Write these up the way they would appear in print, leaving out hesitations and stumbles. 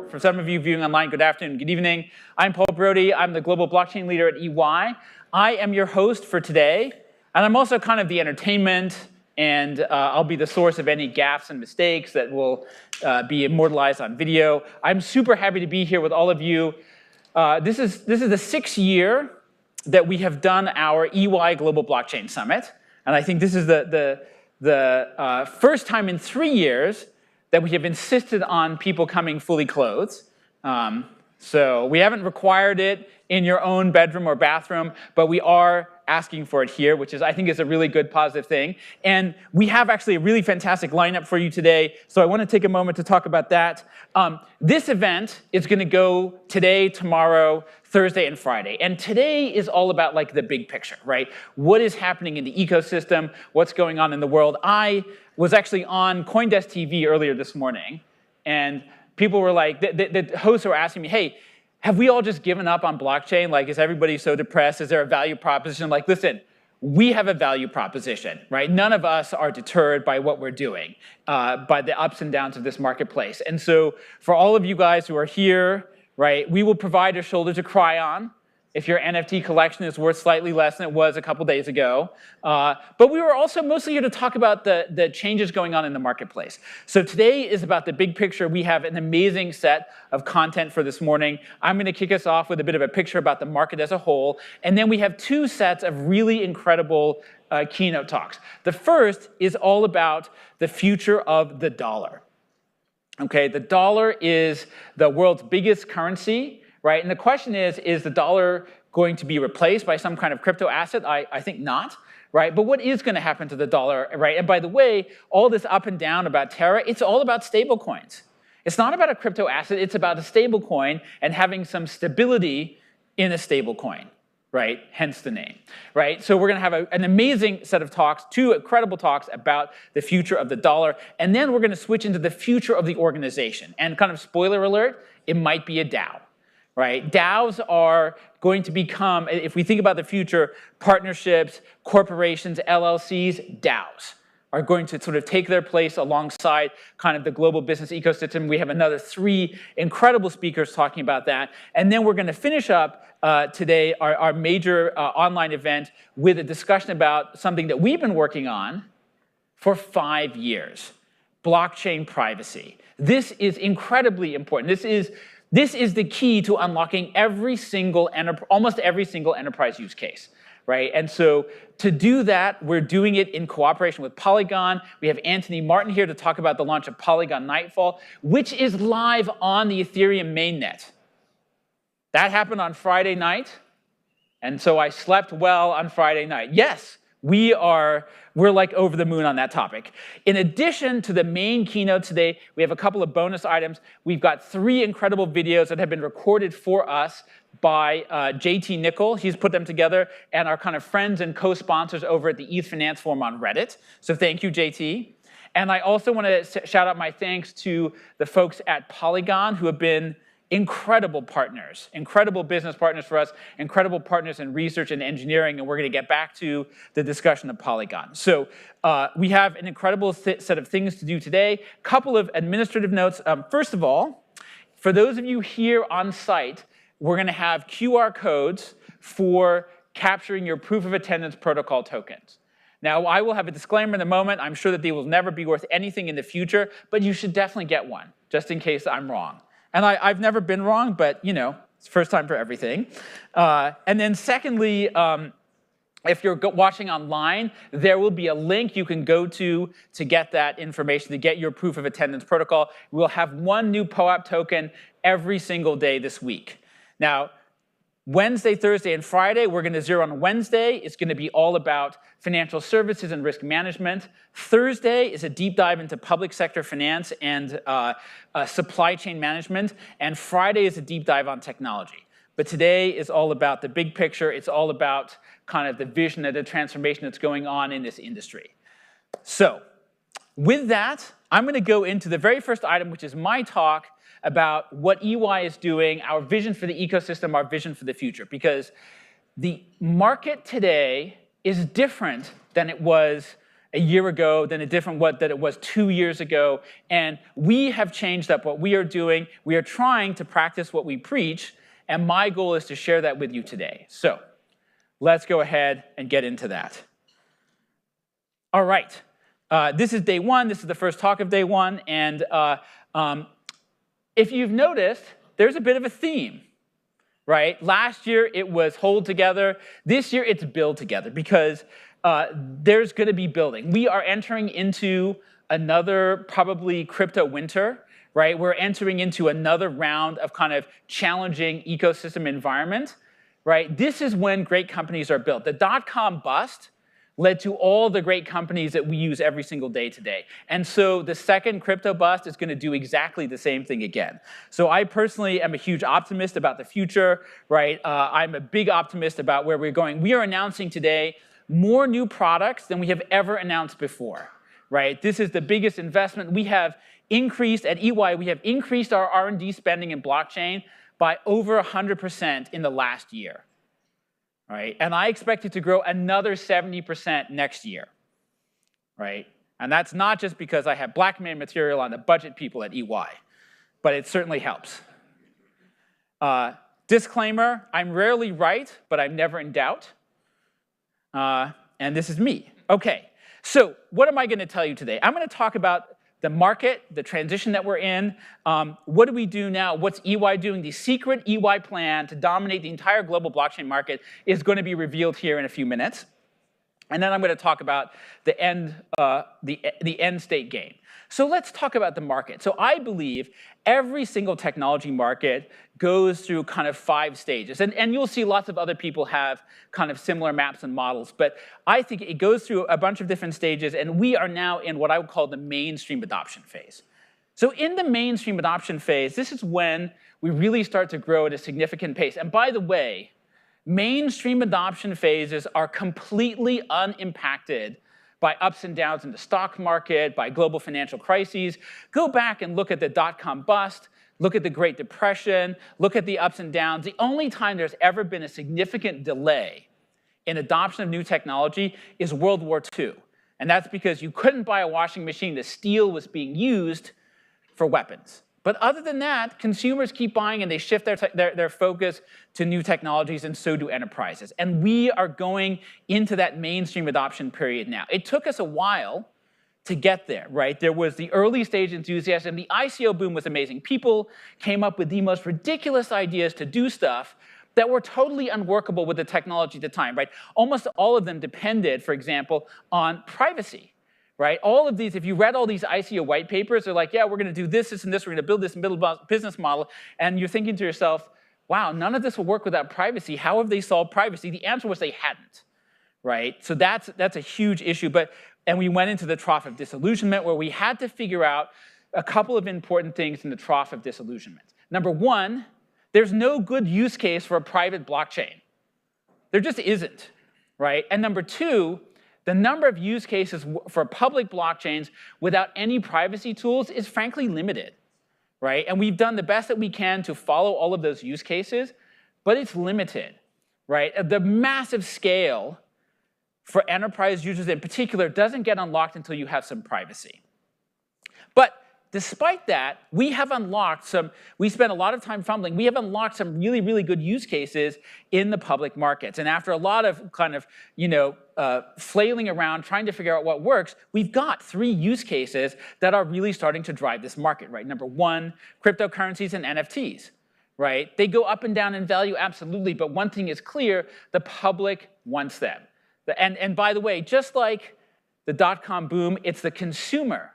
For some of you viewing online, good afternoon, good evening. I'm Paul Brody. I'm the global blockchain leader at EY. I am your host for today, and I'm also kind of the entertainment, and I'll be the source of any gaffes and mistakes that will be immortalized on video. I'm super happy to be here with all of you. This is the 6th year that we have done our EY Global Blockchain Summit, and I think this is the first time in 3 years that we have insisted on people coming fully clothed. So we haven't required it in your own bedroom or bathroom, but we are asking for it here, which I think is a really good positive thing. And we have actually a really fantastic lineup for you today, so I want to take a moment to talk about that. This event is going to go today, tomorrow, Thursday, and Friday. And today is all about like the big picture, right? What is happening in the ecosystem? What's going on in the world? I was actually on CoinDesk TV earlier this morning, and people were like, the hosts were asking me, hey, have we all just given up on blockchain? Like, is everybody so depressed? Is there a value proposition? Like, listen, we have a value proposition, right? None of us are deterred by what we're doing, by the ups and downs of this marketplace. And so for all of you guys who are here, right, we will provide a shoulder to cry on if your NFT collection is worth slightly less than it was a couple days ago. But we were also mostly here to talk about the changes going on in the marketplace. So today is about the big picture. We have an amazing set of content for this morning. I'm going to kick us off with a bit of a picture about the market as a whole. And then we have 2 sets of really incredible keynote talks. The first is all about the future of the dollar. Okay, the dollar is the world's biggest currency, right? And the question is the dollar going to be replaced by some kind of crypto asset? I think not, right? But what is going to happen to the dollar, right? And by the way, all this up and down about Terra, it's all about stable coins. It's not about a crypto asset, it's about a stable coin and having some stability in a stable coin, right? Hence the name, right? So we're going to have an amazing set of talks, 2 incredible talks about the future of the dollar, and then we're going to switch into the future of the organization. And kind of spoiler alert, it might be a DAO. Right? DAOs are going to become, if we think about the future, partnerships, corporations, LLCs, DAOs are going to sort of take their place alongside kind of the global business ecosystem. We have another 3 incredible speakers talking about that. And then we're going to finish up today our major online event with a discussion about something that we've been working on for 5 years, blockchain privacy. This is incredibly important. This is the key to unlocking almost every single enterprise use case, right? And so to do that, we're doing it in cooperation with Polygon. We have Anthony Martin here to talk about the launch of Polygon Nightfall, which is live on the Ethereum mainnet. That happened on Friday night, and so I slept well on Friday night. Yes, we're like over the moon on that topic. In addition to the main keynote today, we have a couple of bonus items. We've got 3 incredible videos that have been recorded for us by JT Nickel. He's put them together, and our kind of friends and co-sponsors over at the ETH Finance Forum on Reddit. So thank you, JT. And I also want to shout out my thanks to the folks at Polygon who have been incredible partners, incredible business partners for us, incredible partners in research and engineering, and we're going to get back to the discussion of Polygon. So we have an incredible set of things to do today. Couple of administrative notes. First of all, for those of you here on site, we're going to have QR codes for capturing your proof of attendance protocol tokens. Now, I will have a disclaimer in a moment. I'm sure that they will never be worth anything in the future, but you should definitely get one, just in case I'm wrong. And I've never been wrong, but you know, it's first time for everything. And then secondly, if you're watching online, there will be a link you can go to get that information, to get your proof of attendance protocol. We'll have one new POAP token every single day this week. Now, Wednesday, Thursday, and Friday, we're going to zero on Wednesday. It's going to be all about financial services and risk management. Thursday is a deep dive into public sector finance and supply chain management. And Friday is a deep dive on technology. But today is all about the big picture. It's all about kind of the vision and the transformation that's going on in this industry. So with that, I'm going to go into the very first item, which is my talk about what EY is doing, our vision for the ecosystem, our vision for the future. Because the market today is different than it was a year ago, than it was 2 years ago. And we have changed up what we are doing. We are trying to practice what we preach. And my goal is to share that with you today. So let's go ahead and get into that. All right. This is day one. This is the first talk of day one. And if you've noticed, there's a bit of a theme, right? Last year, it was hold together. This year, it's build together, because there's going to be building. We are entering into another probably crypto winter, right? We're entering into another round of kind of challenging ecosystem environment, right? This is when great companies are built. The dot-com bust led to all the great companies that we use every single day today. And so the second crypto bust is going to do exactly the same thing again. So I personally am a huge optimist about the future, right? I'm a big optimist about where we're going. We are announcing today more new products than we have ever announced before, right? This is the biggest investment. We have increased, at EY, we have increased our R&D spending in blockchain by over 100% in the last year. Right? And I expect it to grow another 70% next year, right? And that's not just because I have blackmail material on the budget people at EY, but it certainly helps. Disclaimer, I'm rarely right, but I'm never in doubt. And this is me. Okay, so what am I going to tell you today? I'm going to talk about the market, the transition that we're in. What do we do now? What's EY doing? The secret EY plan to dominate the entire global blockchain market is going to be revealed here in a few minutes. And then I'm going to talk about the end state game. So let's talk about the market. So I believe every single technology market goes through kind of 5 stages. And you'll see lots of other people have kind of similar maps and models. But I think it goes through a bunch of different stages. And we are now in what I would call the mainstream adoption phase. So in the mainstream adoption phase, this is when we really start to grow at a significant pace. And by the way, mainstream adoption phases are completely unimpacted by ups and downs in the stock market, by global financial crises. Go back and look at the dot-com bust, look at the Great Depression, look at the ups and downs. The only time there's ever been a significant delay in adoption of new technology is World War II. And that's because you couldn't buy a washing machine. The steel was being used for weapons. But other than that, consumers keep buying and they shift their focus to new technologies, and so do enterprises. And we are going into that mainstream adoption period now. It took us a while to get there, right? There was the early stage enthusiasm. The ICO boom was amazing. People came up with the most ridiculous ideas to do stuff that were totally unworkable with the technology at the time, right? Almost all of them depended, for example, on privacy. Right? All of these, if you read all these ICO white papers, they're like, yeah, we're going to do this, this, and this. We're going to build this middle business model. And you're thinking to yourself, wow, none of this will work without privacy. How have they solved privacy? The answer was they hadn't. Right? So that's a huge issue. And we went into the trough of disillusionment, where we had to figure out a couple of important things in the trough of disillusionment. Number one, there's no good use case for a private blockchain. There just isn't. Right? And number two, the number of use cases for public blockchains without any privacy tools is frankly limited, right? And we've done the best that we can to follow all of those use cases, but it's limited, right? The massive scale for enterprise users in particular doesn't get unlocked until you have some privacy. But despite that, we have unlocked some, we spent a lot of time fumbling, we have unlocked some really, really good use cases in the public markets. And after a lot of kind of, flailing around, trying to figure out what works, we've got 3 use cases that are really starting to drive this market, right? Number 1, cryptocurrencies and NFTs, right? They go up and down in value, absolutely, but one thing is clear, the public wants them. And by the way, just like the dot-com boom, it's the consumer,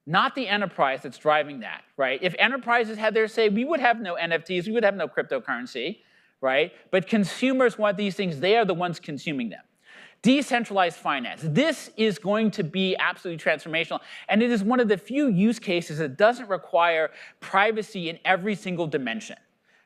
not the enterprise, that's driving that, right? If enterprises had their say, we would have no NFTs, we would have no cryptocurrency, right? But consumers want these things, they are the ones consuming them. Decentralized finance, this is going to be absolutely transformational, and it is one of the few use cases that doesn't require privacy in every single dimension,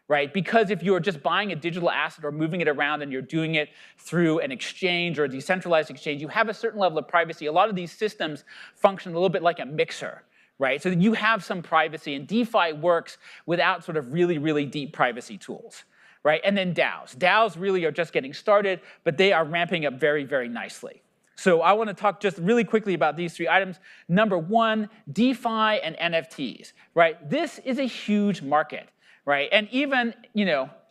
right? Because if you're just buying a digital asset or moving it around and you're doing it through an exchange or a decentralized exchange, you have a certain level of privacy. A lot of these systems function a little bit like a mixer, right? So that you have some privacy, and DeFi works without sort of really, really deep privacy tools, right? And then DAOs. DAOs really are just getting started, but they are ramping up very, very nicely. So I want to talk just really quickly about these 3 items. Number 1, DeFi and NFTs, right? This is a huge market. Right? And even,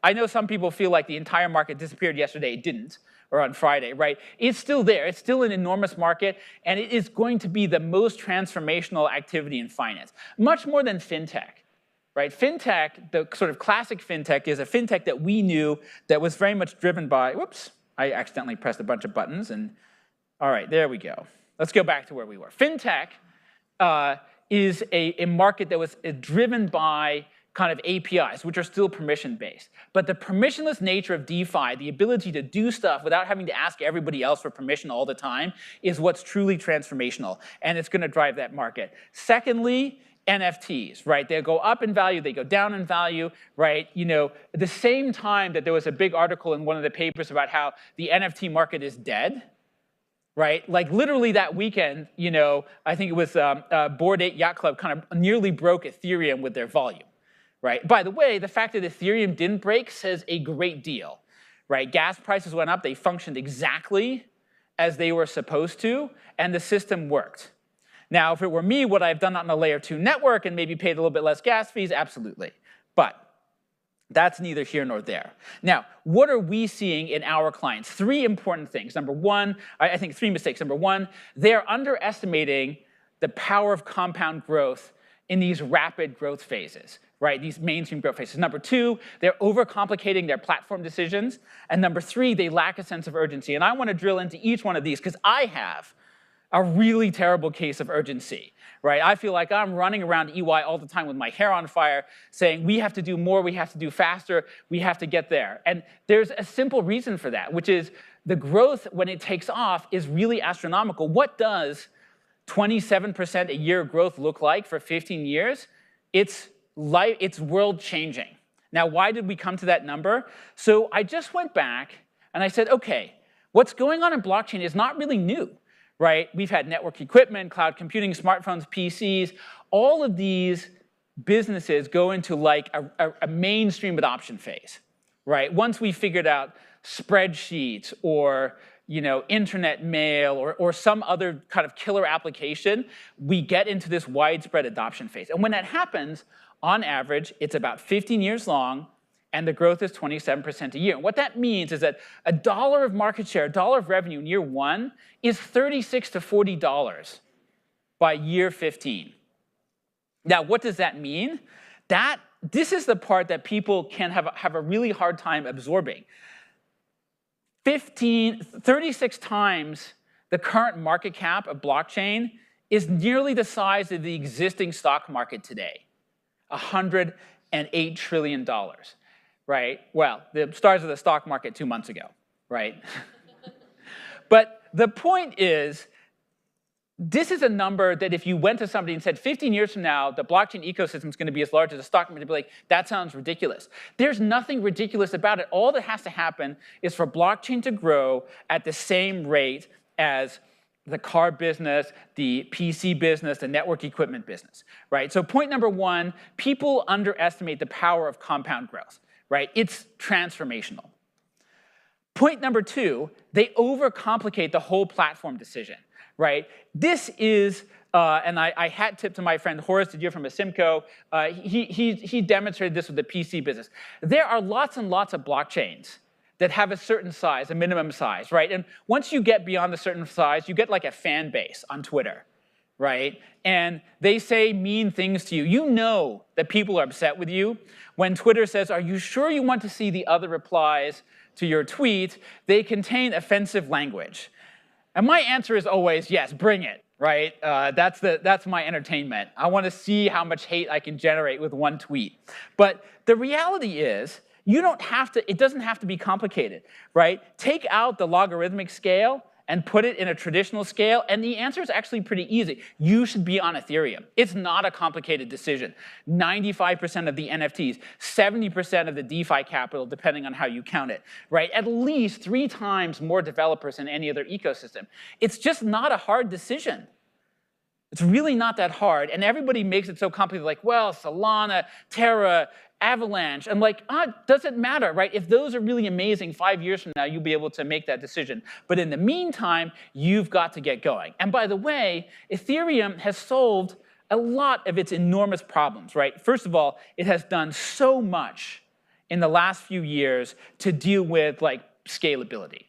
I know some people feel like the entire market disappeared yesterday. It didn't, or on Friday, right? It's still there. It's still an enormous market, and it is going to be the most transformational activity in finance, much more than fintech, right? Fintech, the sort of classic fintech, is a fintech that we knew that was very much driven by, whoops, I accidentally pressed a bunch of buttons, and all right, there we go. Let's go back to where we were. Fintech is a market that was driven by kind of APIs, which are still permission-based. But the permissionless nature of DeFi, the ability to do stuff without having to ask everybody else for permission all the time, is what's truly transformational, and it's going to drive that market. Secondly, NFTs, right? They go up in value, they go down in value, right? At the same time that there was a big article in one of the papers about how the NFT market is dead, right? Like literally that weekend, I think it was Bored Ape Yacht Club kind of nearly broke Ethereum with their volume. Right? By the way, the fact that Ethereum didn't break says a great deal, right? Gas prices went up, they functioned exactly as they were supposed to, and the system worked. Now, if it were me, would I have done that on a layer 2 network and maybe paid a little bit less gas fees? Absolutely. But that's neither here nor there. Now, what are we seeing in our clients? 3 important things. Number 1, I think 3 mistakes. Number 1, they're underestimating the power of compound growth in these rapid growth phases, right? These mainstream growth phases. Number 2, they're overcomplicating their platform decisions. And number 3, they lack a sense of urgency. And I want to drill into each one of these because I have a really terrible case of urgency, right? I feel like I'm running around EY all the time with my hair on fire saying, we have to do more, we have to do faster, we have to get there. And there's a simple reason for that, which is the growth when it takes off is really astronomical. What does 27% a year growth look like for 15 years? It's world-changing. Now, why did we come to that number? So I just went back and I said, okay, what's going on in blockchain is not really new, right? We've had network equipment, cloud computing, smartphones, PCs. All of these businesses go into like a mainstream adoption phase, right? Once we figured out spreadsheets or internet mail or some other kind of killer application, we get into this widespread adoption phase. And when that happens, on average, it's about 15 years long, and the growth is 27% a year. And what that means is that $1 of market share, $1 of revenue in year 1 is $36 to $40 by year 15. Now, what does that mean? This is the part that people can have a really hard time absorbing. 36 times the current market cap of blockchain is nearly the size of the existing stock market today, $108 trillion, right? Well, the stars of the stock market 2 months ago, right? But the point is, this is a number that if you went to somebody and said 15 years from now, the blockchain ecosystem is going to be as large as the stock market, they'd be like, that sounds ridiculous. There's nothing ridiculous about it. All that has to happen is for blockchain to grow at the same rate as the car business, the PC business, the network equipment business, right? So point number one, people underestimate the power of compound growth, right? It's transformational. Point number two, they overcomplicate the whole platform decision, right? This is, and I hat tip to my friend Horace Didier from Asimco. He demonstrated this with the PC business. There are lots and lots of blockchains that have a certain size, a minimum size, right? And once you get beyond a certain size, you get like a fan base on Twitter, right? And they say mean things to you. You know that people are upset with you. When Twitter says, are you sure you want to see the other replies to your tweet? They contain offensive language. And my answer is always, yes, bring it, right? That's my entertainment. I want to see how much hate I can generate with one tweet. But the reality is, you don't have to, it doesn't have to be complicated, right? Take out the logarithmic scale and put it in a traditional scale, and the answer is actually pretty easy. You should be on Ethereum. It's not a complicated decision. 95% of the NFTs, 70% of the DeFi capital, depending on how you count it, right? At least 3 times more developers than any other ecosystem. It's just not a hard decision. It's really not that hard, and everybody makes it so complicated, like, well, Solana, Terra, Avalanche. I'm like, doesn't matter, right? If those are really amazing, 5 years from now, you'll be able to make that decision. But in the meantime, you've got to get going. And by the way, Ethereum has solved a lot of its enormous problems, right? First of all, it has done so much in the last few years to deal with like scalability.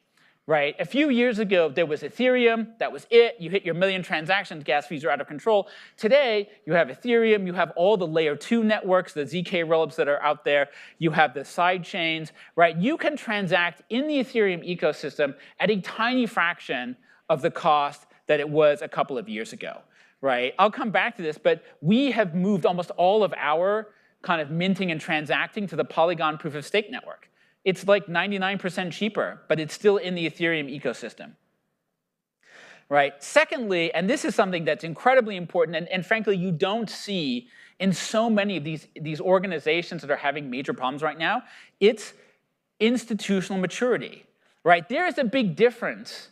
Right? A few years ago, there was Ethereum. That was it. You hit your million transactions, gas fees are out of control. Today, you have Ethereum. You have all the layer 2 networks, the ZK rollups that are out there. You have the side chains, right? You can transact in the Ethereum ecosystem at a tiny fraction of the cost that it was a couple of years ago, right? I'll come back to this, but we have moved almost all of our kind of minting and transacting to the Polygon proof of stake network. It's like 99% cheaper, but it's still in the Ethereum ecosystem, right? Secondly, and this is something that's incredibly important, and frankly, you don't see in so many of these organizations that are having major problems right now, it's institutional maturity, right? There is a big difference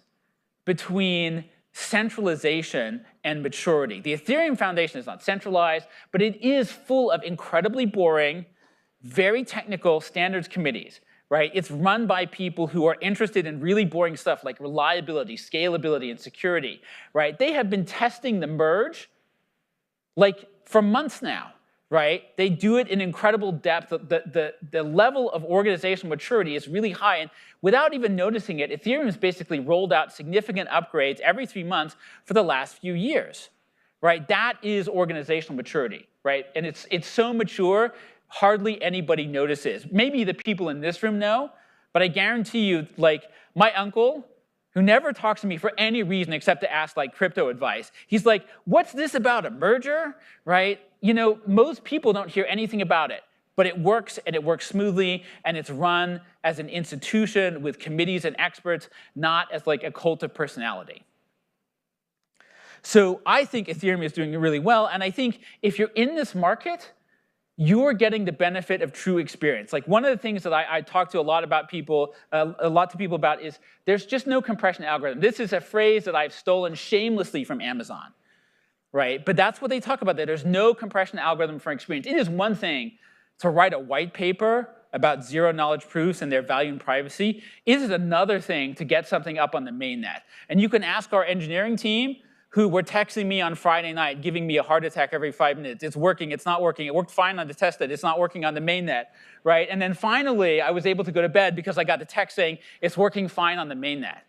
between centralization and maturity. The Ethereum Foundation is not centralized, but it is full of incredibly boring, very technical standards committees. Right? It's run by people who are interested in really boring stuff like reliability, scalability, and security. Right? They have been testing the merge like for months now. Right? They do it in incredible depth. The level of organizational maturity is really high, and without even noticing it, Ethereum has basically rolled out significant upgrades every 3 months for the last few years. Right? That is organizational maturity. Right? And it's so mature, hardly anybody notices. Maybe the people in this room know, but I guarantee you, like, my uncle, who never talks to me for any reason except to ask, like, crypto advice, he's like, what's this about, a merger, right? You know, most people don't hear anything about it, but it works, and it works smoothly, and it's run as an institution with committees and experts, not as, like, a cult of personality. So I think Ethereum is doing really well, and I think if you're in this market, you're getting the benefit of true experience. Like, one of the things that I talk to a lot to people about is there's just no compression algorithm. This is a phrase that I've stolen shamelessly from Amazon, right? But that's what they talk about, that there's no compression algorithm for experience. It is one thing to write a white paper about zero-knowledge proofs and their value and privacy. It is another thing to get something up on the mainnet. And you can ask our engineering team, who were texting me on Friday night, giving me a heart attack every 5 minutes. It's working, it's not working. It worked fine on the testnet, it's not working on the mainnet, right? And then finally, I was able to go to bed because I got the text saying it's working fine on the mainnet.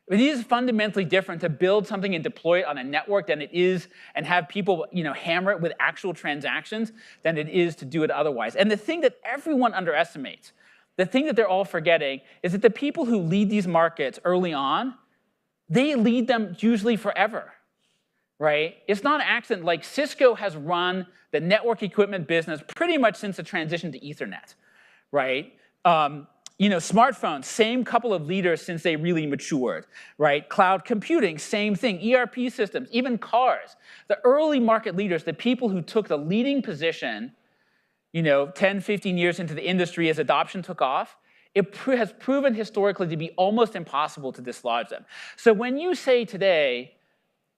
It is fundamentally different to build something and deploy it on a network than it is and have people, you know, hammer it with actual transactions than it is to do it otherwise. And the thing that everyone underestimates, the thing that they're all forgetting, is that the people who lead these markets early on, they lead them usually forever. Right? It's not an accident. Like, Cisco has run the network equipment business pretty much since the transition to Ethernet, right? You know, smartphones, same couple of leaders since they really matured, right? Cloud computing, same thing. ERP systems, even cars. The early market leaders, the people who took the leading position, you know, 10, 15 years into the industry as adoption took off, it has proven historically to be almost impossible to dislodge them. So when you say today,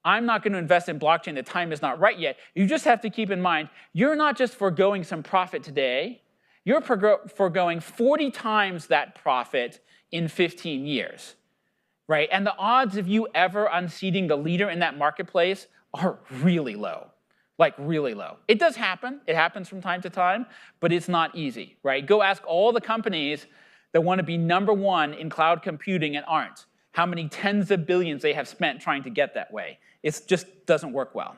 I'm not going to invest in blockchain, the time is not right yet. You just have to keep in mind, you're not just foregoing some profit today, you're foregoing 40 times that profit in 15 years, right? And the odds of you ever unseating the leader in that marketplace are really low, like really low. It does happen, it happens from time to time, but it's not easy, right? Go ask all the companies that want to be #1 in cloud computing and aren't, how many tens of billions they have spent trying to get that way. It just doesn't work well.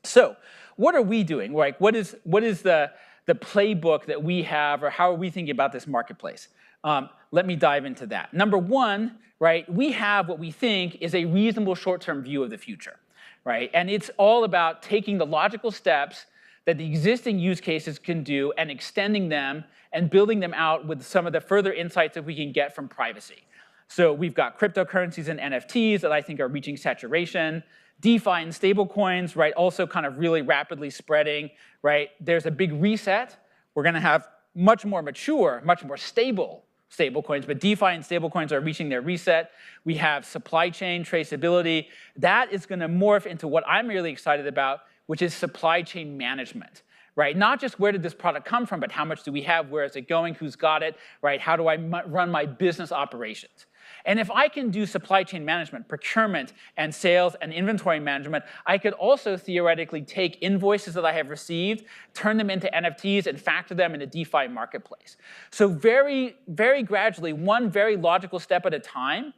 So what are we doing? Like, what is the playbook that we have, or how are we thinking about this marketplace? Let me dive into that. Number one, right, we have what we think is a reasonable short-term view of the future, right? And it's all about taking the logical steps that the existing use cases can do and extending them and building them out with some of the further insights that we can get from privacy. So we've got cryptocurrencies and NFTs that I think are reaching saturation. DeFi and stablecoins, right, also kind of really rapidly spreading, right? There's a big reset. We're going to have much more mature, much more stable stablecoins, but DeFi and stablecoins are reaching their reset. We have supply chain traceability. That is going to morph into what I'm really excited about, which is supply chain management, right? Not just where did this product come from, but how much do we have, where is it going, who's got it, right? How do I run my business operations? And if I can do supply chain management, procurement, and sales and inventory management, I could also theoretically take invoices that I have received, turn them into NFTs, and factor them in a DeFi marketplace. So very, very gradually, one very logical step at a time,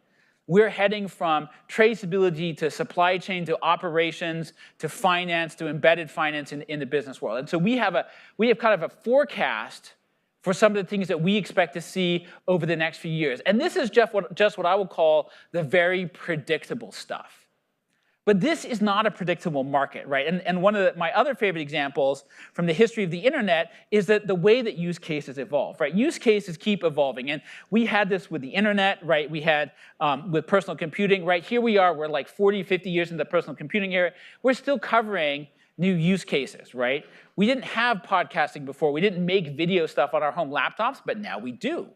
we're heading from traceability to supply chain to operations to finance to embedded finance in the business world. And so we have kind of a forecast for some of the things that we expect to see over the next few years. And this is just what I will call the very predictable stuff. But this is not a predictable market, right? And one of my other favorite examples from the history of the internet is that the way that use cases evolve, right? Use cases keep evolving. And we had this with the internet, right? We had with personal computing, right? Here we are, we're like 40, 50 years into the personal computing era. We're still covering new use cases, right? We didn't have podcasting before. We didn't make video stuff on our home laptops, but now we do,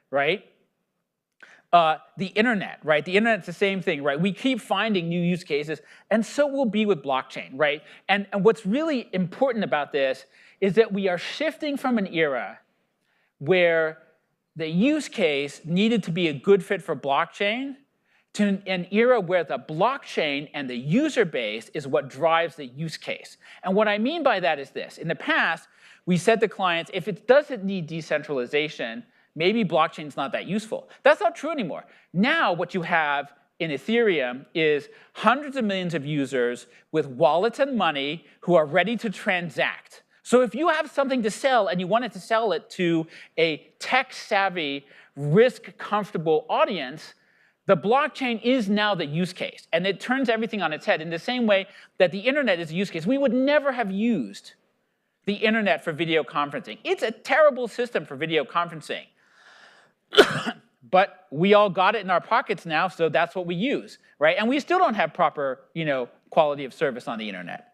right? The internet, right? The internet's the same thing, right? We keep finding new use cases, and so will be with blockchain, right? And what's really important about this is that we are shifting from an era where the use case needed to be a good fit for blockchain to an era where the blockchain and the user base is what drives the use case. And what I mean by that is this. In the past, we said to clients, if it doesn't need decentralization, maybe blockchain's not that useful. That's not true anymore. Now what you have in Ethereum is hundreds of millions of users with wallets and money who are ready to transact. So if you have something to sell and you wanted to sell it to a tech-savvy, risk-comfortable audience, the blockchain is now the use case, and it turns everything on its head in the same way that the internet is a use case. We would never have used the internet for video conferencing. It's a terrible system for video conferencing. But we all got it in our pockets now, so that's what we use, right? And we still don't have proper, quality of service on the internet.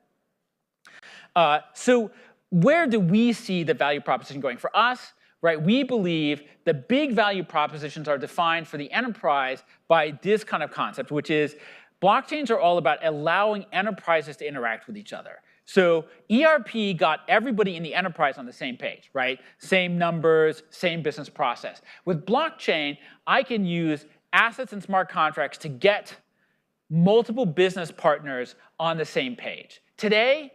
So where do we see the value proposition going? For us, right, we believe the big value propositions are defined for the enterprise by this kind of concept, which is blockchains are all about allowing enterprises to interact with each other. So ERP got everybody in the enterprise on the same page, right? Same numbers, same business process. With blockchain, I can use assets and smart contracts to get multiple business partners on the same page. Today,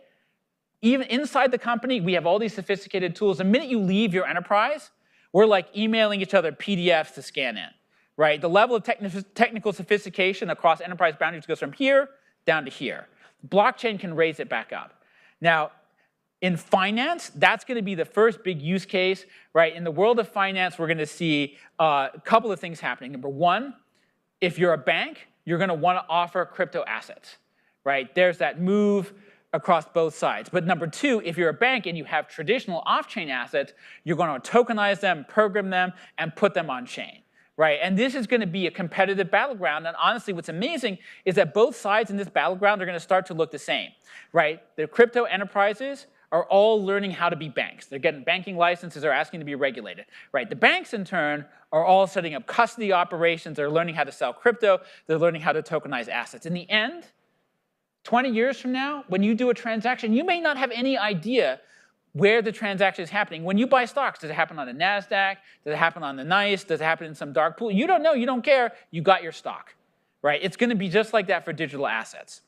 even inside the company, we have all these sophisticated tools. The minute you leave your enterprise, we're like emailing each other PDFs to scan in, right? The level of technical sophistication across enterprise boundaries goes from here down to here. Blockchain can raise it back up. Now, in finance, that's going to be the first big use case, right? In the world of finance, we're going to see a couple of things happening. Number one, if you're a bank, you're going to want to offer crypto assets, right? There's that move across both sides. But number two, if you're a bank and you have traditional off-chain assets, you're going to tokenize them, program them, and put them on-chain, right? And this is going to be a competitive battleground. And honestly, what's amazing is that both sides in this battleground are going to start to look the same, right? The crypto enterprises are all learning how to be banks. They're getting banking licenses, they're asking to be regulated, right? The banks, in turn, are all setting up custody operations, they're learning how to sell crypto, they're learning how to tokenize assets. In the end, 20 years from now, when you do a transaction, you may not have any idea where the transaction is happening. When you buy stocks, does it happen on the NASDAQ? Does it happen on the NICE? Does it happen in some dark pool? You don't know. You don't care. You got your stock, right? It's going to be just like that for digital assets.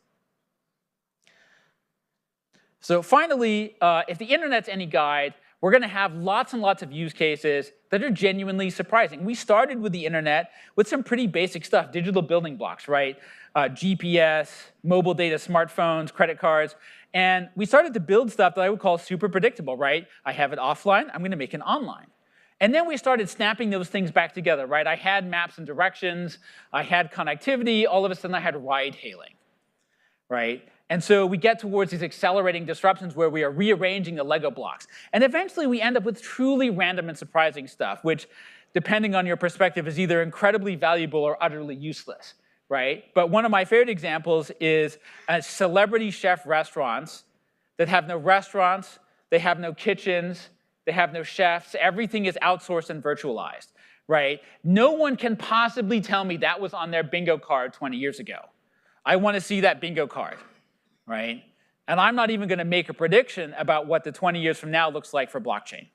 So finally, if the internet's any guide, we're going to have lots and lots of use cases that are genuinely surprising. We started with the internet with some pretty basic stuff, digital building blocks, right? GPS, mobile data, smartphones, credit cards. And we started to build stuff that I would call super predictable, right? I have it offline, I'm going to make it online. And then we started snapping those things back together, right? I had maps and directions, I had connectivity, all of a sudden I had ride hailing, right? And so we get towards these accelerating disruptions where we are rearranging the Lego blocks. And eventually we end up with truly random and surprising stuff, which, depending on your perspective, is either incredibly valuable or utterly useless, right? But one of my favorite examples is celebrity chef restaurants that have no restaurants, they have no kitchens, they have no chefs, everything is outsourced and virtualized, right? No one can possibly tell me that was on their bingo card 20 years ago. I want to see that bingo card, right? And I'm not even going to make a prediction about what the 20 years from now looks like for blockchain.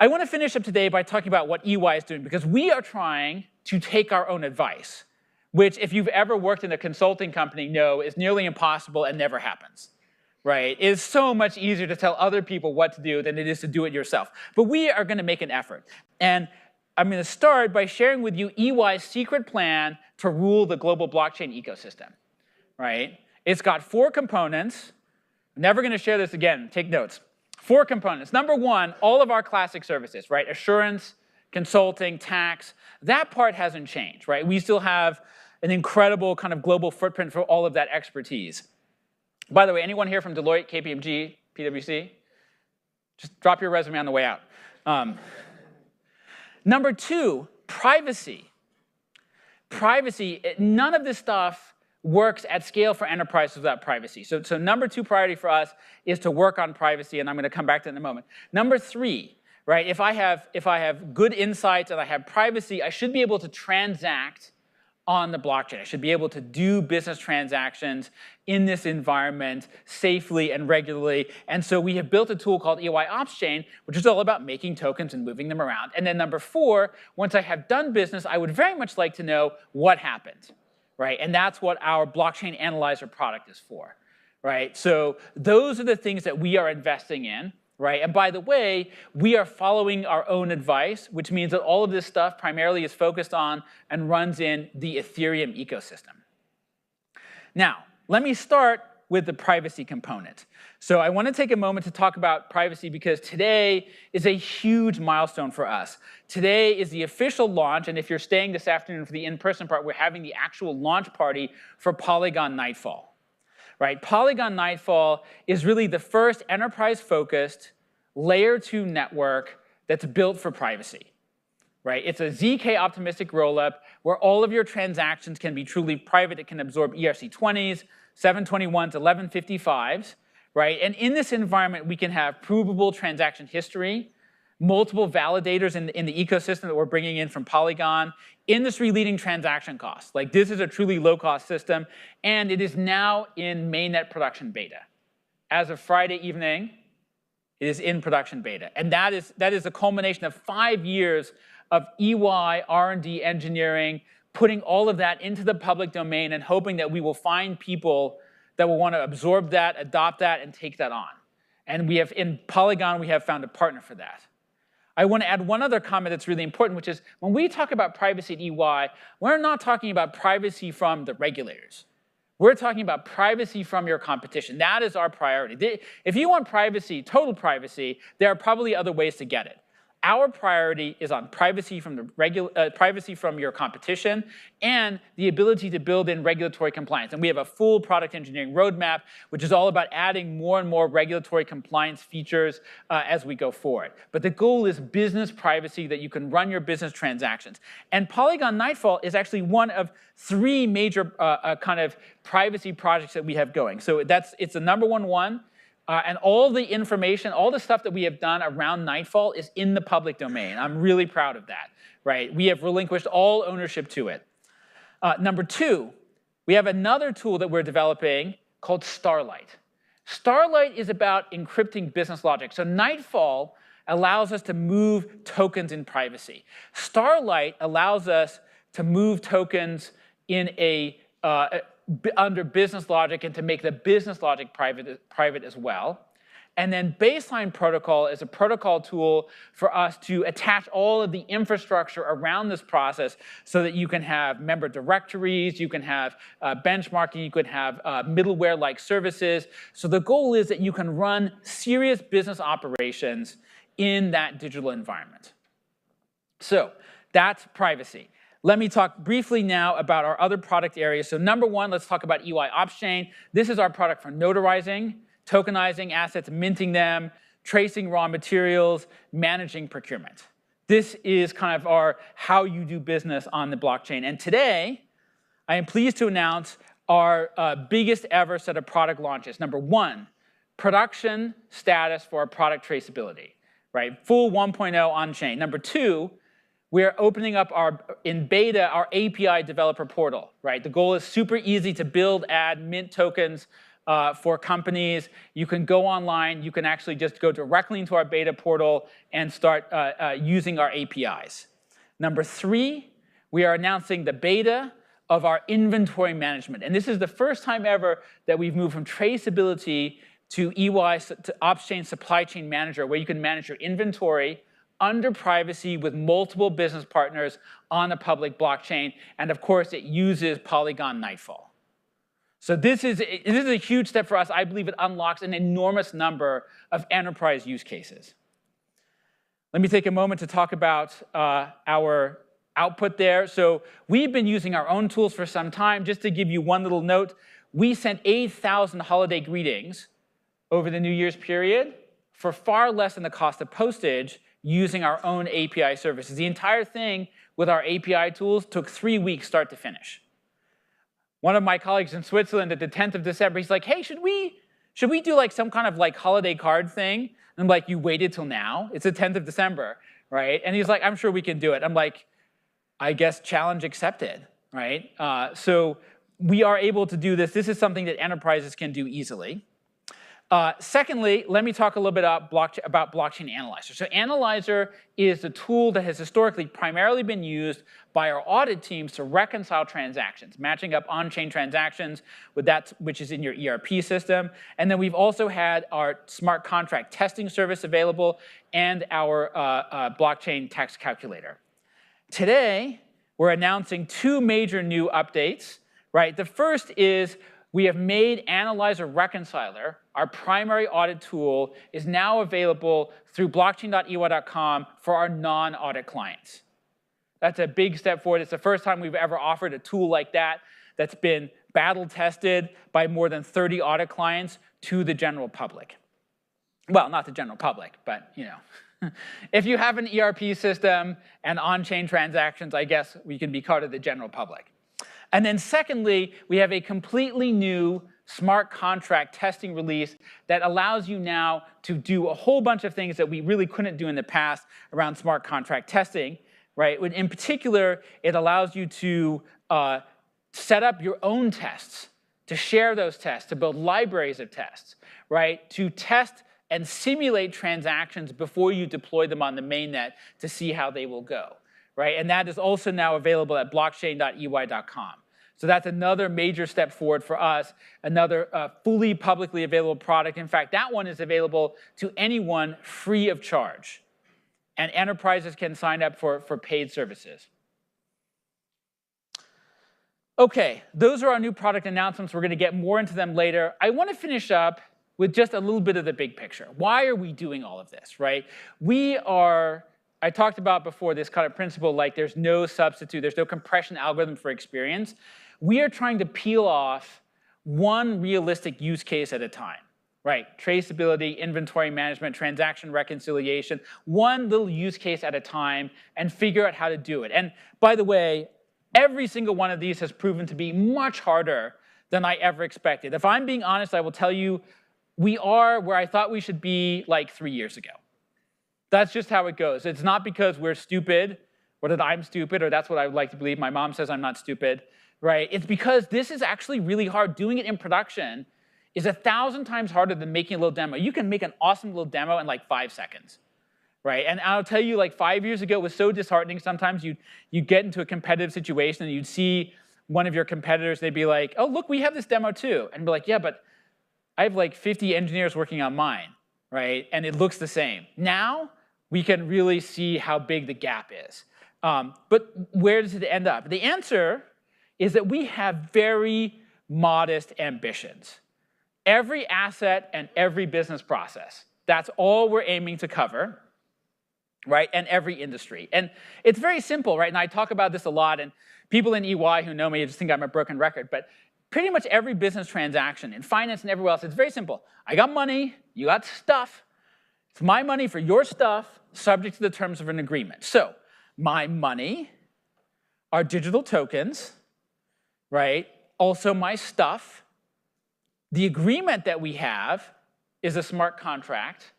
I want to finish up today by talking about what EY is doing, because we are trying to take our own advice, which, if you've ever worked in a consulting company, know is nearly impossible and never happens, right? It is so much easier to tell other people what to do than it is to do it yourself. But we are going to make an effort. And I'm going to start by sharing with you EY's secret plan to rule the global blockchain ecosystem, right? It's got 4 components. I'm never going to share this again. Take notes. 4 components. Number 1, all of our classic services, right? Assurance, consulting, tax. That part hasn't changed, right? We still have an incredible kind of global footprint for all of that expertise. By the way, anyone here from Deloitte, KPMG, PwC? Just drop your resume on the way out. Number 2, privacy. Privacy, none of this stuff works at scale for enterprises without privacy. So number 2 priority for us is to work on privacy, and I'm going to come back to that in a moment. Number 3, right? If I have good insights and I have privacy, I should be able to transact on the blockchain. I should be able to do business transactions in this environment safely and regularly. And so we have built a tool called EY Ops Chain, which is all about making tokens and moving them around. And then number 4, once I have done business, I would very much like to know what happened, right? And that's what our blockchain analyzer product is for, right? So those are the things that we are investing in. Right? And by the way, we are following our own advice, which means that all of this stuff primarily is focused on and runs in the Ethereum ecosystem. Now, let me start with the privacy component. So I want to take a moment to talk about privacy because today is a huge milestone for us. Today is the official launch, and if you're staying this afternoon for the in-person part, we're having the actual launch party for Polygon Nightfall. Right? Polygon Nightfall is really the first enterprise-focused layer 2 network that's built for privacy. Right? It's a ZK optimistic rollup where all of your transactions can be truly private. It can absorb ERC20s, 721s, 1155s. Right? And in this environment, we can have provable transaction history, multiple validators in the ecosystem that we're bringing in from Polygon, industry-leading transaction costs. Like, this is a truly low-cost system, and it is now in mainnet production beta. As of Friday evening, it is in production beta. And that is a culmination of 5 years of EY, R&D, engineering, putting all of that into the public domain and hoping that we will find people that will want to absorb that, adopt that, and take that on. And we have, in Polygon, we have found a partner for that. I want to add one other comment that's really important, which is when we talk about privacy at EY, we're not talking about privacy from the regulators. We're talking about privacy from your competition. That is our priority. If you want privacy, total privacy, there are probably other ways to get it. Our priority is on privacy from privacy from your competition and the ability to build in regulatory compliance. And we have a full product engineering roadmap, which is all about adding more and more regulatory compliance features as we go forward. But the goal is business privacy, that you can run your business transactions. And Polygon Nightfall is actually one of 3 major kind of privacy projects that we have going. So it's the number one. And all the information, all the stuff that we have done around Nightfall is in the public domain. I'm really proud of that, right? We have relinquished all ownership to it. Number 2, we have another tool that we're developing called Starlight. Starlight is about encrypting business logic. So Nightfall allows us to move tokens in privacy. Starlight allows us to move tokens in under business logic and to make the business logic private as well. And then Baseline Protocol is a protocol tool for us to attach all of the infrastructure around this process so that you can have member directories, you can have benchmarking, you could have middleware-like services. So the goal is that you can run serious business operations in that digital environment. So that's privacy. Let me talk briefly now about our other product areas. So number one, let's talk about EY OpsChain. This is our product for notarizing, tokenizing assets, minting them, tracing raw materials, managing procurement. This is kind of our how you do business on the blockchain. And today, I am pleased to announce our biggest ever set of product launches. Number one, production status for our product traceability, right? Full 1.0 on-chain. Number two, we are opening up in beta our API developer portal, right? The goal is super easy to build, add, mint tokens for companies. You can go online, you can actually just go directly into our beta portal and start using our APIs. Number three, we are announcing the beta of our inventory management. And this is the first time ever that we've moved from traceability to EY to OpsChain Supply Chain Manager, where you can manage your inventory under privacy with multiple business partners on a public blockchain. And of course, it uses Polygon Nightfall. So this is a huge step for us. I believe it unlocks an enormous number of enterprise use cases. Let me take a moment to talk about our output there. So we've been using our own tools for some time. Just to give you one little note, we sent 8,000 holiday greetings over the New Year's period for far less than the cost of postage using our own API services. The entire thing with our API tools took 3 weeks start to finish. One of my colleagues in Switzerland at the 10th of December, he's like, hey, should we do like some kind of like holiday card thing? And I'm like, you waited till now? It's the 10th of December, right? And he's like, I'm sure we can do it. I'm like, I guess challenge accepted, right? So we are able to do this. This is something that enterprises can do easily. Secondly, let me talk a little bit about Blockchain Analyzer. So Analyzer is the tool that has historically primarily been used by our audit teams to reconcile transactions, matching up on-chain transactions with that which is in your ERP system. And then we've also had our smart contract testing service available and our blockchain tax calculator. Today, we're announcing two major new updates, right? The first is we have made Analyzer Reconciler, our primary audit tool, is now available through blockchain.ey.com for our non-audit clients. That's a big step forward. It's the first time we've ever offered a tool like that that's been battle tested by more than 30 audit clients to the general public. Well, not the general public, but you know. If you have an ERP system and on-chain transactions, I guess we can be part of the general public. And then secondly, we have a completely new smart contract testing release that allows you now to do a whole bunch of things that we really couldn't do in the past around smart contract testing, right? In particular, it allows you to set up your own tests, to share those tests, to build libraries of tests, right? To test and simulate transactions before you deploy them on the mainnet to see how they will go, right? And that is also now available at blockchain.ey.com. So that's another major step forward for us, another fully publicly available product. In fact, that one is available to anyone free of charge. And enterprises can sign up for paid services. OK, those are our new product announcements. We're going to get more into them later. I want to finish up with just a little bit of the big picture. Why are we doing all of this, right? I talked about before this kind of principle, like there's no substitute, there's no compression algorithm for experience. We are trying to peel off one realistic use case at a time, right? Traceability, inventory management, transaction reconciliation, one little use case at a time and figure out how to do it. And by the way, every single one of these has proven to be much harder than I ever expected. If I'm being honest, I will tell you, we are where I thought we should be like 3 years ago. That's just how it goes. It's not because we're stupid or that I'm stupid, or that's what I would like to believe. My mom says I'm not stupid. right? It's because this is actually really hard. Doing it in production is 1,000 times harder than making a little demo. You can make an awesome little demo in like 5 seconds, right? And I'll tell you, like 5 years ago, it was so disheartening. Sometimes you'd get into a competitive situation and you'd see one of your competitors, they'd be like, oh, look, we have this demo too. And be like, yeah, but I have like 50 engineers working on mine, right? And it looks the same. Now, we can really see how big the gap is. But where does it end up? The answer is that we have very modest ambitions. Every asset and every business process, that's all we're aiming to cover, right? And every industry. And it's very simple, right? And I talk about this a lot, and people in EY who know me just think I'm a broken record, but pretty much every business transaction in finance and everywhere else, it's very simple. I got money, you got stuff. It's my money for your stuff, subject to the terms of an agreement. So my money are digital tokens, right? Also my stuff. The agreement that we have is a smart contract,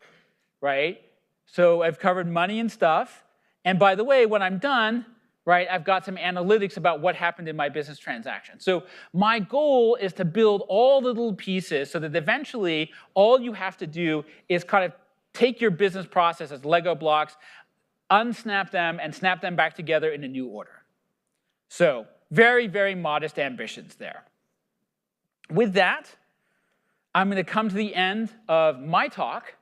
right? So I've covered money and stuff. And by the way, when I'm done, right, I've got some analytics about what happened in my business transaction. So my goal is to build all the little pieces so that eventually all you have to do is kind of take your business process as Lego blocks, unsnap them, and snap them back together in a new order. So very, very modest ambitions there. With that, I'm going to come to the end of my talk,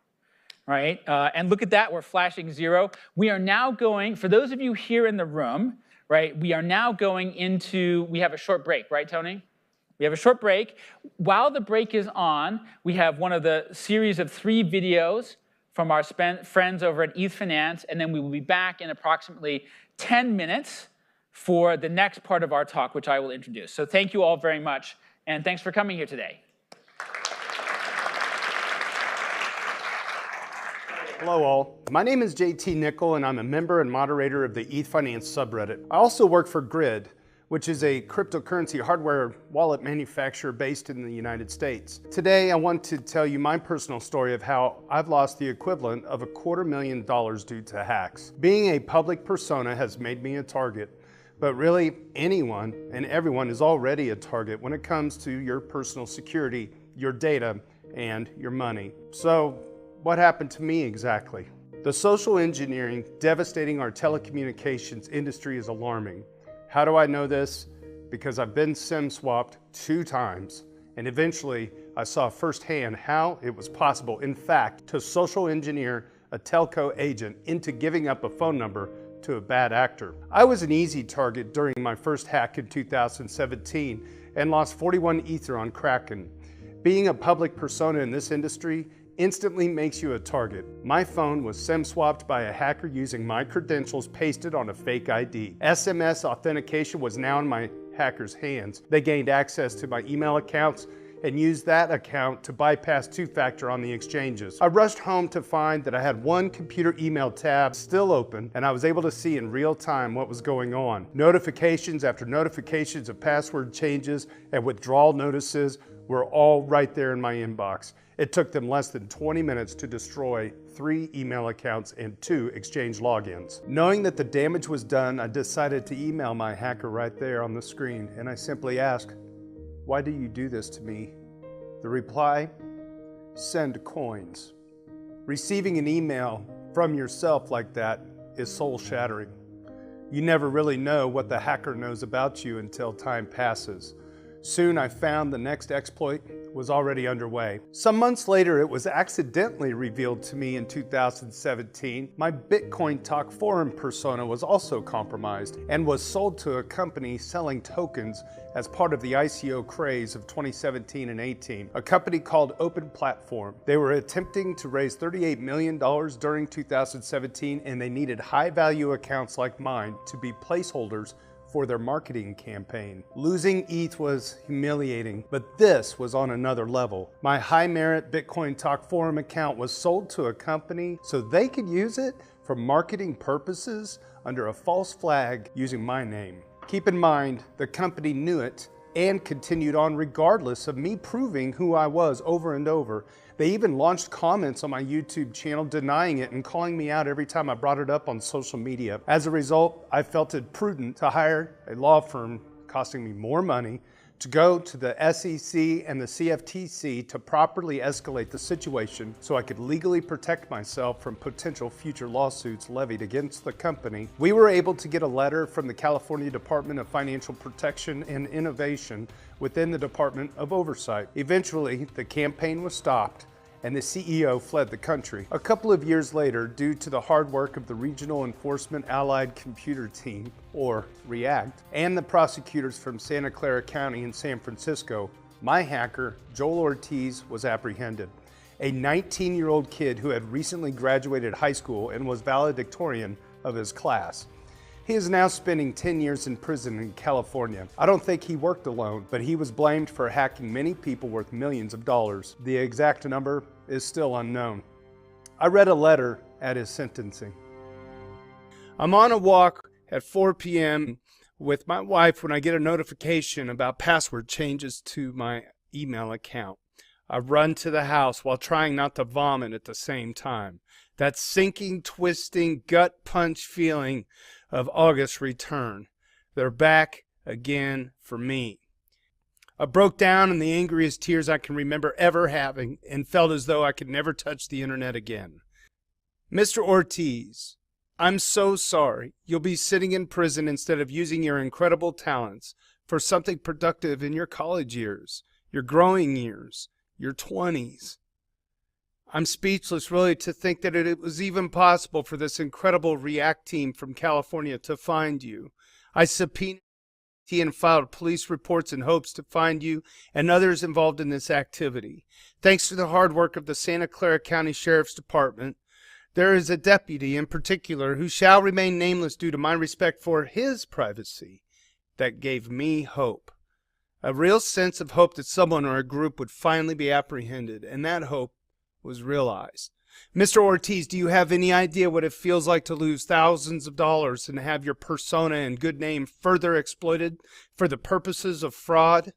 right? And look at that, we're flashing 0. We are now going, for those of you here in the room, right, we are now going into, we have a short break, right, Tony? We have a short break. While the break is on, we have one of the series of 3 videos from our friends over at ETH Finance, and then we will be back in approximately 10 minutes for the next part of our talk, which I will introduce. So thank you all very much, and thanks for coming here today. Hello all, my name is JT Nickel and I'm a member and moderator of the ETH Finance subreddit. I also work for Grid, which is a cryptocurrency hardware wallet manufacturer based in the United States. Today I want to tell you my personal story of how I've lost the equivalent of $250,000 due to hacks. Being a public persona has made me a target, but really anyone and everyone is already a target when it comes to your personal security, your data, and your money. So, what happened to me exactly? The social engineering devastating our telecommunications industry is alarming. How do I know this? Because I've been SIM swapped 2 times, and eventually I saw firsthand how it was possible, in fact, to social engineer a telco agent into giving up a phone number to a bad actor. I was an easy target during my first hack in 2017 and lost 41 Ether on Kraken. Being a public persona in this industry instantly makes you a target. My phone was SIM swapped by a hacker using my credentials pasted on a fake ID. SMS authentication was now in my hackers' hands. They gained access to my email accounts and used that account to bypass 2-factor on the exchanges. I rushed home to find that I had one computer email tab still open, and I was able to see in real time what was going on. Notifications after notifications of password changes and withdrawal notices were all right there in my inbox. It took them less than 20 minutes to destroy 3 email accounts and 2 exchange logins. Knowing that the damage was done, I decided to email my hacker right there on the screen, and I simply asked, "Why do you do this to me?" The reply, "Send coins." Receiving an email from yourself like that is soul-shattering. You never really know what the hacker knows about you until time passes. Soon I found the next exploit was already underway. Some months later, it was accidentally revealed to me in 2017. My Bitcoin Talk forum persona was also compromised and was sold to a company selling tokens as part of the ICO craze of 2017 and 18, a company called Open Platform. They were attempting to raise $38 million during 2017, and they needed high-value accounts like mine to be placeholders for their marketing campaign. Losing ETH was humiliating, but this was on another level. My high-merit Bitcoin Talk forum account was sold to a company so they could use it for marketing purposes under a false flag using my name. Keep in mind, the company knew it and continued on regardless of me proving who I was over and over. They even launched comments on my YouTube channel denying it and calling me out every time I brought it up on social media. As a result, I felt it prudent to hire a law firm costing me more money to go to the SEC and the CFTC to properly escalate the situation so I could legally protect myself from potential future lawsuits levied against the company. We were able to get a letter from the California Department of Financial Protection and Innovation within the Department of Oversight. Eventually, the campaign was stopped and the CEO fled the country. A couple of years later, due to the hard work of the Regional Enforcement Allied Computer Team, or REACT, and the prosecutors from Santa Clara County in San Francisco, my hacker, Joel Ortiz, was apprehended. A 19-year-old kid who had recently graduated high school and was valedictorian of his class. He is now spending 10 years in prison in California. I don't think he worked alone, but he was blamed for hacking many people worth millions of dollars. The exact number is still unknown. I read a letter at his sentencing. I'm on a walk at 4 p.m. with my wife when I get a notification about password changes to my email account. I run to the house while trying not to vomit at the same time. That sinking, twisting, gut punch feeling of August's return. They're back again for me. I broke down in the angriest tears I can remember ever having and felt as though I could never touch the internet again. Mr. Ortiz, I'm so sorry. You'll be sitting in prison instead of using your incredible talents for something productive in your college years, your growing years, your 20s. I'm speechless, really, to think that it was even possible for this incredible REACT team from California to find you. I subpoenaed and filed police reports in hopes to find you and others involved in this activity. Thanks to the hard work of the Santa Clara County Sheriff's Department, there is a deputy in particular who shall remain nameless due to my respect for his privacy that gave me hope. A real sense of hope that someone or a group would finally be apprehended, and that hope was realized. Mr. Ortiz, do you have any idea what it feels like to lose thousands of dollars and have your persona and good name further exploited for the purposes of fraud?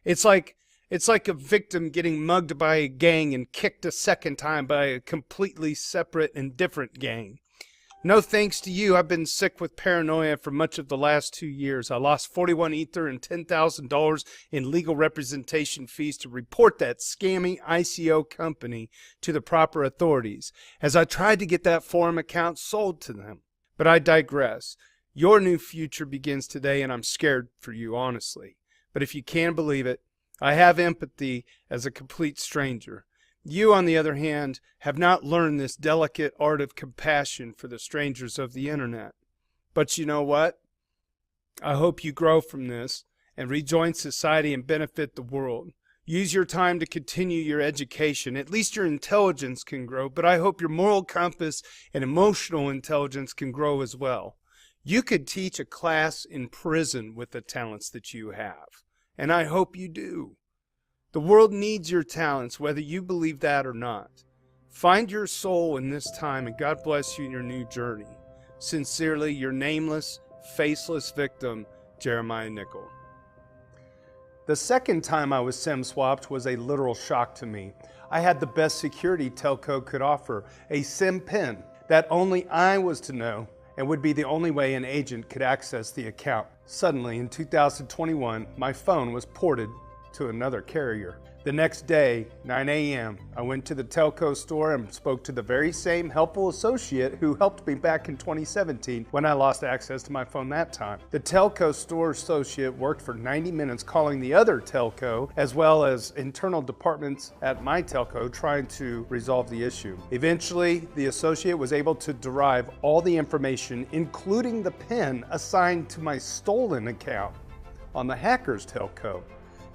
It's like a victim getting mugged by a gang and kicked a second time by a completely separate and different gang. No thanks to you, I've been sick with paranoia for much of the last 2 years. I lost 41 Ether and $10,000 in legal representation fees to report that scammy ICO company to the proper authorities, as I tried to get that forum account sold to them. But I digress. Your new future begins today, and I'm scared for you, honestly. But if you can believe it, I have empathy as a complete stranger. You, on the other hand, have not learned this delicate art of compassion for the strangers of the internet. But you know what? I hope you grow from this and rejoin society and benefit the world. Use your time to continue your education. At least your intelligence can grow, but I hope your moral compass and emotional intelligence can grow as well. You could teach a class in prison with the talents that you have, and I hope you do. The world needs your talents, whether you believe that or not. Find your soul in this time, and God bless you in your new journey. Sincerely, your nameless, faceless victim, Jeremiah Nickel. The second time I was SIM swapped was a literal shock to me. I had the best security telco could offer, a SIM pin that only I was to know and would be the only way an agent could access the account. Suddenly, in 2021, my phone was ported to another carrier. The next day, 9 a.m., I went to the telco store and spoke to the very same helpful associate who helped me back in 2017 when I lost access to my phone that time. The telco store associate worked for 90 minutes calling the other telco as well as internal departments at my telco trying to resolve the issue. Eventually, the associate was able to derive all the information, including the PIN assigned to my stolen account on the hacker's telco.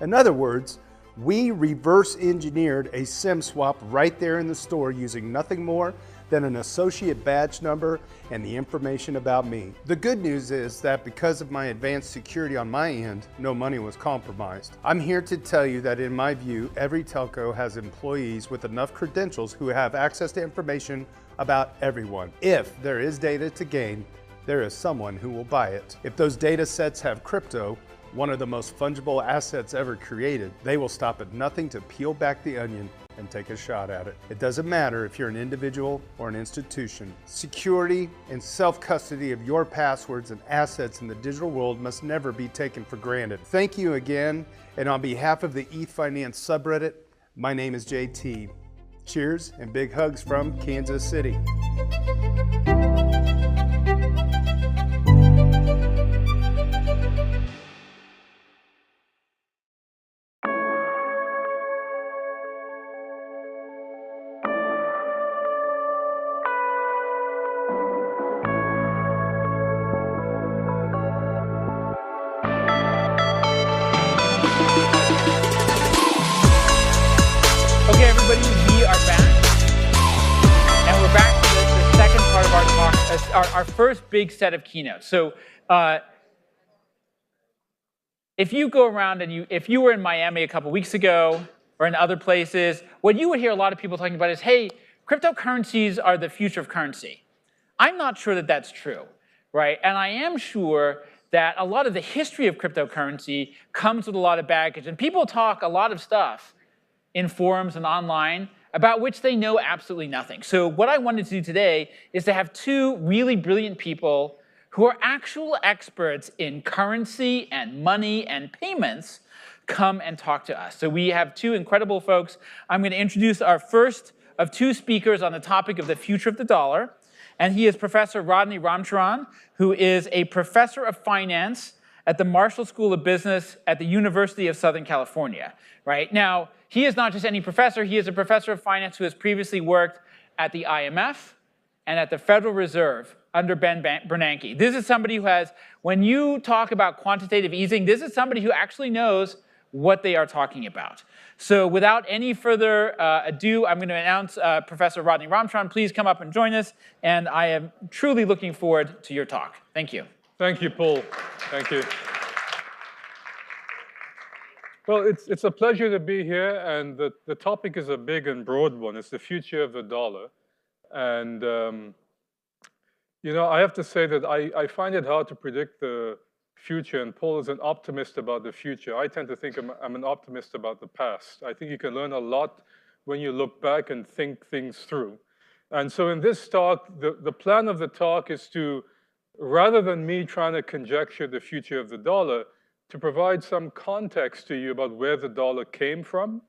In other words, we reverse engineered a SIM swap right there in the store using nothing more than an associate badge number and the information about me. The good news is that because of my advanced security on my end, no money was compromised. I'm here to tell you that in my view, every telco has employees with enough credentials who have access to information about everyone. If there is data to gain, there is someone who will buy it. If those data sets have crypto, one of the most fungible assets ever created, they will stop at nothing to peel back the onion and take a shot at it. It doesn't matter if you're an individual or an institution. Security and self-custody of your passwords and assets in the digital world must never be taken for granted. Thank you again, and on behalf of the ETH Finance subreddit, my name is JT. Cheers and big hugs from Kansas City. Okay, everybody, we are back. And we're back to the second part of our talk, our first big set of keynotes. So if you go around and if you were in Miami a couple weeks ago or in other places, what you would hear a lot of people talking about is, hey, cryptocurrencies are the future of currency. I'm not sure that that's true, right? And I am sure that a lot of the history of cryptocurrency comes with a lot of baggage. And people talk a lot of stuff in forums and online about which they know absolutely nothing. So what I wanted to do today is to have two really brilliant people who are actual experts in currency and money and payments come and talk to us. So we have two incredible folks. I'm going to introduce our first of two speakers on the topic of the future of the dollar. And he is Professor Rodney Ramcharan, who is a professor of finance at the Marshall School of Business at the University of Southern California. Right? Now, he is not just any professor, he is a professor of finance who has previously worked at the IMF and at the Federal Reserve under Ben Bernanke. This is somebody who has, when you talk about quantitative easing, this is somebody who actually knows what they are talking about. So without any further ado, I'm going to announce Professor Rodney Ramcharan. Please come up and join us, and I am truly looking forward to your talk. Thank you. Thank you, Paul. Thank you. Well, it's a pleasure to be here, and the topic is a big and broad one. It's the future of the dollar. And, you know, I have to say that I find it hard to predict the future, and Paul is an optimist about the future. I tend to think I'm an optimist about the past. I think you can learn a lot when you look back and think things through. And so in this talk, the plan of the talk is to, rather than me trying to conjecture the future of the dollar, to provide some context to you about where the dollar came from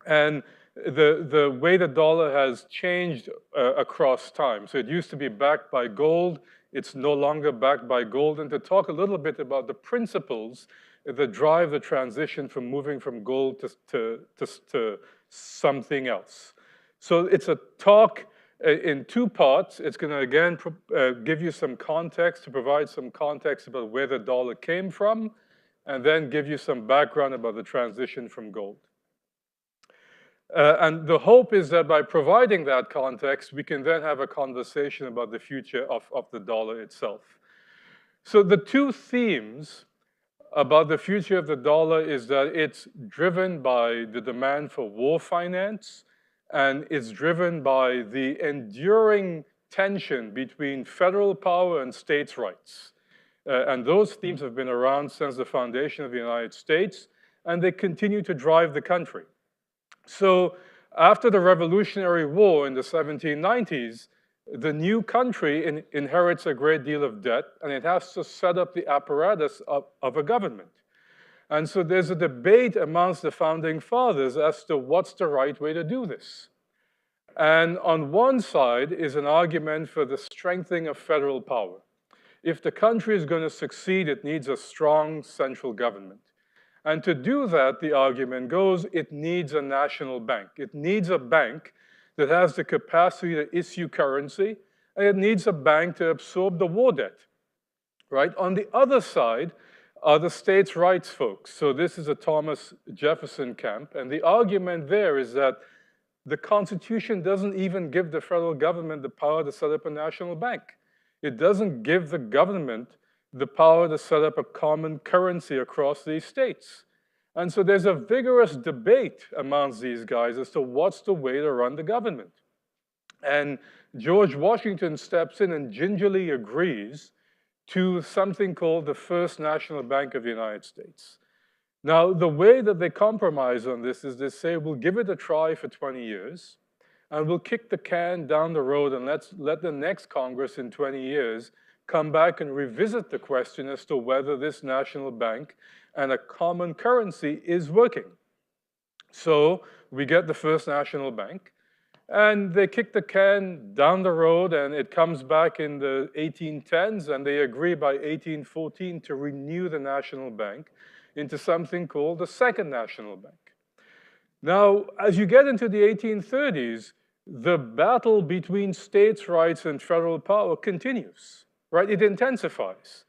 and the way the dollar has changed across time. So it used to be backed by gold. It's no longer backed by gold. And to talk a little bit about the principles that drive the transition from moving from gold to something else. So it's a talk in two parts. It's going to, again, give you some context, to provide some context about where the dollar came from, and then give you some background about the transition from gold. And the hope is that by providing that context, we can then have a conversation about the future of the dollar itself. So the two themes about the future of the dollar is that it's driven by the demand for war finance, and it's driven by the enduring tension between federal power and states' rights. And those themes have been around since the foundation of the United States, and they continue to drive the country. So after the Revolutionary War in the 1790s, the new country inherits a great deal of debt, and it has to set up the apparatus of a government. And so there's a debate amongst the founding fathers as to what's the right way to do this. And on one side is an argument for the strengthening of federal power. If the country is going to succeed, it needs a strong central government. And to do that, the argument goes, it needs a national bank. It needs a bank that has the capacity to issue currency, and it needs a bank to absorb the war debt, right? On the other side are the states' rights folks. So this is a Thomas Jefferson camp, and the argument there is that the Constitution doesn't even give the federal government the power to set up a national bank. It doesn't give the government the power to set up a common currency across these states. And so there's a vigorous debate amongst these guys as to what's the way to run the government. And George Washington steps in and gingerly agrees to something called the First National Bank of the United States. Now, the way that they compromise on this is they say, we'll give it a try for 20 years, and we'll kick the can down the road and let the next Congress in 20 years come back and revisit the question as to whether this national bank and a common currency is working. So we get the first national bank, and they kick the can down the road, and it comes back in the 1810s, and they agree by 1814 to renew the national bank into something called the Second National Bank. Now, as you get into the 1830s, the battle between states' rights and federal power continues, right? It intensifies.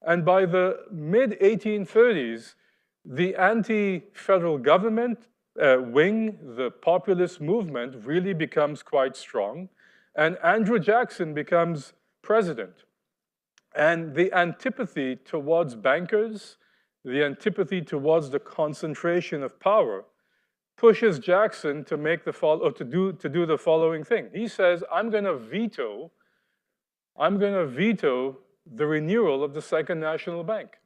And by the mid-1830s, the anti-federal government wing, the populist movement, really becomes quite strong, and Andrew Jackson becomes president. And the antipathy towards bankers, the antipathy towards the concentration of power, pushes Jackson to make the do the following thing. He says, I'm going to veto the renewal of the Second National Bank.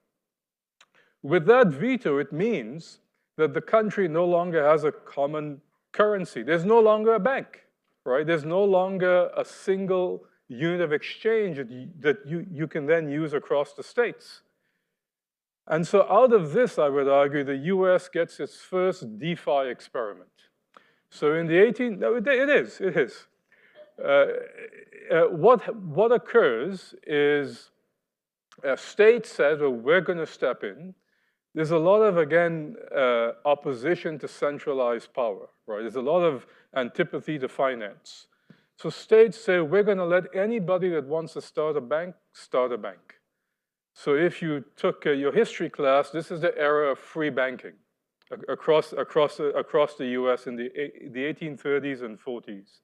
With that veto, it means that the country no longer has a common currency. There's no longer a bank, right? There's no longer a single unit of exchange that you can then use across the states. And so out of this, I would argue, the US gets its first DeFi experiment. So in the it is. What occurs is a state says, well, we're going to step in. There's a lot of, again, opposition to centralized power, right? There's a lot of antipathy to finance. So states say, we're going to let anybody that wants to start a bank, start a bank. So if you took your history class, this is the era of free banking across the US in the 1830s and 40s.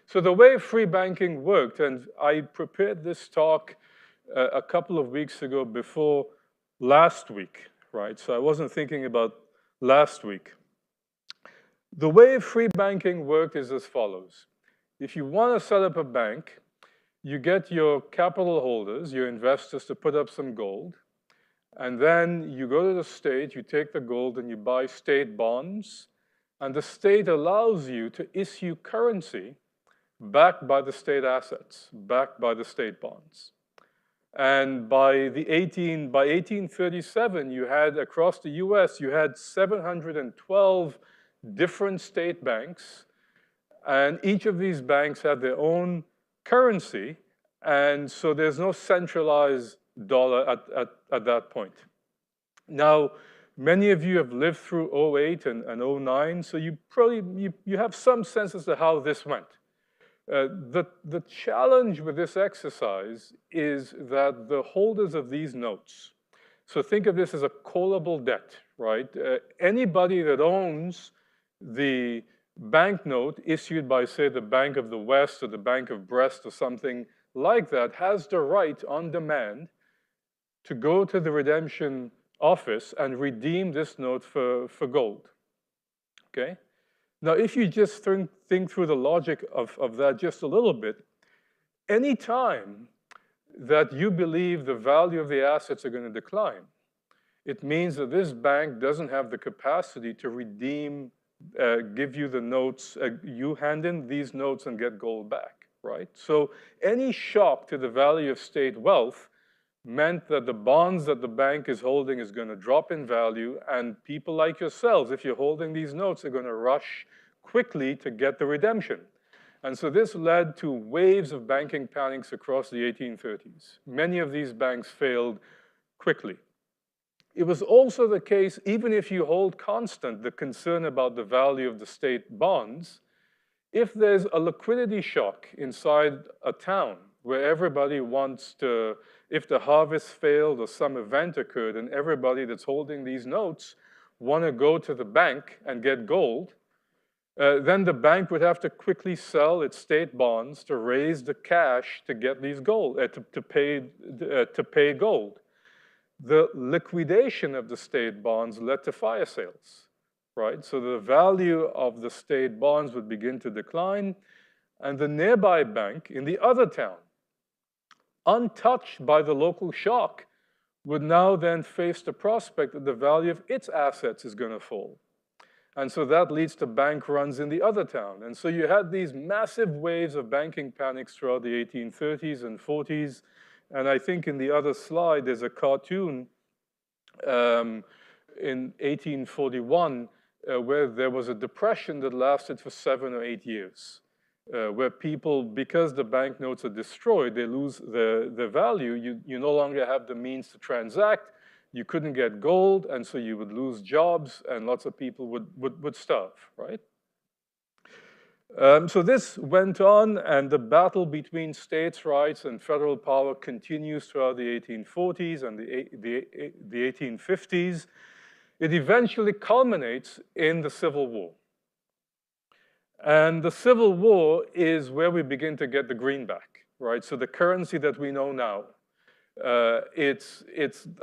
So the way free banking worked, and I prepared this talk a couple of weeks ago before last week, right? So I wasn't thinking about last week. The way free banking worked is as follows. If you want to set up a bank, you get your capital holders, your investors, to put up some gold, and then you go to the state, you take the gold and you buy state bonds, and the state allows you to issue currency backed by the state assets, backed by the state bonds. And by 1837, you had, across the US, you had 712 different state banks, and each of these banks had their own currency, and so there's no centralized dollar at that point. Now, many of you have lived through 08 and 09, so you have some sense as to how this went. The challenge with this exercise is that the holders of these notes, so think of this as a callable debt, right? Anybody that owns the banknote issued by, say, the Bank of the West or the Bank of Brest or something like that has the right on demand to go to the redemption office and redeem this note for gold, okay? Now, if you just think through the logic of that just a little bit, any time that you believe the value of the assets are going to decline, it means that this bank doesn't have the capacity to redeem, give you the notes, you hand in these notes and get gold back, right? So any shock to the value of state wealth meant that the bonds that the bank is holding is going to drop in value, and people like yourselves, if you're holding these notes, are going to rush quickly to get the redemption. And so this led to waves of banking panics across the 1830s. Many of these banks failed quickly. It was also the case, even if you hold constant the concern about the value of the state bonds, if there's a liquidity shock inside a town where everybody wants to, if the harvest failed or some event occurred and everybody that's holding these notes want to go to the bank and get gold, then the bank would have to quickly sell its state bonds to raise the cash to get these gold, to pay gold. The liquidation of the state bonds led to fire sales, right? So the value of the state bonds would begin to decline, and the nearby bank in the other town, untouched by the local shock, would now then face the prospect that the value of its assets is going to fall. And so that leads to bank runs in the other town. And so you had these massive waves of banking panics throughout the 1830s and 40s. And I think in the other slide, there's a cartoon in 1841 where there was a depression that lasted for 7 or 8 years. Where people, because the banknotes are destroyed, they lose the value. You no longer have the means to transact. You couldn't get gold, and so you would lose jobs, and lots of people would starve, right? So this went on, and the battle between states' rights and federal power continues throughout the 1840s and the 1850s. It eventually culminates in the Civil War. And the Civil War is where we begin to get the greenback, right? So the currency that we know now, it's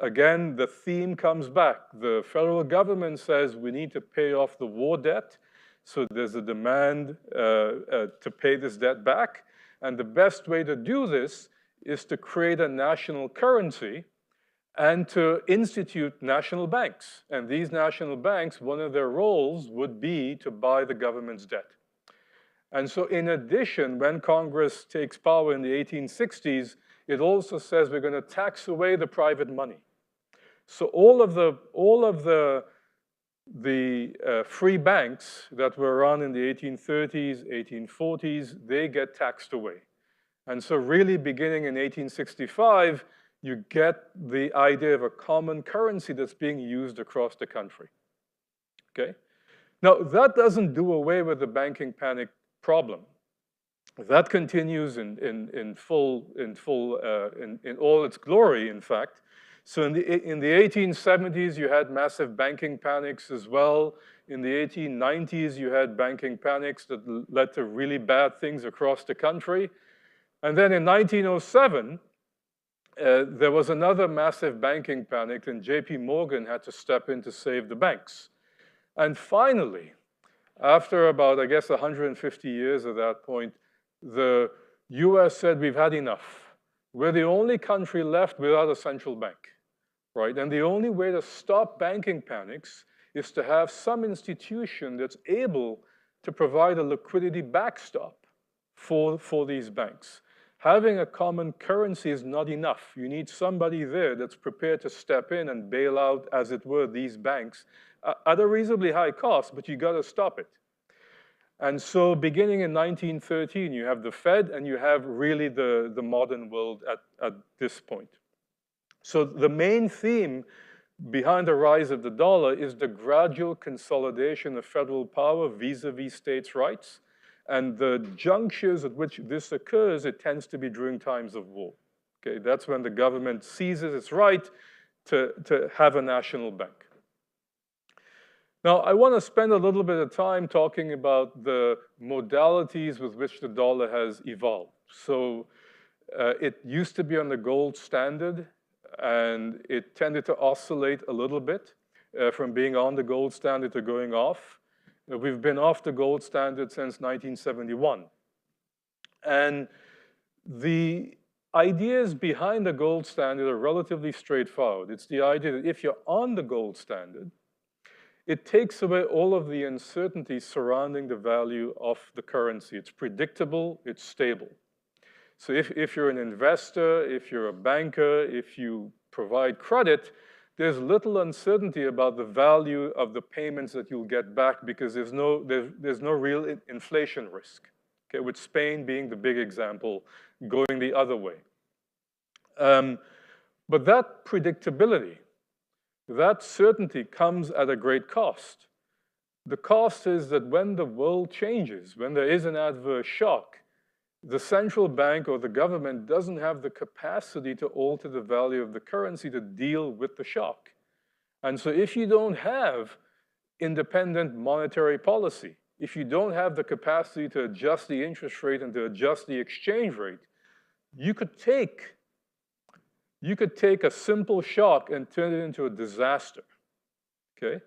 again, the theme comes back. The federal government says we need to pay off the war debt. So there's a demand to pay this debt back. And the best way to do this is to create a national currency and to institute national banks. And these national banks, one of their roles would be to buy the government's debt. And so in addition, when Congress takes power in the 1860s, it also says we're going to tax away the private money. So all of the free banks that were run in the 1830s, 1840s, they get taxed away. And so really beginning in 1865, you get the idea of a common currency that's being used across the country, okay? Now, that doesn't do away with the banking panic problem. That continues in all its glory, in fact. So in the 1870s, you had massive banking panics as well. In the 1890s, you had banking panics that led to really bad things across the country. And then in 1907, there was another massive banking panic, and JP Morgan had to step in to save the banks. And finally, after about, I guess, 150 years at that point, the US said, we've had enough. We're the only country left without a central bank, right? And the only way to stop banking panics is to have some institution that's able to provide a liquidity backstop for these banks. Having a common currency is not enough. You need somebody there that's prepared to step in and bail out, as it were, these banks at a reasonably high cost, but you got to stop it. And so beginning in 1913, you have the Fed, and you have really the modern world at this point. So the main theme behind the rise of the dollar is the gradual consolidation of federal power vis-a-vis states' rights. And the junctures at which this occurs, it tends to be during times of war. Okay, that's when the government seizes its right to have a national bank. Now, I want to spend a little bit of time talking about the modalities with which the dollar has evolved. So it used to be on the gold standard, and it tended to oscillate a little bit from being on the gold standard to going off. We've been off the gold standard since 1971. And the ideas behind the gold standard are relatively straightforward. It's the idea that if you're on the gold standard, it takes away all of the uncertainty surrounding the value of the currency. It's predictable, it's stable. So if you're an investor, if you're a banker, if you provide credit, there's little uncertainty about the value of the payments that you'll get back because there's no real inflation risk, okay, with Spain being the big example going the other way. But that predictability, that certainty comes at a great cost. The cost is that when the world changes, when there is an adverse shock, the central bank or the government doesn't have the capacity to alter the value of the currency to deal with the shock. And so if you don't have independent monetary policy, if you don't have the capacity to adjust the interest rate and to adjust the exchange rate, you could take a simple shock and turn it into a disaster, okay?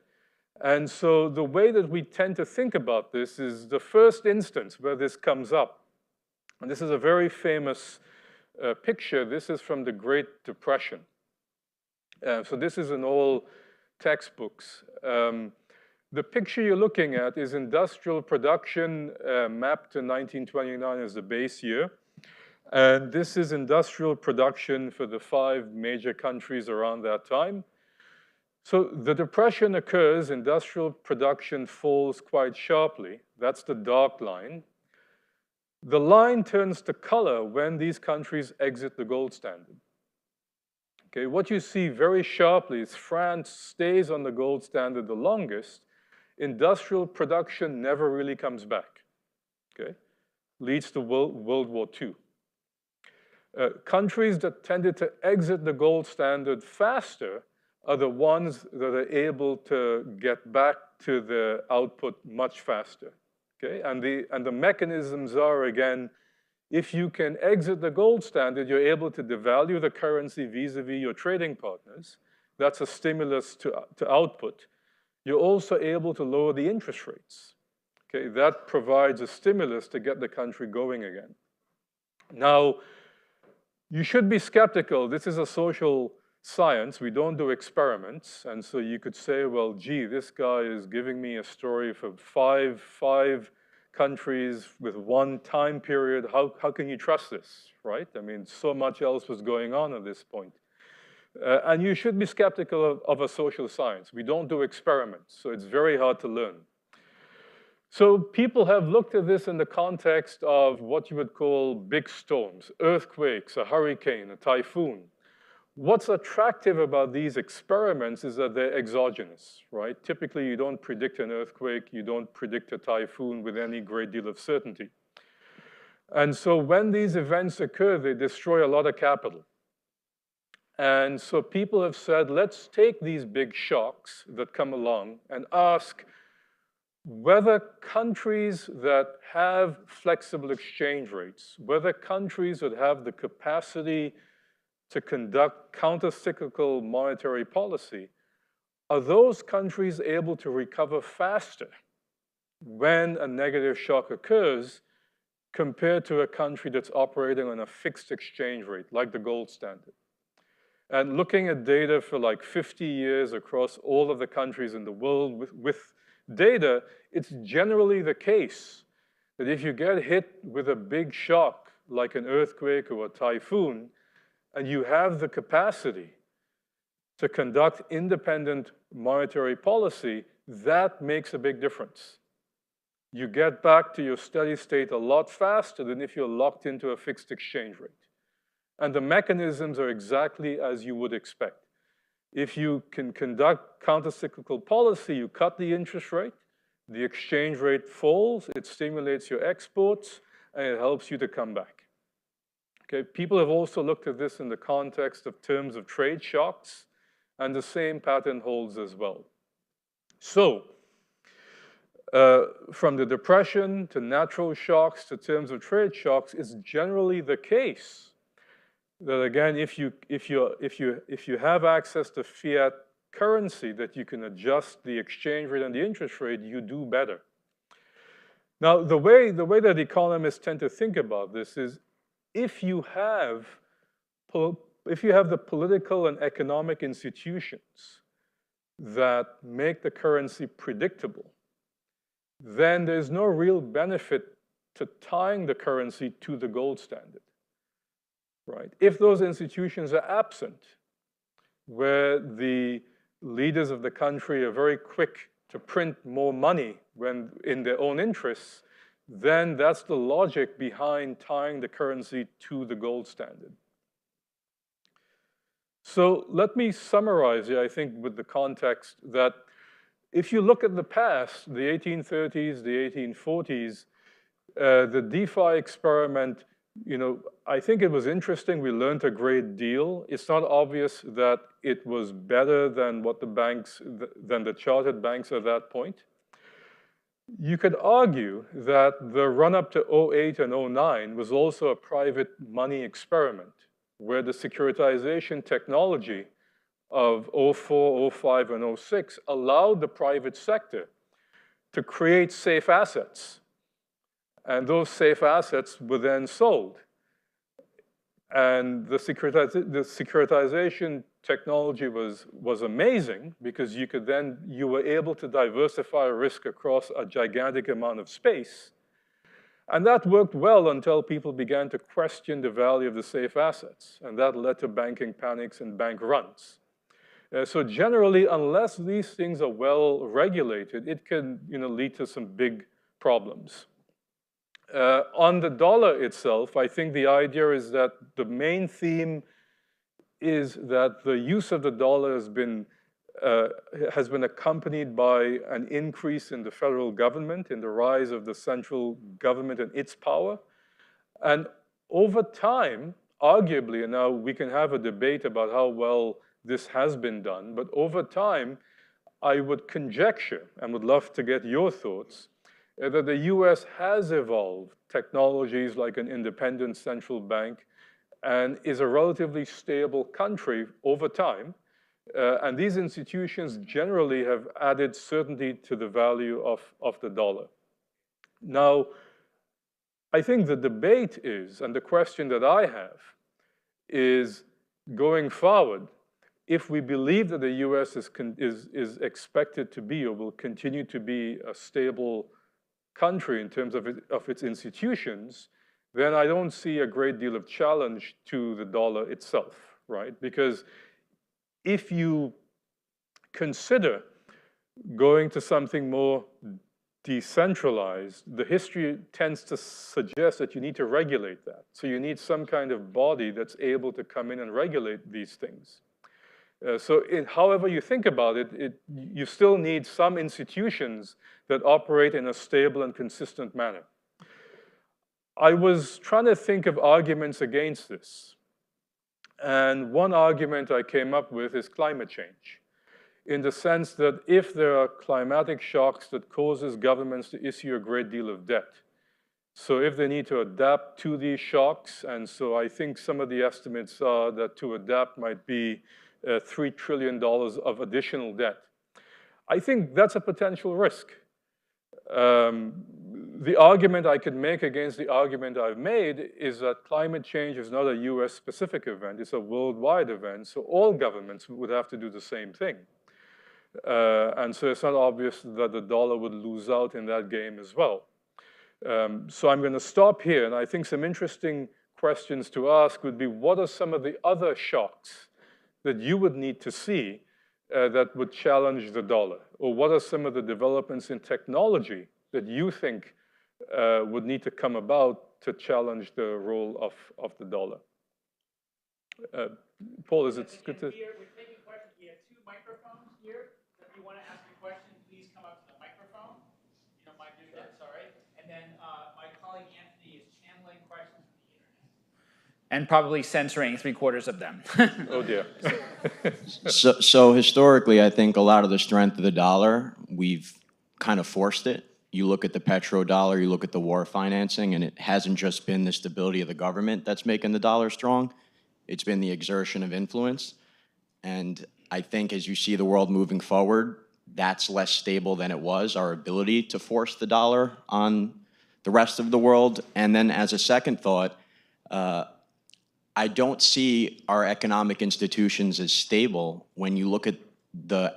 And so the way that we tend to think about this is the first instance where this comes up. And this is a very famous picture. This is from the Great Depression. So this is in all textbooks. The picture you're looking at is industrial production mapped to 1929 as the base year. And this is industrial production for the 5 major countries around that time. So the depression occurs, industrial production falls quite sharply. That's the dark line. The line turns to color when these countries exit the gold standard. Okay, what you see very sharply is France stays on the gold standard the longest. Industrial production never really comes back. Okay, leads to World War II. Countries that tended to exit the gold standard faster are the ones that are able to get back to the output much faster. Okay, and the mechanisms are, again, if you can exit the gold standard, you're able to devalue the currency vis-a-vis your trading partners. That's a stimulus to output. You're also able to lower the interest rates. Okay, that provides a stimulus to get the country going again. Now, you should be skeptical. This is a social science. We don't do experiments. And so you could say, well, gee, this guy is giving me a story for five countries with one time period. How can you trust this, right? I mean, so much else was going on at this point. And you should be skeptical of a social science. We don't do experiments, so it's very hard to learn. So people have looked at this in the context of what you would call big storms, earthquakes, a hurricane, a typhoon. What's attractive about these experiments is that they're exogenous, right? Typically, you don't predict an earthquake, you don't predict a typhoon with any great deal of certainty. And so when these events occur, they destroy a lot of capital. And so people have said, let's take these big shocks that come along and ask whether countries that have flexible exchange rates, whether countries that have the capacity to conduct counter-cyclical monetary policy, are those countries able to recover faster when a negative shock occurs compared to a country that's operating on a fixed exchange rate, like the gold standard? And looking at data for like 50 years across all of the countries in the world with data, it's generally the case that if you get hit with a big shock, like an earthquake or a typhoon, and you have the capacity to conduct independent monetary policy, that makes a big difference. You get back to your steady state a lot faster than if you're locked into a fixed exchange rate. And the mechanisms are exactly as you would expect. If you can conduct countercyclical policy, you cut the interest rate, the exchange rate falls, it stimulates your exports, and it helps you to come back. Okay, people have also looked at this in the context of terms of trade shocks, and the same pattern holds as well. So, from the Depression to natural shocks to terms of trade shocks, it's generally the case that, again, if you have access to fiat currency, that you can adjust the exchange rate and the interest rate, you do better. Now, the way that economists tend to think about this is, if you have the political and economic institutions that make the currency predictable, then there's no real benefit to tying the currency to the gold standard, right? If those institutions are absent, where the leaders of the country are very quick to print more money when in their own interests, then that's the logic behind tying the currency to the gold standard. So let me summarize here, I think, with the context that if you look at the past, the 1830s, the 1840s, the DeFi experiment, I think it was interesting. We learned a great deal. It's not obvious that it was better than what than the chartered banks at that point. You could argue that the run-up to 2008 and 2009 was also a private money experiment, where the securitization technology of 2004, 2005, and 2006 allowed the private sector to create safe assets. And those safe assets were then sold. And the securitization technology was amazing because you were able to diversify risk across a gigantic amount of space. And that worked well until people began to question the value of the safe assets. And that led to banking panics and bank runs. So generally, unless these things are well regulated, it can lead to some big problems. On the dollar itself, I think the idea is that the main theme is that the use of the dollar has been accompanied by an increase in the federal government, in the rise of the central government and its power. And over time, arguably, and now we can have a debate about how well this has been done, but over time, I would conjecture, and would love to get your thoughts, that the US has evolved technologies like an independent central bank and is a relatively stable country over time. And these institutions generally have added certainty to the value of the dollar. Now, I think the debate is, and the question that I have, is going forward, if we believe that the US is expected to be or will continue to be a stable country in terms of its institutions, then I don't see a great deal of challenge to the dollar itself, right? Because if you consider going to something more decentralized, the history tends to suggest that you need to regulate that. So you need some kind of body that's able to come in and regulate these things. So however you think about it, you still need some institutions that operate in a stable and consistent manner. I was trying to think of arguments against this. And one argument I came up with is climate change, in the sense that if there are climatic shocks that causes governments to issue a great deal of debt, so if they need to adapt to these shocks, and so I think some of the estimates are that to adapt might be $3 trillion of additional debt. I think that's a potential risk. The argument I could make against the argument I've made is that climate change is not a US-specific event, it's a worldwide event, so all governments would have to do the same thing. And so it's not obvious that the dollar would lose out in that game as well. So I'm going to stop here, and I think some interesting questions to ask would be, what are some of the other shocks that you would need to see that would challenge the dollar? Or what are some of the developments in technology that you think would need to come about to challenge the role of the dollar? Paul, is it good to? We're taking questions. We have two microphones here. If you want to ask a question, please come up to the microphone. You don't mind doing that, sorry. And then my colleague Anthony is channeling questions from the internet. And probably censoring 3/4 of them. Oh dear. So historically, I think a lot of the strength of the dollar, we've kind of forced it. You look at the petrodollar, you look at the war financing, and it hasn't just been the stability of the government that's making the dollar strong. It's been the exertion of influence. And I think as you see the world moving forward, that's less stable than it was, our ability to force the dollar on the rest of the world. And then as a second thought, I don't see our economic institutions as stable when you look at the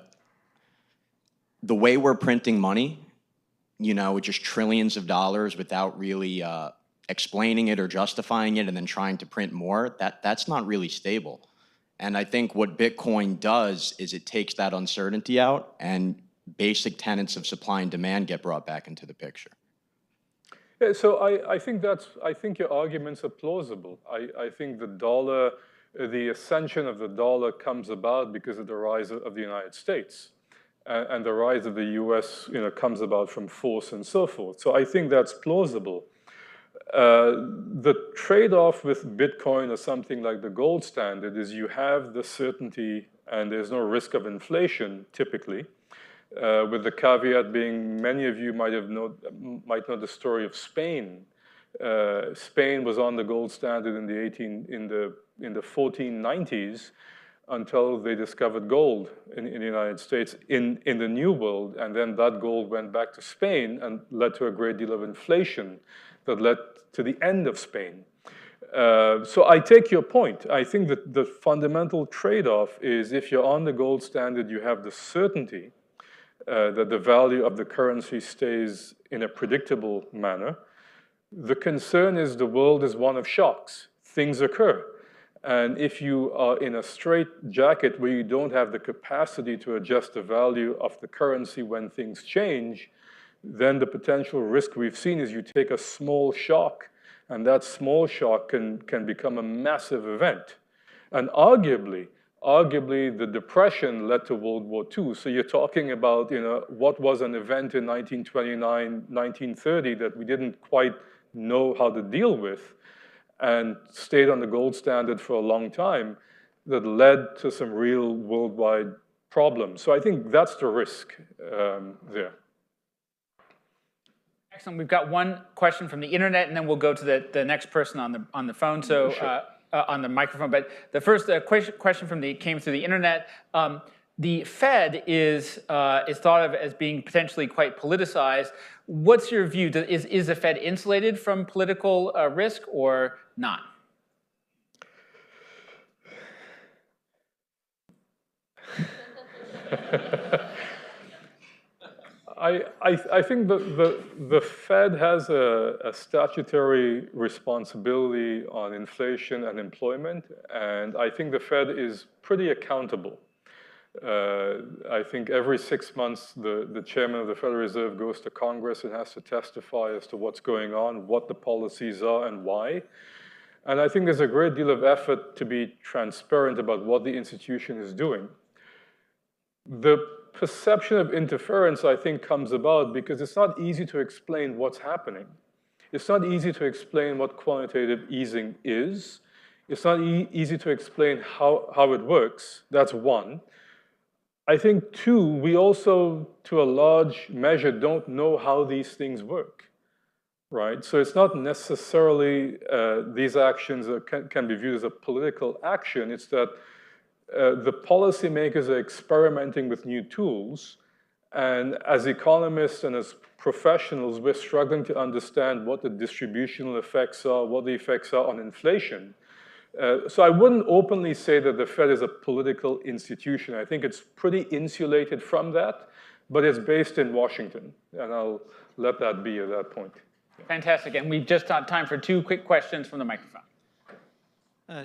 way we're printing money, just trillions of dollars without really explaining it or justifying it and then trying to print more. That's not really stable. And I think what Bitcoin does is it takes that uncertainty out and basic tenets of supply and demand get brought back into the picture. Yeah, so I think your arguments are plausible. I think the ascension of the dollar comes about because of the rise of the United States. And the rise of the US comes about from force and so forth. So I think that's plausible. The trade-off with Bitcoin or something like the gold standard is you have the certainty and there's no risk of inflation typically, with the caveat being many of you might know the story of Spain. Spain was on the gold standard in the 1490s until they discovered gold in the United States in the New World, and then that gold went back to Spain and led to a great deal of inflation that led to the end of Spain. So I take your point. I think that the fundamental trade-off is if you're on the gold standard, you have the certainty that the value of the currency stays in a predictable manner. The concern is the world is one of shocks. Things occur. And if you are in a straight jacket where you don't have the capacity to adjust the value of the currency when things change, then the potential risk we've seen is you take a small shock, and that small shock can become a massive event. And arguably, the Depression led to World War II. So you're talking about, what was an event in 1929, 1930 that we didn't quite know how to deal with, and stayed on the gold standard for a long time, that led to some real worldwide problems. So I think that's the risk there. Excellent. We've got one question from the internet, and then we'll go to the next person on the phone. So Sure. On the microphone. But the first question came through the internet. The Fed is thought of as being potentially quite politicized. What's your view? Is the Fed insulated from political risk or not? I think the Fed has a statutory responsibility on inflation and employment, and I think the Fed is pretty accountable. I think every 6 months, the chairman of the Federal Reserve goes to Congress and has to testify as to what's going on, what the policies are, and why. And I think there's a great deal of effort to be transparent about what the institution is doing. The perception of interference, I think, comes about because it's not easy to explain what's happening. It's not easy to explain what quantitative easing is. It's not easy to explain how it works. That's one. I think, two, we also, to a large measure, don't know how these things work, right? So it's not necessarily these actions can be viewed as a political action. It's that the policymakers are experimenting with new tools, and as economists and as professionals, we're struggling to understand what the distributional effects are, what the effects are on inflation. So I wouldn't openly say that the Fed is a political institution. I think it's pretty insulated from that, but it's based in Washington, and I'll let that be at that point. Fantastic. And we've just got time for two quick questions from the microphone.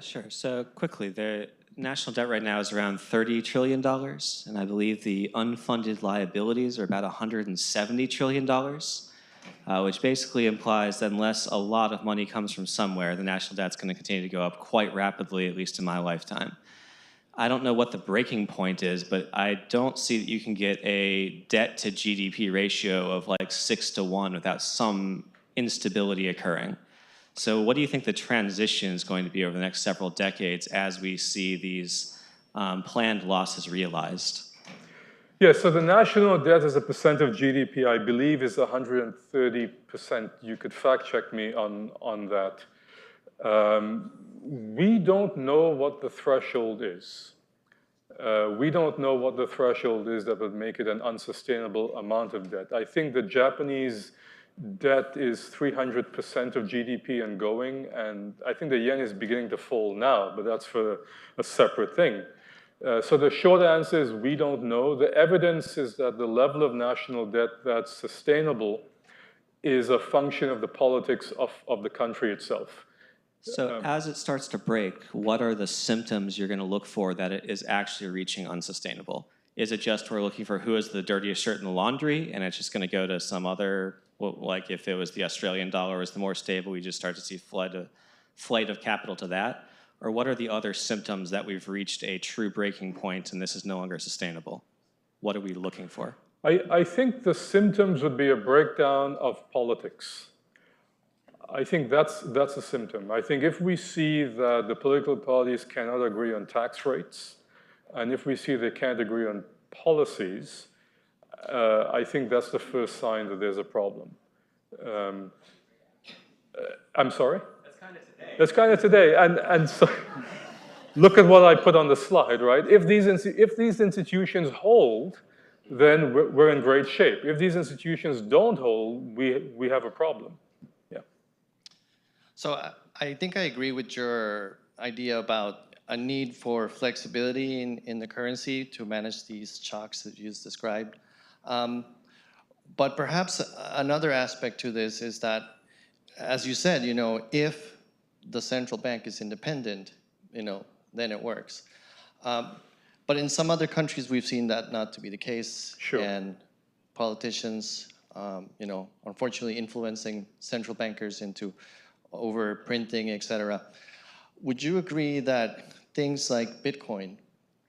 Sure. So quickly, the national debt right now is around $30 trillion, and I believe the unfunded liabilities are about $170 trillion. Which basically implies that unless a lot of money comes from somewhere, the national debt's going to continue to go up quite rapidly, at least in my lifetime. I don't know what the breaking point is, but I don't see that you can get a debt to GDP ratio of like 6 to 1 without some instability occurring. So what do you think the transition is going to be over the next several decades as we see these planned losses realized? Yeah, so the national debt as a percent of GDP, I believe, is 130%. You could fact check me on that. We don't know what the threshold is. We don't know what the threshold is that would make it an unsustainable amount of debt. I think the Japanese debt is 300% of GDP and going, and I think the yen is beginning to fall now, but that's for a separate thing. So the short answer is we don't know. The evidence is that the level of national debt that's sustainable is a function of the politics of the country itself. So as it starts to break, what are the symptoms you're going to look for that it is actually reaching unsustainable? Is it just we're looking for who has the dirtiest shirt in the laundry, and it's just going to go to some other, like if it was the Australian dollar was the more stable, we just start to see flight of capital to that? Or what are the other symptoms that we've reached a true breaking point and this is no longer sustainable? What are we looking for? I think the symptoms would be a breakdown of politics. I think that's a symptom. I think if we see that the political parties cannot agree on tax rates, and if we see they can't agree on policies, I think that's the first sign that there's a problem. I'm sorry? That's kind of today, and so look at what I put on the slide, right? If these institutions hold, then we're in great shape. If these institutions don't hold, we have a problem. Yeah. So I think I agree with your idea about a need for flexibility in the currency to manage these shocks that you just described. But perhaps another aspect to this is that, as you said, if the central bank is independent, then it works. But in some other countries, we've seen that not to be the case. Sure. And politicians, unfortunately influencing central bankers into overprinting, et cetera. Would you agree that things like Bitcoin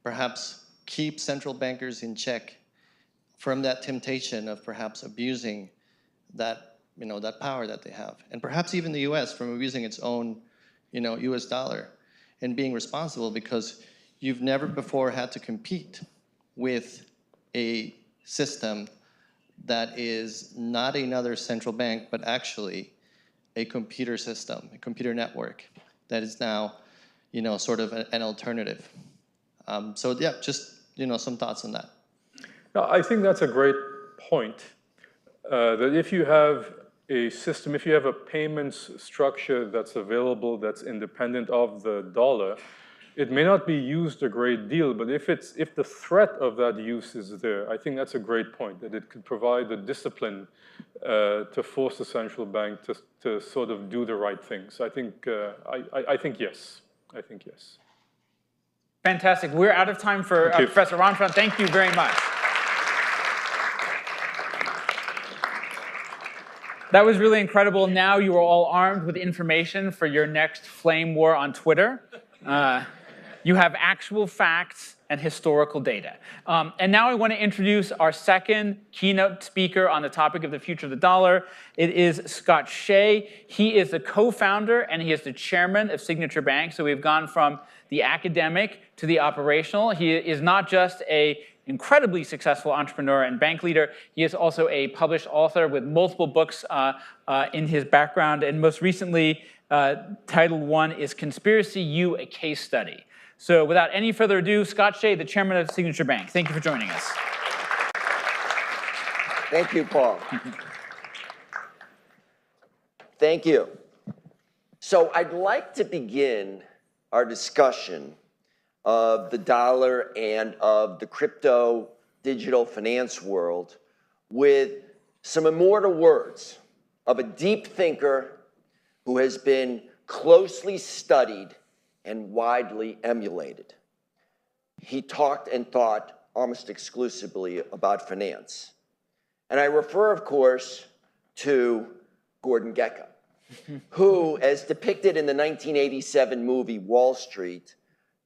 perhaps keep central bankers in check from that temptation of perhaps abusing that, that power that they have? And perhaps even the US from abusing its own, US dollar and being responsible, because you've never before had to compete with a system that is not another central bank, but actually a computer system, a computer network that is now, sort of an alternative. So yeah, just, some thoughts on that. Now, I think that's a great point, that if you have a system, if you have a payments structure that's available, that's independent of the dollar, it may not be used a great deal, but if the threat of that use is there, I think that's a great point, that it could provide the discipline to force the central bank to sort of do the right things. I think, I think yes. I think yes. Fantastic. We're out of time for Professor Ranjan. Thank you very much. That was really incredible. Now you are all armed with information for your next flame war on Twitter. You have actual facts and historical data. And now I want to introduce our second keynote speaker on the topic of the future of the dollar. It is Scott Shea. He is the co-founder and he is the chairman of Signature Bank. So we've gone from the academic to the operational. He is not just an incredibly successful entrepreneur and bank leader, he is also a published author with multiple books in his background. And most recently, title one is Conspiracy U, a Case Study. So without any further ado, Scott Shea, the chairman of Signature Bank. Thank you for joining us. Thank you, Paul. Thank you. So I'd like to begin our discussion of the dollar and of the crypto digital finance world with some immortal words of a deep thinker who has been closely studied and widely emulated. He talked and thought almost exclusively about finance. And I refer, of course, to Gordon Gekko, who, as depicted in the 1987 movie Wall Street,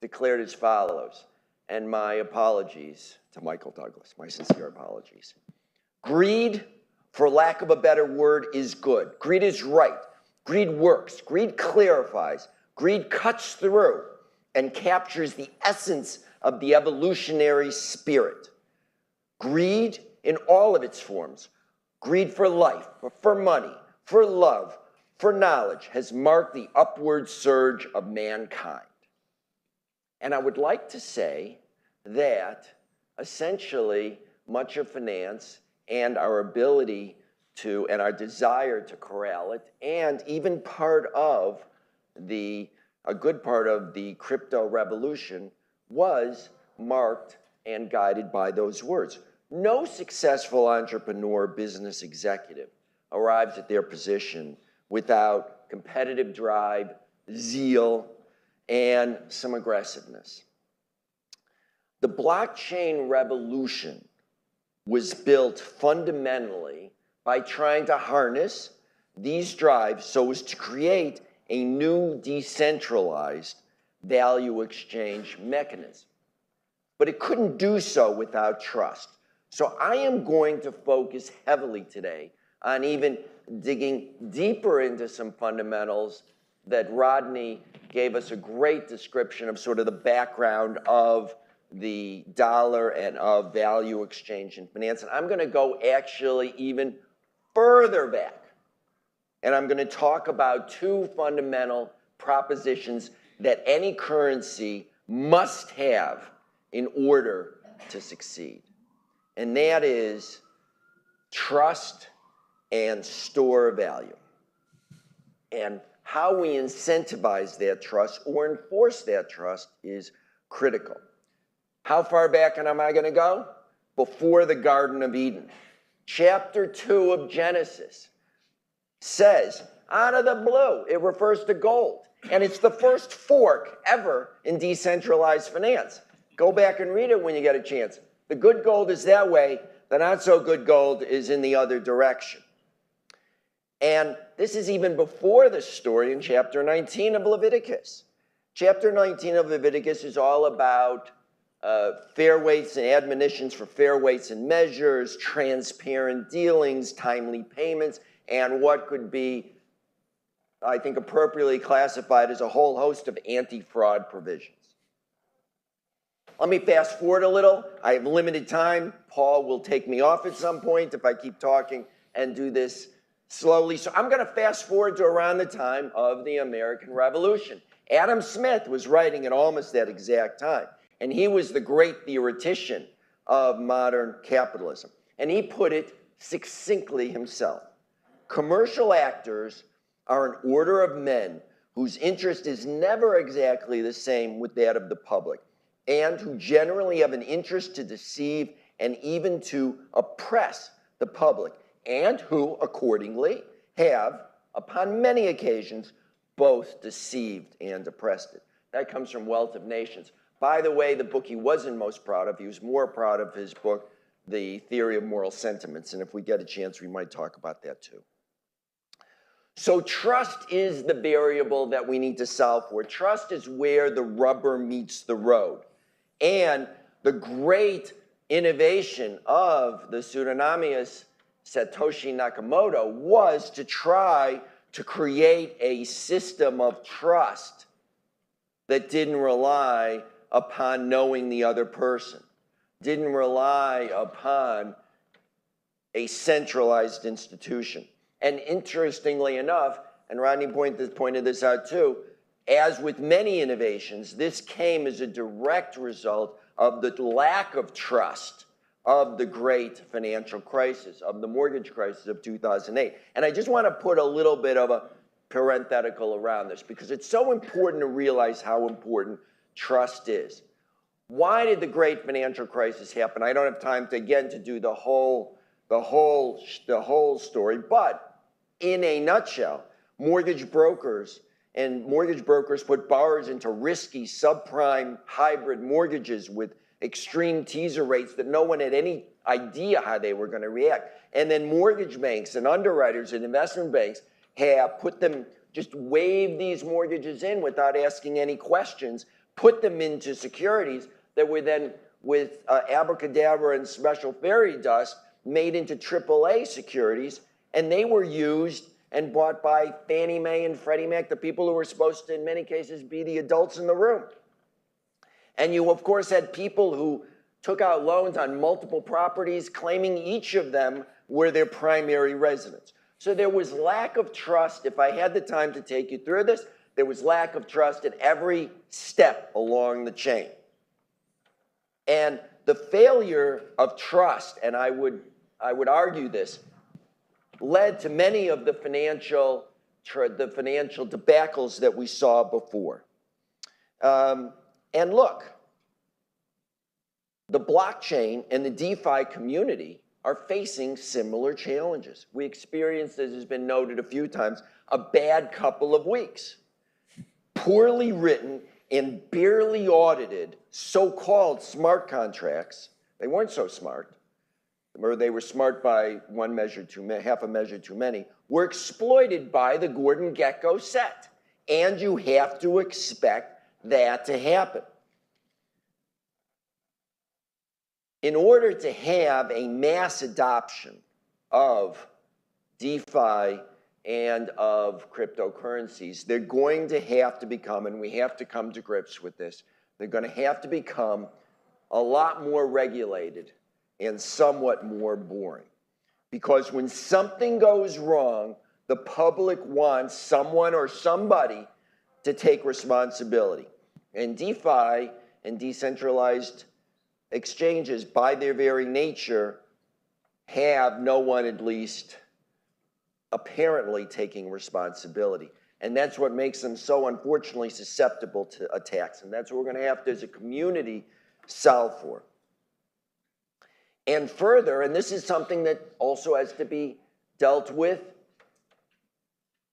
declared as follows, and my apologies to Michael Douglas, my sincere apologies. Greed, for lack of a better word, is good. Greed is right. Greed works. Greed clarifies. Greed cuts through and captures the essence of the evolutionary spirit. Greed in all of its forms, greed for life, for money, for love, for knowledge, has marked the upward surge of mankind. And I would like to say that essentially much of finance and our ability to, and our desire to corral it, and even a good part of the crypto revolution was marked and guided by those words. No successful entrepreneur, business executive arrives at their position without competitive drive, zeal, and some aggressiveness. The blockchain revolution was built fundamentally by trying to harness these drives so as to create a new decentralized value exchange mechanism. But it couldn't do so without trust. So I am going to focus heavily today on even digging deeper into some fundamentals that Rodney gave us a great description of, sort of the background of the dollar and of value exchange in finance. And I'm going to go actually even further back. And I'm going to talk about two fundamental propositions that any currency must have in order to succeed. And that is trust and store value. And how we incentivize that trust or enforce that trust is critical. How far back am I going to go? Before the Garden of Eden. Chapter 2 of Genesis says, out of the blue, it refers to gold. And it's the first fork ever in decentralized finance. Go back and read it when you get a chance. The good gold is that way. The not so good gold is in the other direction. And this is even before the story in chapter 19 of Leviticus. Chapter 19 of Leviticus is all about fair weights and admonitions for fair weights and measures, transparent dealings, timely payments, and what could be, I think, appropriately classified as a whole host of anti-fraud provisions. Let me fast forward a little. I have limited time. Paul will take me off at some point if I keep talking and do this slowly. So I'm going to fast forward to around the time of the American Revolution. Adam Smith was writing at almost that exact time. And he was the great theoretician of modern capitalism. And he put it succinctly himself. Commercial actors are an order of men whose interest is never exactly the same with that of the public, and who generally have an interest to deceive and even to oppress the public, and who, accordingly, have, upon many occasions, both deceived and oppressed it. That comes from Wealth of Nations. By the way, the book he wasn't most proud of, he was more proud of his book, The Theory of Moral Sentiments, and if we get a chance, we might talk about that too. So trust is the variable that we need to solve for. Trust is where the rubber meets the road. And the great innovation of the pseudonymous Satoshi Nakamoto was to try to create a system of trust that didn't rely upon knowing the other person, didn't rely upon a centralized institution. And interestingly enough, and Rodney pointed this out too, as with many innovations, this came as a direct result of the lack of trust of the great financial crisis, of the mortgage crisis of 2008. And I just want to put a little bit of a parenthetical around this because it's so important to realize how important trust is. Why did the great financial crisis happen? I don't have time to, again, to do the whole story, but in a nutshell, mortgage brokers put borrowers into risky subprime hybrid mortgages with extreme teaser rates that no one had any idea how they were going to react. And then mortgage banks and underwriters and investment banks have put them, just wave these mortgages in without asking any questions, put them into securities that were then, with abracadabra and special fairy dust, made into AAA securities, and they were used and bought by Fannie Mae and Freddie Mac, the people who were supposed to, in many cases, be the adults in the room. And you, of course, had people who took out loans on multiple properties, claiming each of them were their primary residence. So there was lack of trust. If I had the time to take you through this, there was lack of trust at every step along the chain. And the failure of trust, and I would argue this, led to many of the financial debacles that we saw before. And look, the blockchain and the DeFi community are facing similar challenges. We experienced, as has been noted a few times, a bad couple of weeks. Poorly written and barely audited so-called smart contracts, they weren't so smart, or they were smart by one measure too many, half a measure too many, were exploited by the Gordon Gekko set. And you have to expect that to happen. In order to have a mass adoption of DeFi and of cryptocurrencies, they're going to have to become, and we have to come to grips with this, they're going to have to become a lot more regulated and somewhat more boring. Because when something goes wrong, the public wants someone or somebody to take responsibility. And DeFi and decentralized exchanges, by their very nature, have no one, at least apparently, taking responsibility. And that's what makes them so unfortunately susceptible to attacks. And that's what we're going to have to, as a community, solve for. And further, and this is something that also has to be dealt with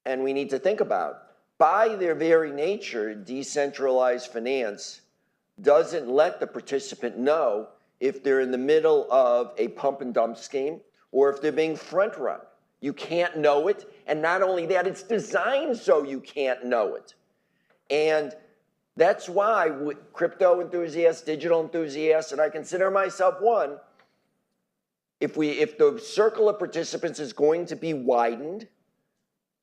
and we need to think about, by their very nature, decentralized finance doesn't let the participant know if they're in the middle of a pump and dump scheme or if they're being front run. You can't know it, and not only that, it's designed so you can't know it. And that's why crypto enthusiasts, digital enthusiasts, and I consider myself one, if the circle of participants is going to be widened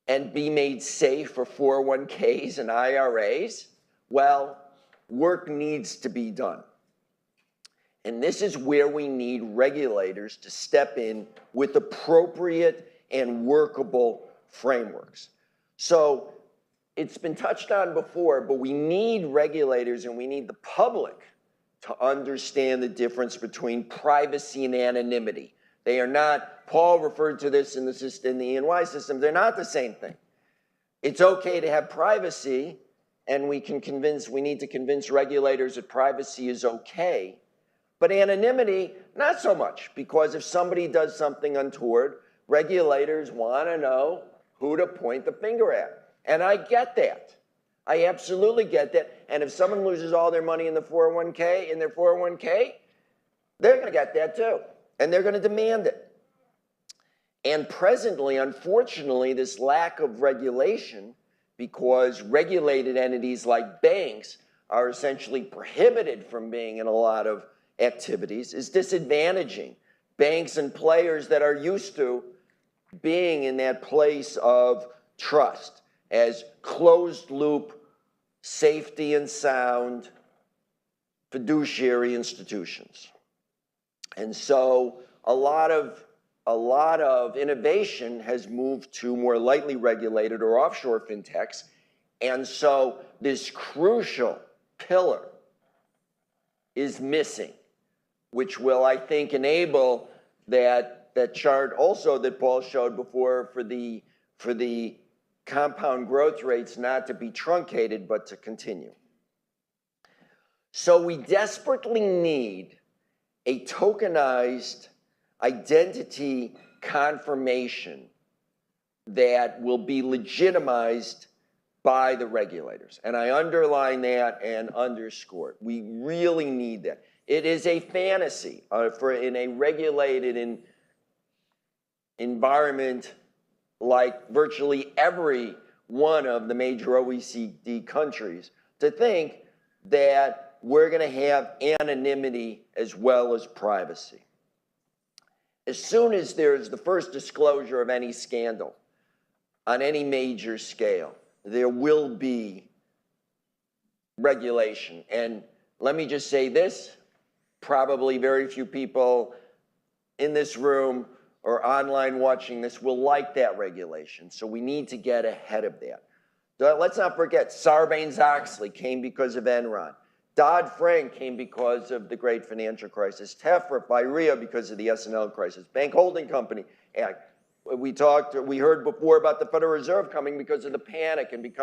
and be made safe for 401ks and IRAs, well, work needs to be done. And this is where we need regulators to step in with appropriate and workable frameworks. So it's been touched on before, but we need regulators and we need the public to understand the difference between privacy and anonymity. They are not, Paul referred to this in the EY system, they're not the same thing. It's okay to have privacy, and we need to convince regulators that privacy is okay, but anonymity, not so much, because if somebody does something untoward, regulators want to know who to point the finger at. And I get that. I absolutely get that. And if someone loses all their money in their 401k, they're going to get that too. And they're going to demand it. And presently, unfortunately, this lack of regulation, because regulated entities like banks are essentially prohibited from being in a lot of activities, is disadvantaging banks and players that are used to being in that place of trust as closed loop, safety and sound fiduciary institutions. And so a lot of innovation has moved to more lightly regulated or offshore fintechs. And so this crucial pillar is missing, which will, I think, enable that chart also that Paul showed before for the compound growth rates not to be truncated, but to continue. So we desperately need a tokenized identity confirmation that will be legitimized by the regulators. And I underline that and underscore it. We really need that. It is a fantasy in a regulated environment like virtually every one of the major OECD countries to think that we're going to have anonymity as well as privacy. As soon as there's the first disclosure of any scandal on any major scale, there will be regulation. And let me just say this, probably very few people in this room or online watching this will like that regulation. So we need to get ahead of that. Let's not forget, Sarbanes-Oxley came because of Enron. Dodd-Frank came because of the great financial crisis. TEFRA, FIREA because of the S&L crisis. Bank Holding Company Act. We heard before about the Federal Reserve coming because of the panic and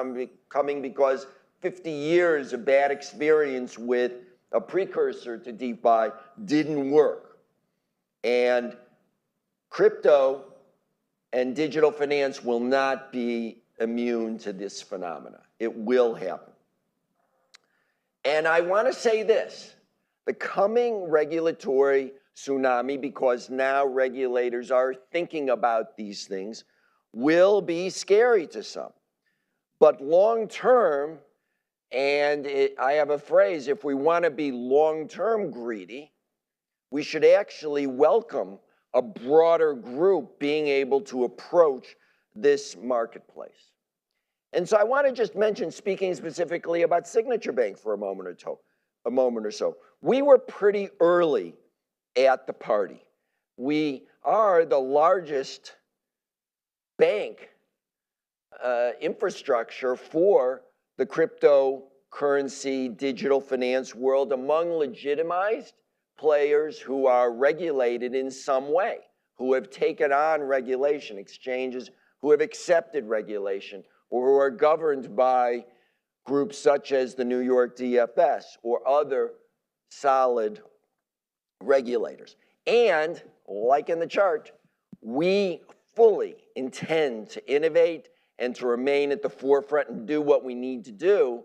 coming because 50 years of bad experience with a precursor to DeFi didn't work. And crypto and digital finance will not be immune to this phenomena. It will happen. And I want to say this, the coming regulatory tsunami, because now regulators are thinking about these things, will be scary to some. But long term, and I have a phrase, if we want to be long-term greedy, we should actually welcome a broader group being able to approach this marketplace. And so I want to just mention, speaking specifically about Signature Bank for a moment or so. We were pretty early at the party. We are the largest bank infrastructure for the cryptocurrency digital finance world among legitimized players who are regulated in some way, who have taken on regulation, exchanges who have accepted regulation, or who are governed by groups such as the New York DFS or other solid regulators. And, like in the chart, we fully intend to innovate and to remain at the forefront and do what we need to do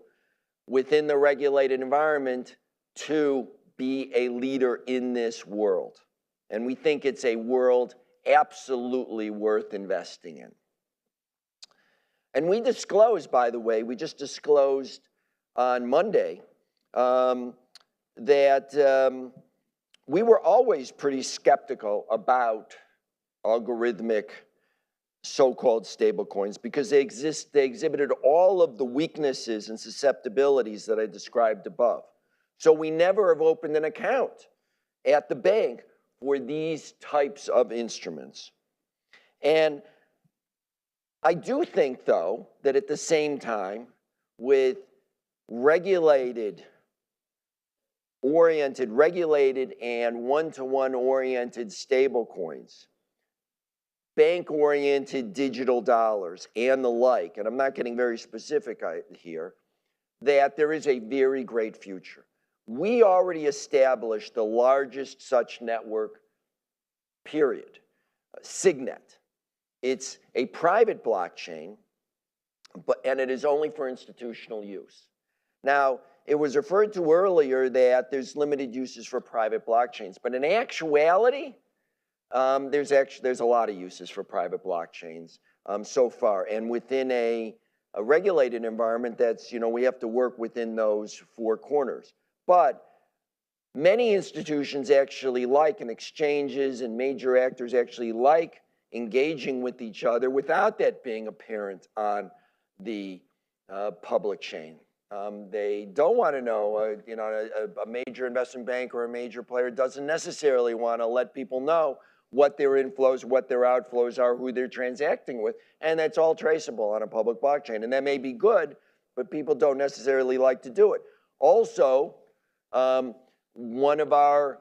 within the regulated environment to be a leader in this world. And we think it's a world absolutely worth investing in. And we disclosed, by the way, we just disclosed on Monday that we were always pretty skeptical about algorithmic so-called stablecoins because they exhibited all of the weaknesses and susceptibilities that I described above. So we never have opened an account at the bank for these types of instruments. And I do think, though, that at the same time, with regulated and one-to-one oriented stablecoins, bank-oriented digital dollars, and the like, and I'm not getting very specific here, that there is a very great future. We already established the largest such network, period, Signet. It's a private blockchain, and it is only for institutional use. Now, it was referred to earlier that there's limited uses for private blockchains, but in actuality, there's a lot of uses for private blockchains so far, and within a regulated environment, that's, we have to work within those four corners. But many institutions actually like, and exchanges and major actors actually like engaging with each other without that being apparent on the public chain. They don't want to know, a major investment bank or a major player doesn't necessarily want to let people know what their inflows, what their outflows are, who they're transacting with, and that's all traceable on a public blockchain. And that may be good, but people don't necessarily like to do it. Also, one of our,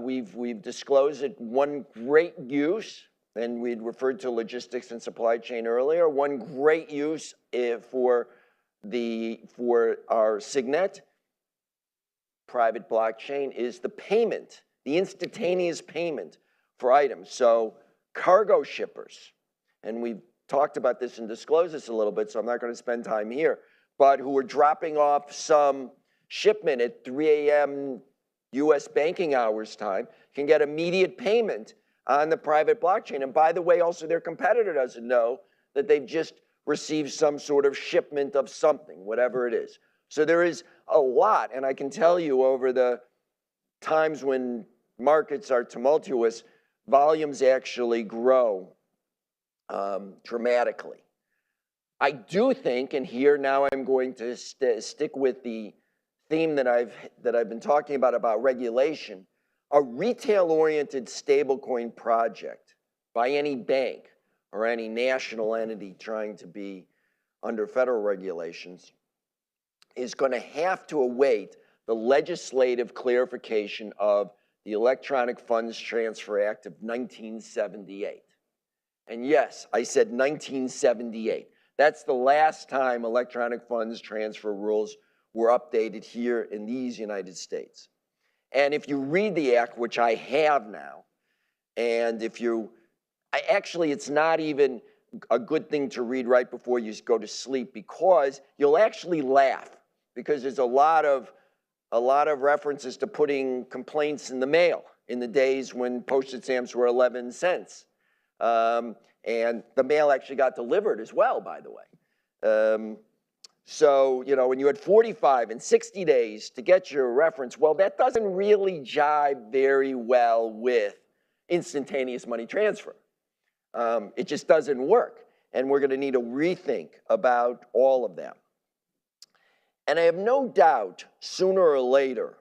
we've disclosed that one great use, and we'd referred to logistics and supply chain earlier, one great use for our Signet private blockchain is the payment, the instantaneous payment for items. So cargo shippers, and we've talked about this and disclosed this a little bit, so I'm not going to spend time here, but who are dropping off some shipment at 3 a.m. US banking hours time can get immediate payment on the private blockchain. And by the way, also their competitor doesn't know that they've just received some sort of shipment of something, whatever it is. So there is a lot, and I can tell you over the times when markets are tumultuous, volumes actually grow dramatically. I do think, and here now I'm going to stick with the theme that I've been talking about regulation, a retail-oriented stablecoin project by any bank or any national entity trying to be under federal regulations is going to have to await the legislative clarification of the Electronic Funds Transfer Act of 1978. And yes, I said 1978. That's the last time electronic funds transfer rules were updated here in these United States. And if you read the act, which I have now, and actually it's not even a good thing to read right before you go to sleep because you'll actually laugh because there's a lot of references to putting complaints in the mail in the days when postage stamps were 11 cents. And the mail actually got delivered as well, by the way. So, when you had 45 and 60 days to get your reference, well, that doesn't really jive very well with instantaneous money transfer. It just doesn't work. And we're going to need a rethink about all of that. And I have no doubt, sooner or later,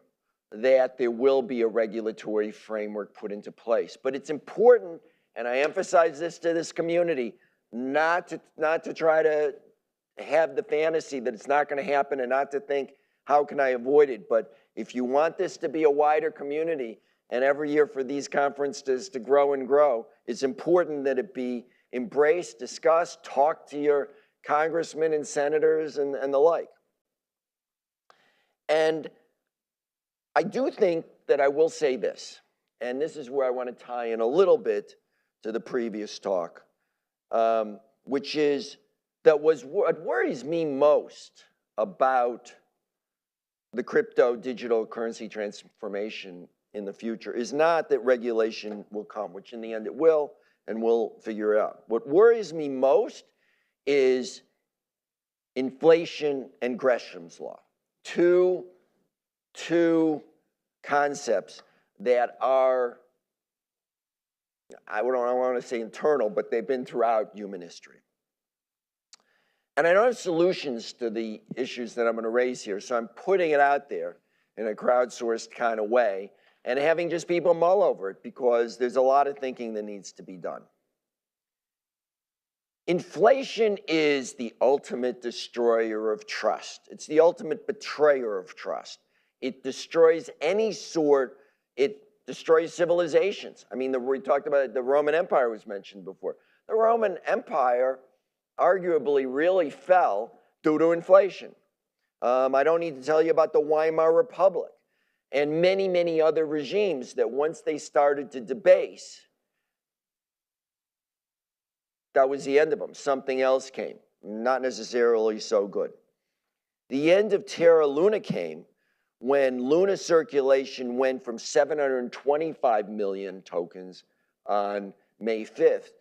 that there will be a regulatory framework put into place. But it's important, and I emphasize this to this community, not to try to have the fantasy that it's not going to happen and not to think, how can I avoid it? But if you want this to be a wider community, and every year for these conferences to grow and grow, it's important that it be embraced, discussed, talk to your congressmen and senators and the like. And I do think that I will say this, and this is where I want to tie in a little bit to the previous talk, which is that what worries me most about the crypto digital currency transformation in the future is not that regulation will come, which in the end it will, and we'll figure it out. What worries me most is inflation and Gresham's law. Two concepts that are, I don't want to say internal, but they've been throughout human history. And I don't have solutions to the issues that I'm going to raise here, so I'm putting it out there in a crowdsourced kind of way and having just people mull over it because there's a lot of thinking that needs to be done. Inflation is the ultimate destroyer of trust. It's the ultimate betrayer of trust. It destroys any sort, it destroys civilizations. I mean, we talked about it, the Roman Empire was mentioned before. The Roman Empire arguably really fell due to inflation. I don't need to tell you about the Weimar Republic and many, many other regimes that once they started to debase, that was the end of them. Something else came, not necessarily so good. The end of Terra Luna came when Luna circulation went from 725 million tokens on May 5th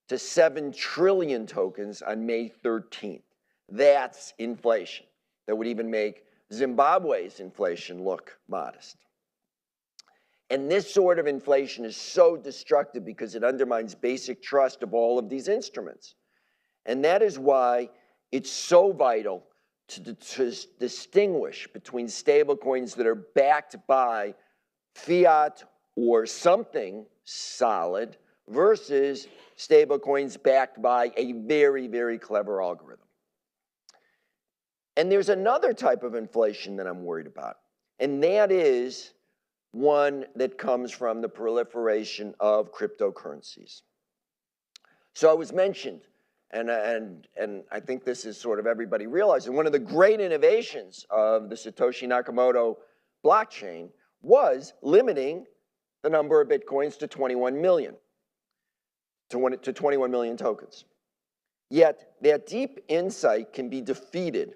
to 7 trillion tokens on May 13th. That's inflation. That would even make Zimbabwe's inflation look modest. And this sort of inflation is so destructive because it undermines basic trust of all of these instruments. And that is why it's so vital to distinguish between stablecoins that are backed by fiat or something solid versus stablecoins backed by a very, very clever algorithm. And there's another type of inflation that I'm worried about, and that is one that comes from the proliferation of cryptocurrencies. So it was mentioned, and I think this is sort of everybody realizing, one of the great innovations of the Satoshi Nakamoto blockchain was limiting the number of Bitcoins to 21 million, to 21 million tokens. Yet that deep insight can be defeated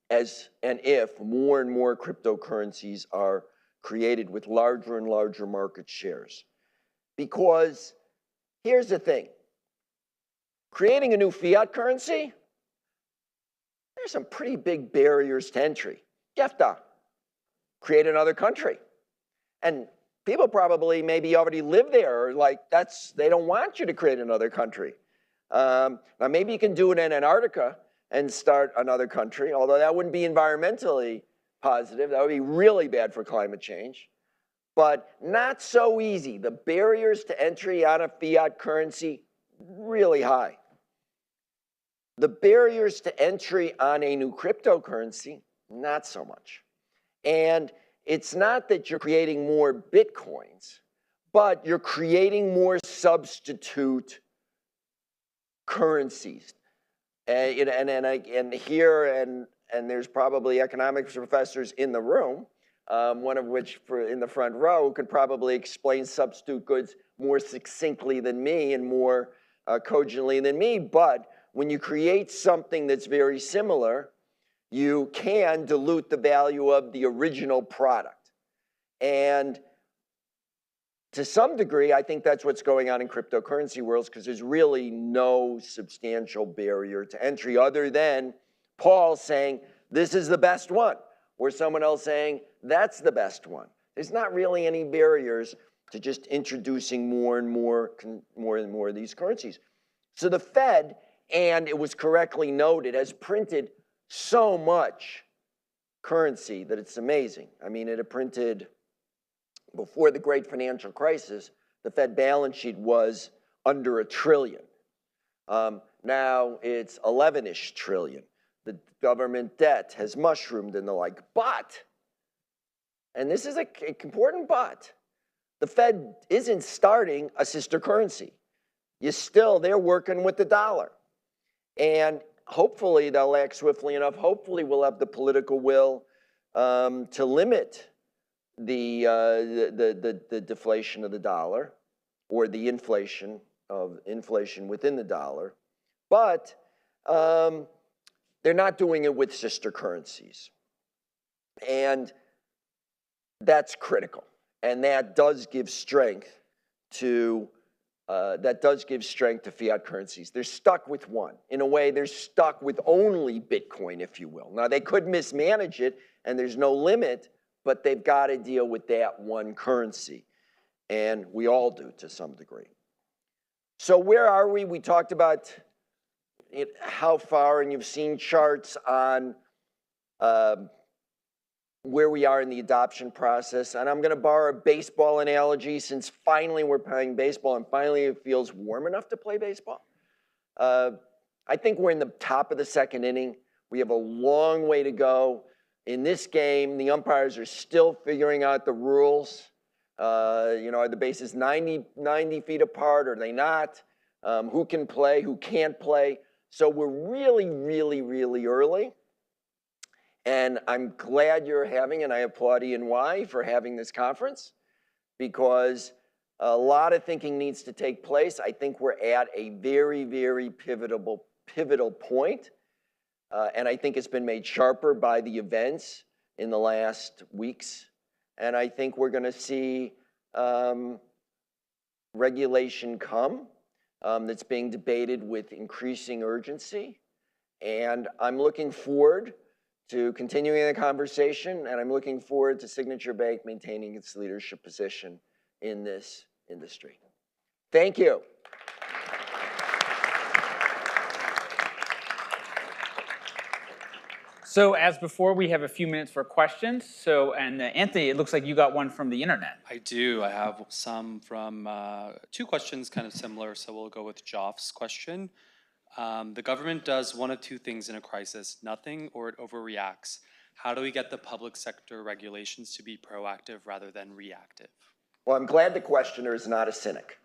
as and if more and more cryptocurrencies are created with larger and larger market shares. Because here's the thing, creating a new fiat currency, there's some pretty big barriers to entry. You have to create another country. And people probably maybe already live there, or like they don't want you to create another country. Now maybe you can do it in Antarctica and start another country, although that wouldn't be environmentally positive. That would be really bad for climate change. But not so easy. The barriers to entry on a fiat currency, really high. The barriers to entry on a new cryptocurrency, not so much. And it's not that you're creating more Bitcoins, but you're creating more substitute currencies. And there's probably economics professors in the room, one of which in the front row could probably explain substitute goods more succinctly than me and more cogently than me. But when you create something that's very similar, you can dilute the value of the original product. And to some degree, I think that's what's going on in cryptocurrency worlds, because there's really no substantial barrier to entry other than Paul saying, this is the best one, or someone else saying, that's the best one. There's not really any barriers to just introducing more and more of these currencies. So the Fed, and it was correctly noted, has printed so much currency that it's amazing. I mean, it had printed, before the great financial crisis, the Fed balance sheet was under $1 trillion. Now it's 11-ish trillion. The government debt has mushroomed and the like. But, and this is an important but, the Fed isn't starting a sister currency. They're working with the dollar. And hopefully they'll act swiftly enough. Hopefully we'll have the political will to limit the deflation of the dollar, or the inflation within the dollar. But they're not doing it with sister currencies. And that's critical. And that does give strength to fiat currencies. They're stuck with one. In a way, they're stuck with only Bitcoin, if you will. Now, they could mismanage it, and there's no limit, but they've got to deal with that one currency. And we all do to some degree. So where are we? We talked about how far, and you've seen charts on where we are in the adoption process. And I'm going to borrow a baseball analogy, since finally we're playing baseball and finally it feels warm enough to play baseball. I think we're in the top of the second inning. We have a long way to go. In this game, the umpires are still figuring out the rules. Are the bases 90 feet apart? Are they not? Who can play? Who can't play? So we're really, really, really early. And I'm glad you're having, and I applaud E&Y for having this conference, because a lot of thinking needs to take place. I think we're at a very, very pivotal point. And I think it's been made sharper by the events in the last weeks. And I think we're going to see regulation come that's being debated with increasing urgency. And I'm looking forward to continuing the conversation, and I'm looking forward to Signature Bank maintaining its leadership position in this industry. Thank you. So as before, we have a few minutes for questions. So, and Anthony, it looks like you got one from the internet. I do. I have some from two questions kind of similar, so we'll go with Joff's question. The government does one of two things in a crisis: nothing, or it overreacts. How do we get the public sector regulations to be proactive rather than reactive? Well, I'm glad the questioner is not a cynic.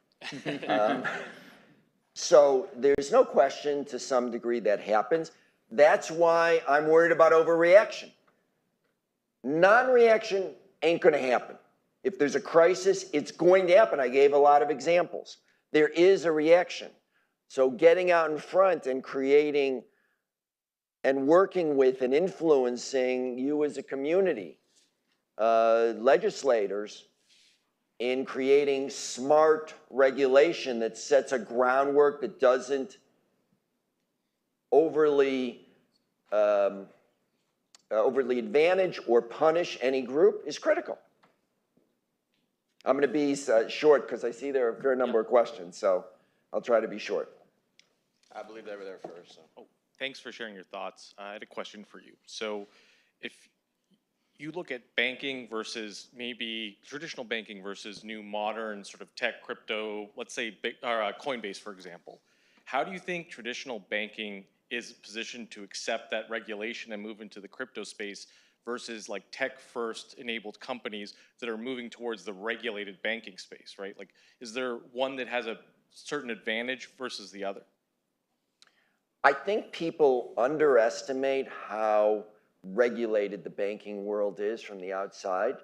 So there's no question to some degree that happens. That's why I'm worried about overreaction. Non-reaction ain't going to happen. If there's a crisis, it's going to happen. I gave a lot of examples. There is a reaction. So getting out in front and creating and working with and influencing you as a community, legislators, in creating smart regulation that sets a groundwork that doesn't overly advantage or punish any group is critical. I'm going to be short because I see there are a number of questions, so I'll try to be short. I believe they were there first. So. Oh, thanks for sharing your thoughts. I had a question for you. So if you look at banking versus maybe traditional banking versus new modern sort of tech, crypto, let's say Coinbase, for example, how do you think traditional banking is positioned to accept that regulation and move into the crypto space versus like tech first enabled companies that are moving towards the regulated banking space, right? Like, is there one that has a certain advantage versus the other? I think people underestimate how regulated the banking world is from the outside.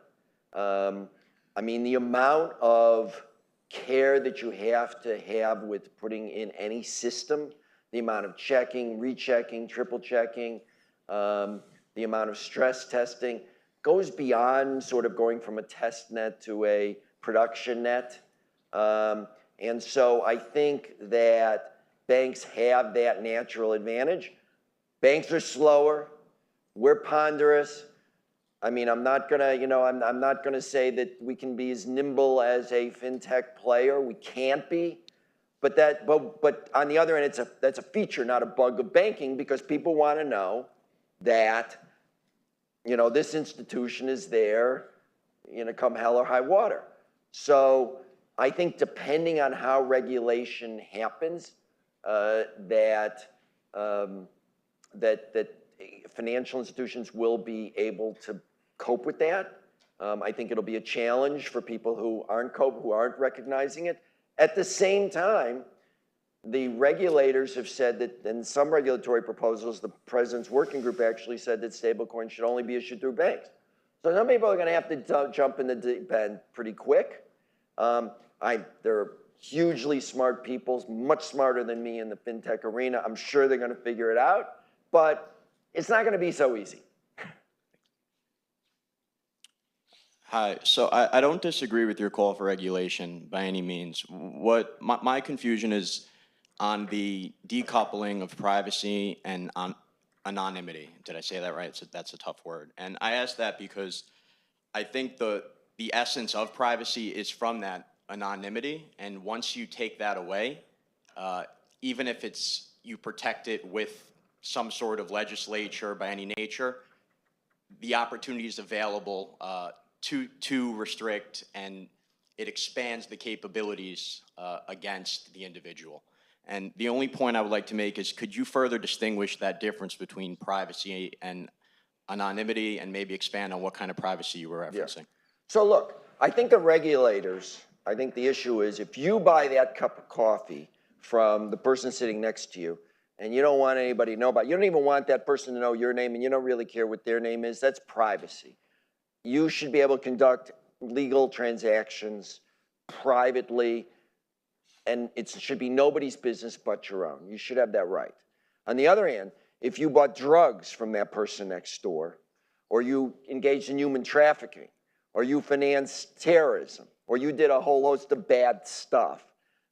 I mean, the amount of care that you have to have with putting in any system, the amount of checking, rechecking, triple checking, the amount of stress testing goes beyond sort of going from a test net to a production net. And so I think that banks have that natural advantage. Banks are slower. We're ponderous. I mean, I'm not gonna, I'm not gonna say that we can be as nimble as a fintech player. We can't be. But on the other end, that's a feature, not a bug of banking, because people want to know that, this institution is there, come hell or high water. So I think depending on how regulation happens, that financial institutions will be able to cope with that. I think it'll be a challenge for people who aren't recognizing it. At the same time, the regulators have said that, in some regulatory proposals, the president's working group actually said that stablecoins should only be issued through banks. So some people are going to have to jump in the deep end pretty quick. They're hugely smart people, much smarter than me in the fintech arena. I'm sure they're going to figure it out, but it's not going to be so easy. Hi, so I don't disagree with your call for regulation by any means. What my confusion is on the decoupling of privacy and on anonymity. Did I say that right? So that's a tough word. And I ask that because I think the essence of privacy is from that anonymity. And once you take that away, even if you protect it with some sort of legislature by any nature, the opportunities available to restrict, and it expands the capabilities against the individual. And the only point I would like to make is, could you further distinguish that difference between privacy and anonymity, and maybe expand on what kind of privacy you were referencing? Yeah. So look, I think the regulators, I think the issue is, if you buy that cup of coffee from the person sitting next to you, and you don't want anybody to know about it, you don't even want that person to know your name, and you don't really care what their name is, that's privacy. You should be able to conduct legal transactions privately, and it should be nobody's business but your own. You should have that right. On the other hand, if you bought drugs from that person next door, or you engaged in human trafficking, or you financed terrorism, or you did a whole host of bad stuff,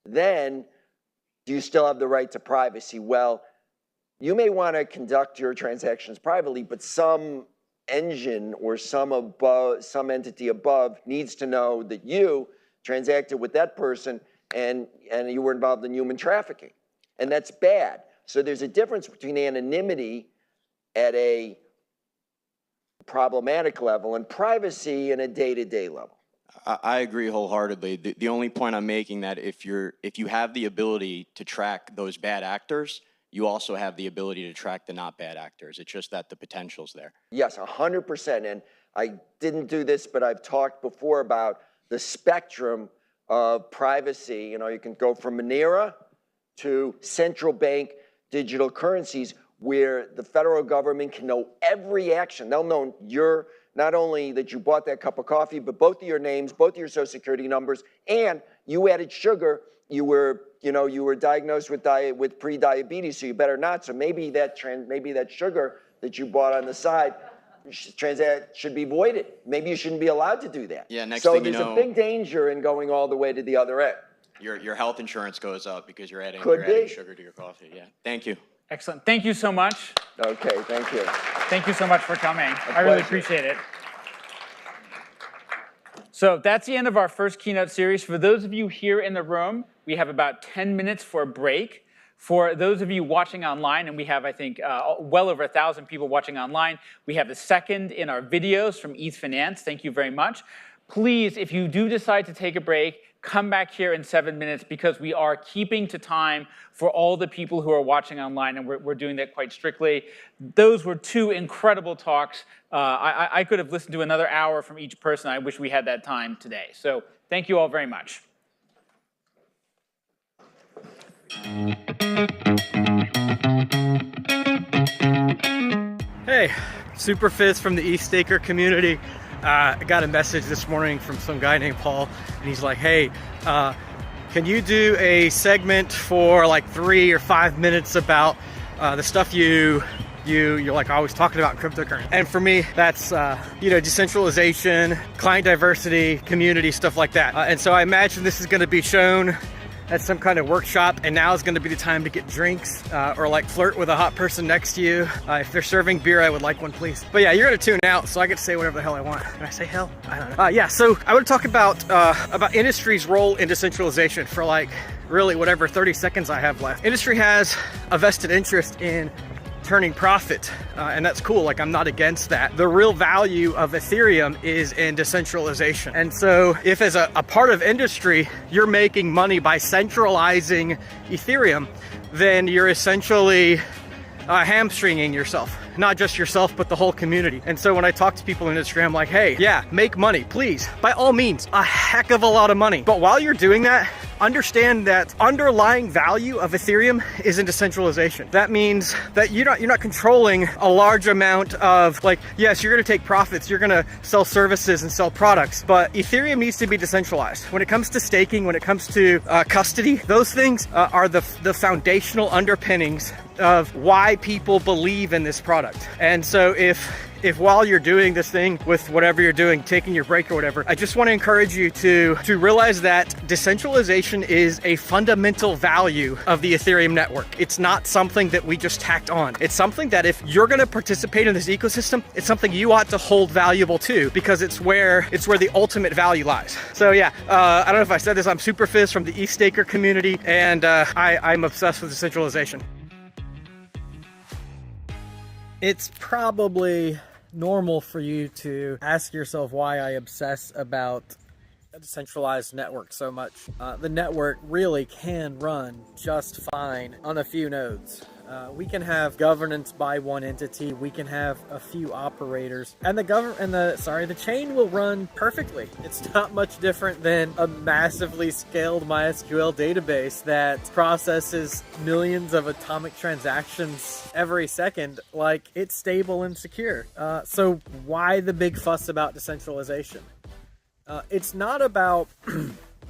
then do you still have the right to privacy? Well, you may want to conduct your transactions privately, but some engine or some entity above needs to know that you transacted with that person and you were involved in human trafficking. And that's bad. So there's a difference between anonymity at a problematic level and privacy in a day-to-day level. I agree wholeheartedly. The only point I'm making, that if you have the ability to track those bad actors, you also have the ability to track the not bad actors. It's just that the potential's there. Yes, 100%. And I didn't do this, but I've talked before about the spectrum of privacy. You know, you can go from Monera to central bank digital currencies, where the federal government can know every action. They'll know not only that you bought that cup of coffee, but both of your names, both of your social security numbers, and you added sugar. You were diagnosed with pre-diabetes, so you better not. So maybe that sugar that you bought on the side should be voided. Maybe you shouldn't be allowed to do that. Yeah, next so thing you know, there's a big danger in going all the way to the other end. Your health insurance goes up because you're adding sugar to your coffee. Yeah, thank you. Excellent. Thank you so much. Okay, thank you. Thank you so much for coming. I really appreciate it. So that's the end of our first keynote series. For those of you here in the room, we have about 10 minutes for a break. For those of you watching online, and we have, I think, well over 1,000 people watching online, we have the second in our videos from ETH Finance. Thank you very much. Please, if you do decide to take a break, come back here in 7 minutes, because we are keeping to time for all the people who are watching online, and we're doing that quite strictly. Those were two incredible talks. I could have listened to another hour from each person. I wish we had that time today. So thank you all very much. Hey, Super Fizz from the ETHstaker community. I got a message this morning from some guy named Paul, and he's like, hey, can you do a segment for like 3 or 5 minutes about the stuff you're like always talking about, cryptocurrency? And for me, that's decentralization, client diversity, community, stuff like that. And so I imagine this is going to be shown at some kind of workshop, and now is going to be the time to get drinks or like flirt with a hot person next to you. If they're serving beer, I would like one, please. But yeah, you're going to tune out, so I get to say whatever the hell I want. Can I say hell? I don't know. Yeah, so I want to talk about industry's role in decentralization for like really whatever 30 seconds I have left. Industry has a vested interest in turning profit, and that's cool. Like, I'm not against that. The real value of Ethereum is in decentralization. And so if as a part of industry, you're making money by centralizing Ethereum, then you're essentially hamstringing yourself. Not just yourself, but the whole community. And so when I talk to people in industry, I'm like, hey, yeah, make money, please. By all means, a heck of a lot of money. But while you're doing that, understand that underlying value of Ethereum is in decentralization. That means that you're not controlling a large amount of, like, yes, you're going to take profits, you're going to sell services and sell products, but Ethereum needs to be decentralized. When it comes to staking, when it comes to custody, those things are the foundational underpinnings of why people believe in this product. And so if while you're doing this thing with whatever you're doing, taking your break or whatever, I just want to encourage you to realize that decentralization is a fundamental value of the Ethereum network. It's not something that we just tacked on. It's something that if you're going to participate in this ecosystem, it's something you ought to hold valuable to, because it's where the ultimate value lies. So yeah, I don't know if I said this, I'm Super Fizz from the eStaker community, and I'm obsessed with decentralization. It's probably normal for you to ask yourself why I obsess about a decentralized network so much. The network really can run just fine on a few nodes. We can have governance by one entity, we can have a few operators, and the chain will run perfectly. It's not much different than a massively scaled MySQL database that processes millions of atomic transactions every second. Like, it's stable and secure. So why the big fuss about decentralization? It's not about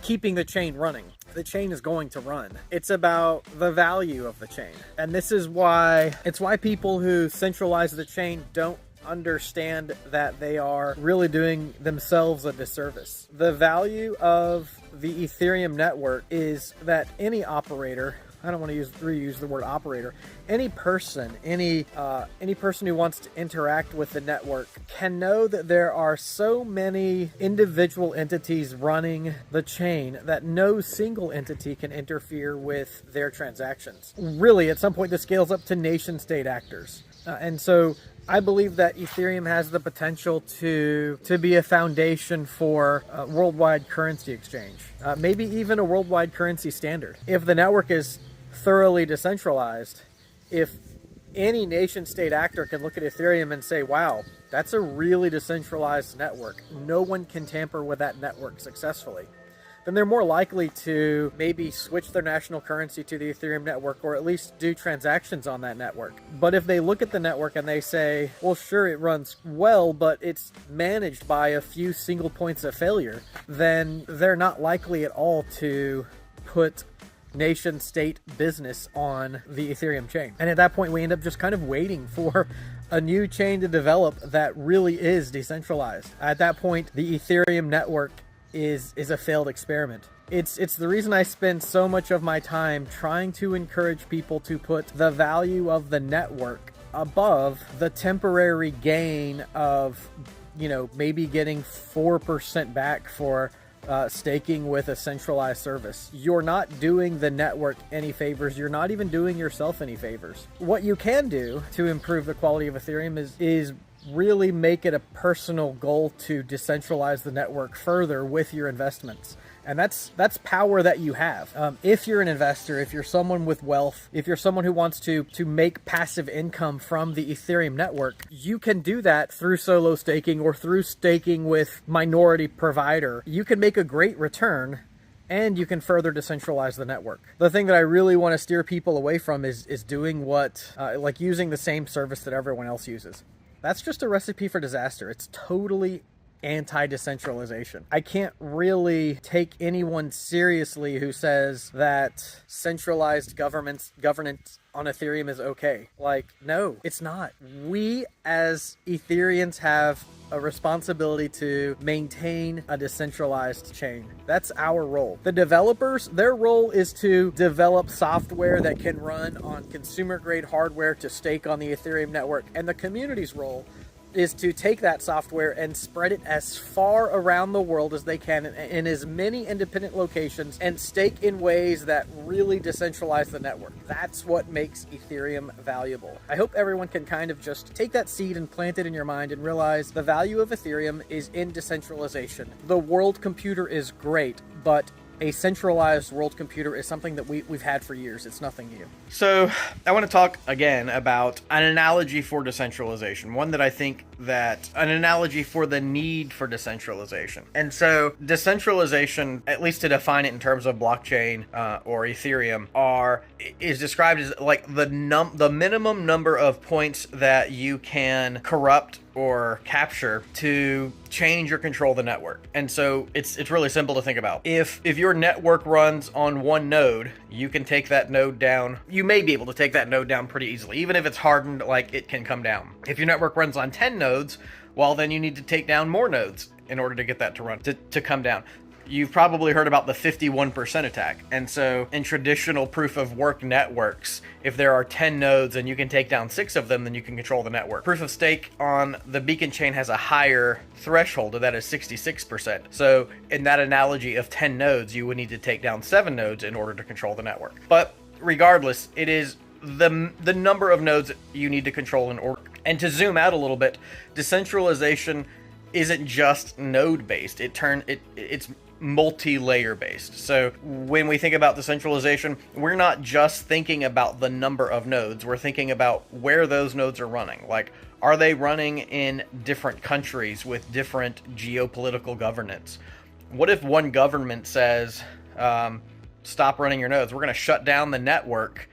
keeping the chain running. The chain is going to run. It's about the value of the chain. And this is why people who centralize the chain don't understand that they are really doing themselves a disservice. The value of the Ethereum network is that any operator, I don't want to reuse the word operator, any person who wants to interact with the network can know that there are so many individual entities running the chain that no single entity can interfere with their transactions. Really, at some point, this scales up to nation-state actors. And so I believe that Ethereum has the potential to be a foundation for a worldwide currency exchange, maybe even a worldwide currency standard. If the network is thoroughly decentralized, if any nation-state actor can look at Ethereum and say, wow, that's a really decentralized network, no one can tamper with that network successfully, then they're more likely to maybe switch their national currency to the Ethereum network, or at least do transactions on that network. But if they look at the network and they say, well, sure, it runs well, but it's managed by a few single points of failure, then they're not likely at all to put nation-state business on the Ethereum chain. And at that point, we end up just kind of waiting for a new chain to develop that really is decentralized. At that point, the Ethereum network is a failed experiment. It's the reason I spend so much of my time trying to encourage people to put the value of the network above the temporary gain of, maybe getting 4% back for staking with a centralized service. You're not doing the network any favors. You're not even doing yourself any favors. What you can do to improve the quality of Ethereum is really make it a personal goal to decentralize the network further with your investments. And that's power that you have. If you're an investor, if you're someone with wealth, if you're someone who wants to make passive income from the Ethereum network, you can do that through solo staking or through staking with minority provider. You can make a great return, and you can further decentralize the network. The thing that I really want to steer people away from is doing like using the same service that everyone else uses. That's just a recipe for disaster. It's totally anti-decentralization. I can't really take anyone seriously who says that centralized governance on Ethereum is okay. Like, no, it's not. We as Ethereans have a responsibility to maintain a decentralized chain. That's our role. The developers, their role is to develop software that can run on consumer-grade hardware to stake on the Ethereum network. And the community's role is to take that software and spread it as far around the world as they can in as many independent locations and stake in ways that really decentralize the network. That's what makes Ethereum valuable. I hope everyone can kind of just take that seed and plant it in your mind and realize the value of Ethereum is in decentralization. The world computer is great, but a centralized world computer is something that we've had for years. It's nothing new. So I want to talk again about an analogy for decentralization, one that I think that an analogy for the need for decentralization. And so decentralization, at least to define it in terms of blockchain or Ethereum, is described as like the minimum number of points that you can corrupt or capture to change or control the network. And so it's really simple to think about. If your network runs on one node, you can take that node down. You may be able to take that node down pretty easily. Even if it's hardened, like, it can come down. If your network runs on 10 nodes, well, then you need to take down more nodes in order to get that to come down. You've probably heard about the 51% attack. And so in traditional proof of work networks, if there are 10 nodes and you can take down 6 of them, then you can control the network. Proof of stake on the beacon chain has a higher threshold, that is 66%. So in that analogy of 10 nodes, you would need to take down 7 nodes in order to control the network. But regardless, it is the number of nodes you need to control in order. And to zoom out a little bit, decentralization isn't just node based. It's multi-layer based. So when we think about decentralization, we're not just thinking about the number of nodes. We're thinking about where those nodes are running. Like, are they running in different countries with different geopolitical governance? What if one government says, stop running your nodes? We're going to shut down the network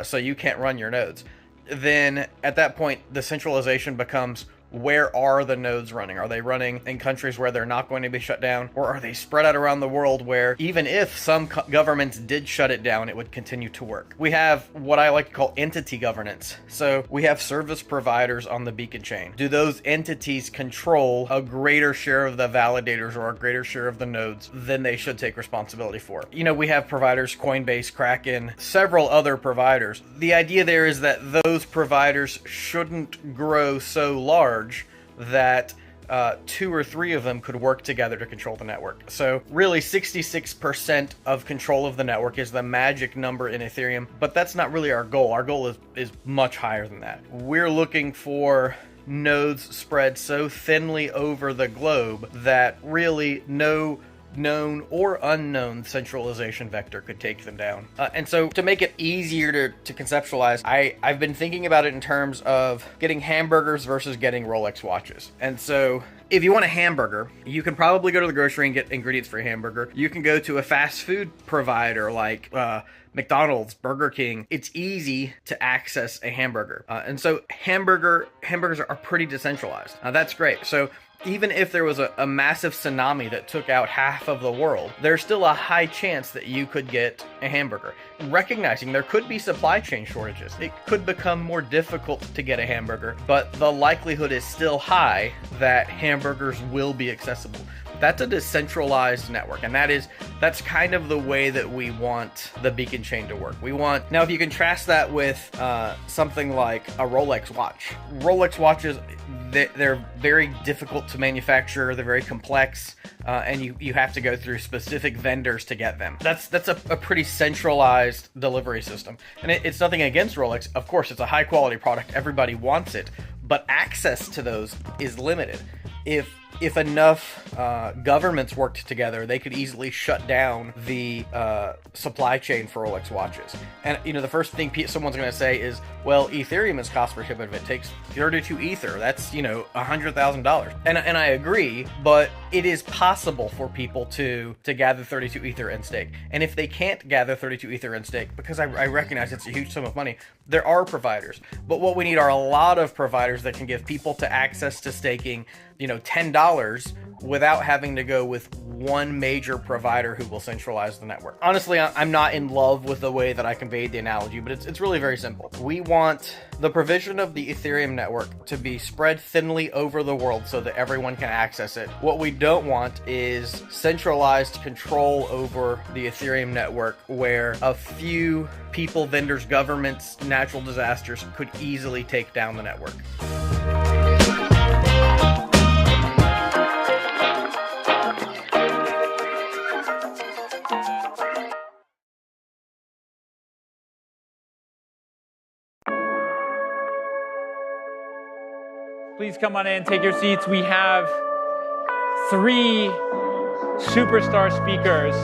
so you can't run your nodes. Then at that point, the centralization becomes, where are the nodes running? Are they running in countries where they're not going to be shut down? Or are they spread out around the world where even if some governments did shut it down, it would continue to work? We have what I like to call entity governance. So we have service providers on the beacon chain. Do those entities control a greater share of the validators or a greater share of the nodes than they should take responsibility for? You know, we have providers, Coinbase, Kraken, several other providers. The idea there is that those providers shouldn't grow so large that 2 or 3 of them could work together to control the network. So really 66% of control of the network is the magic number in Ethereum, but that's not really our goal. Our goal is much higher than that. We're looking for nodes spread so thinly over the globe that really no known or unknown centralization vector could take them down. And so to make it easier to conceptualize, I've been thinking about it in terms of getting hamburgers versus getting Rolex watches. And so if you want a hamburger, you can probably go to the grocery and get ingredients for a hamburger. You can go to a fast food provider like McDonald's, Burger King. It's easy to access a hamburger. And so hamburgers are pretty decentralized. That's great. So even if there was a massive tsunami that took out half of the world, there's still a high chance that you could get a hamburger. Recognizing there could be supply chain shortages, it could become more difficult to get a hamburger, but the likelihood is still high that hamburgers will be accessible. That's a decentralized network, and that's kind of the way that we want the beacon chain to work. Now if you contrast that with something like a Rolex watch. Rolex watches, they're very difficult to manufacture, they're very complex, and you have to go through specific vendors to get them. That's a pretty centralized delivery system. And it's nothing against Rolex. Of course, it's a high quality product, everybody wants it, but access to those is limited. If enough governments worked together, they could easily shut down the supply chain for Rolex watches. And the first thing someone's going to say is, well, Ethereum is cost prohibitive. It takes 32 Ether. That's $100,000. And I agree, but it is possible for people to gather 32 Ether and stake. And if they can't gather 32 Ether and stake, because I recognize it's a huge sum of money, there are providers. But what we need are a lot of providers that can give people to access to staking, $10 without having to go with one major provider who will centralize the network. Honestly, I'm not in love with the way that I conveyed the analogy, but it's really very simple. We want the provision of the Ethereum network to be spread thinly over the world so that everyone can access it. What we don't want is centralized control over the Ethereum network where a few people, vendors, governments, natural disasters could easily take down the network. Please come on in, take your seats. We have 3 superstar speakers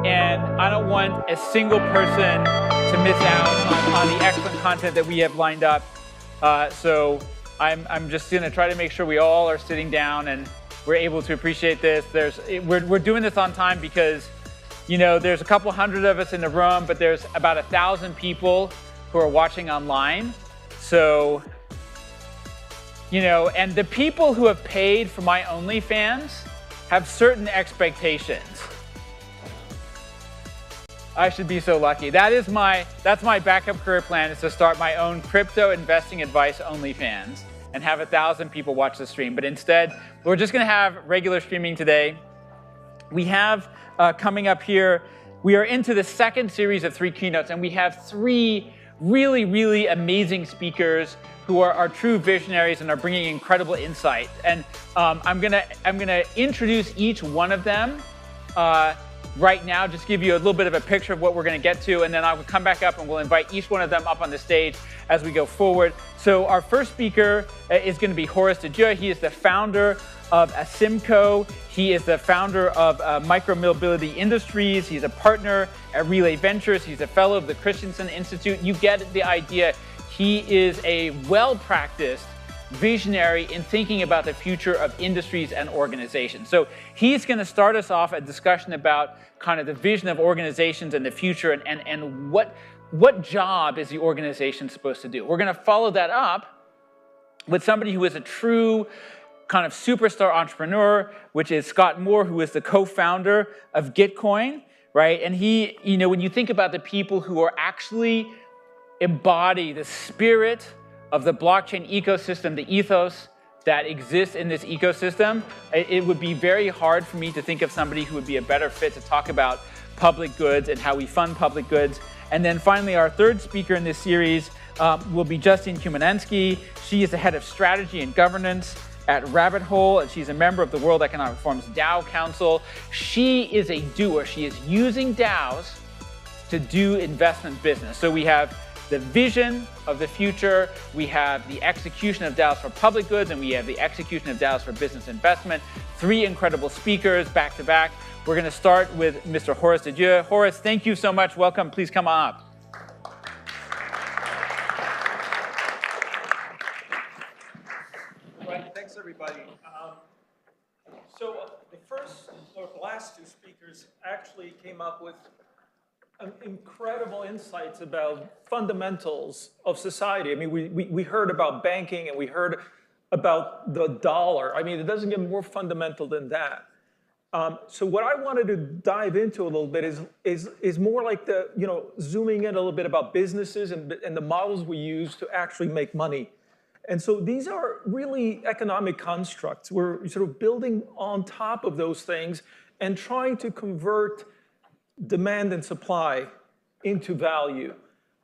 and I don't want a single person to miss out on the excellent content that we have lined up. So I'm just gonna try to make sure we all are sitting down and we're able to appreciate this. We're doing this on time because, you know, there's a couple hundred of us in the room, but there's about 1,000 people who are watching online. So, you know, and the people who have paid for my OnlyFans have certain expectations. I should be so lucky. That's my backup career plan, is to start my own crypto investing advice OnlyFans and have 1,000 people watch the stream. But instead, we're just gonna have regular streaming today. We have coming up here, we are into the second series of 3 keynotes, and we have 3 really, really amazing speakers who are true visionaries and are bringing incredible insight. And I'm gonna introduce each one of them right now, just give you a little bit of a picture of what we're going to get to, and then I will come back up and we'll invite each one of them up on the stage as we go forward. So our first speaker is going to be Horace DeDieu. He is the founder of Asimco. He is the founder of Micromobility Industries. He's a partner at Relay Ventures. He's a fellow of the Christensen Institute. You get the idea. He is a well-practiced visionary in thinking about the future of industries and organizations. So he's going to start us off a discussion about kind of the vision of organizations and the future, and what job is the organization supposed to do. We're going to follow that up with somebody who is a true kind of superstar entrepreneur, which is Scott Moore, who is the co-founder of Gitcoin, right? And he, you know, when you think about the people who are actually embody the spirit of the blockchain ecosystem, the ethos that exists in this ecosystem, it would be very hard for me to think of somebody who would be a better fit to talk about public goods and how we fund public goods. And then finally, our third speaker in this series will be Justine Kumanensky. She is the head of strategy and governance at Rabbit Hole, and she's a member of the World Economic Forum's DAO Council. She is a doer. She is using DAOs to do investment business. So we have the vision of the future, we have the execution of DAOs for public goods, and we have the execution of DAOs for business investment. 3 incredible speakers back to back. We're going to start with Mr. Horace DeDieu. Horace, thank you so much. Welcome. Please come on up. Right, thanks everybody. So the last 2 speakers actually came up with incredible insights about fundamentals of society. I mean, we heard about banking and we heard about the dollar. I mean, it doesn't get more fundamental than that. So what I wanted to dive into a little bit is more like the, you know, zooming in a little bit about businesses and the models we use to actually make money. And so these are really economic constructs. We're sort of building on top of those things and trying to convert demand and supply into value.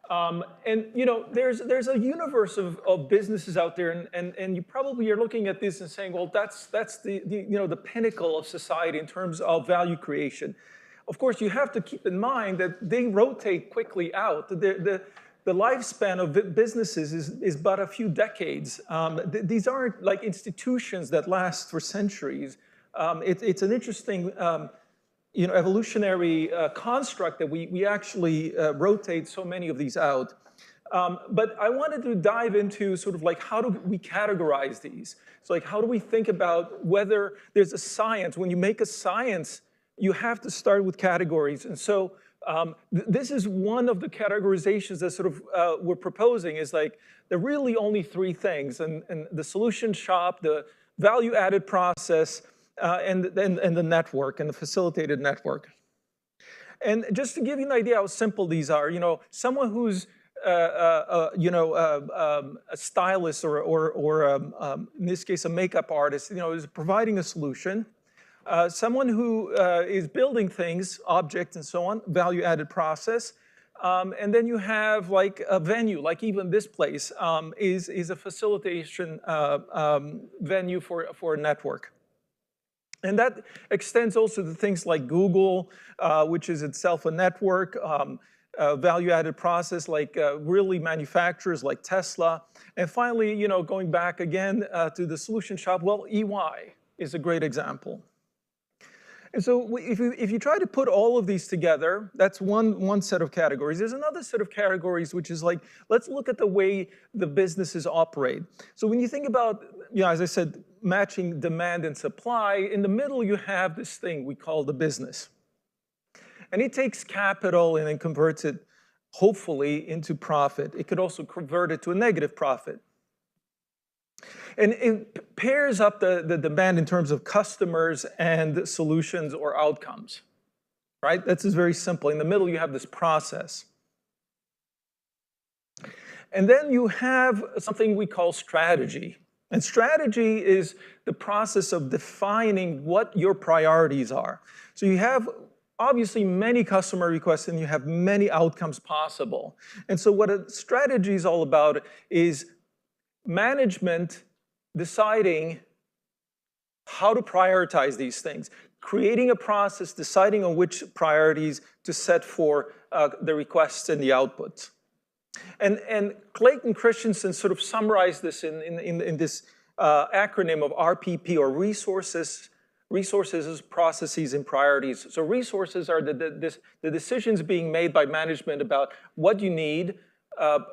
And you know, there's a universe of businesses out there, and you probably are looking at this and saying, well, that's the you know, the pinnacle of society in terms of value creation. Of course, you have to keep in mind that they rotate quickly out. The lifespan of businesses is but a few decades. These aren't like institutions that last for centuries. It's an interesting you know, evolutionary construct that we actually rotate so many of these out. But I wanted to dive into sort of like, how do we categorize these? So like, how do we think about whether there's a science? When you make a science, you have to start with categories. And so this is one of the categorizations that sort of we're proposing, is like, there are really only 3 things, and the solution shop, the value-added process, and the network, and the facilitated network. And just to give you an idea how simple these are, you know, someone who's you know, a stylist or in this case, a makeup artist, you know, is providing a solution. Someone who is building things, objects and so on, value-added process. And then you have like a venue, like even this place is a facilitation venue for a network. And that extends also to things like Google, which is itself a network, value-added process like really manufacturers like Tesla. And finally, you know, going back again to the solution shop, well, EY is a great example. And so if you try to put all of these together, that's one set of categories. There's another set of categories, which is like, let's look at the way the businesses operate. So when you think about, as I said, matching demand and supply, in the middle you have this thing we call the business. And it takes capital and then converts it, hopefully, into profit. It could also convert it to a negative profit. And it pairs up the demand in terms of customers and solutions or outcomes, right? That's just very simple. In the middle, you have this process. And then you have something we call strategy. And strategy is the process of defining what your priorities are. So you have obviously many customer requests and you have many outcomes possible. And so what a strategy is all about is management deciding how to prioritize these things, creating a process, deciding on which priorities to set for the requests and the outputs. And Clayton Christensen sort of summarized this in this acronym of RPP, or resources, processes, and priorities. So resources are the decisions being made by management about what you need.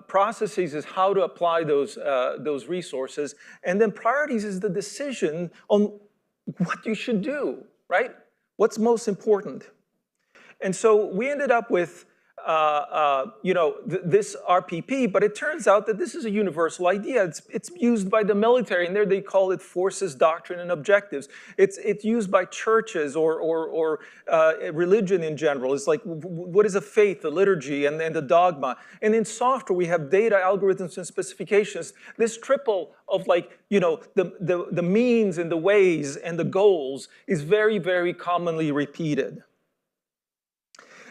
Processes is how to apply those resources. And then priorities is the decision on what you should do, right? What's most important. And so we ended up with this RPP, but it turns out that this is a universal idea. It's used by the military, and there they call it forces, doctrine, and objectives. It's used by churches or religion in general. It's like, what is a faith, the liturgy, and the dogma. And in software, we have data, algorithms, and specifications. This triple of the means and the ways and the goals is very, very commonly repeated.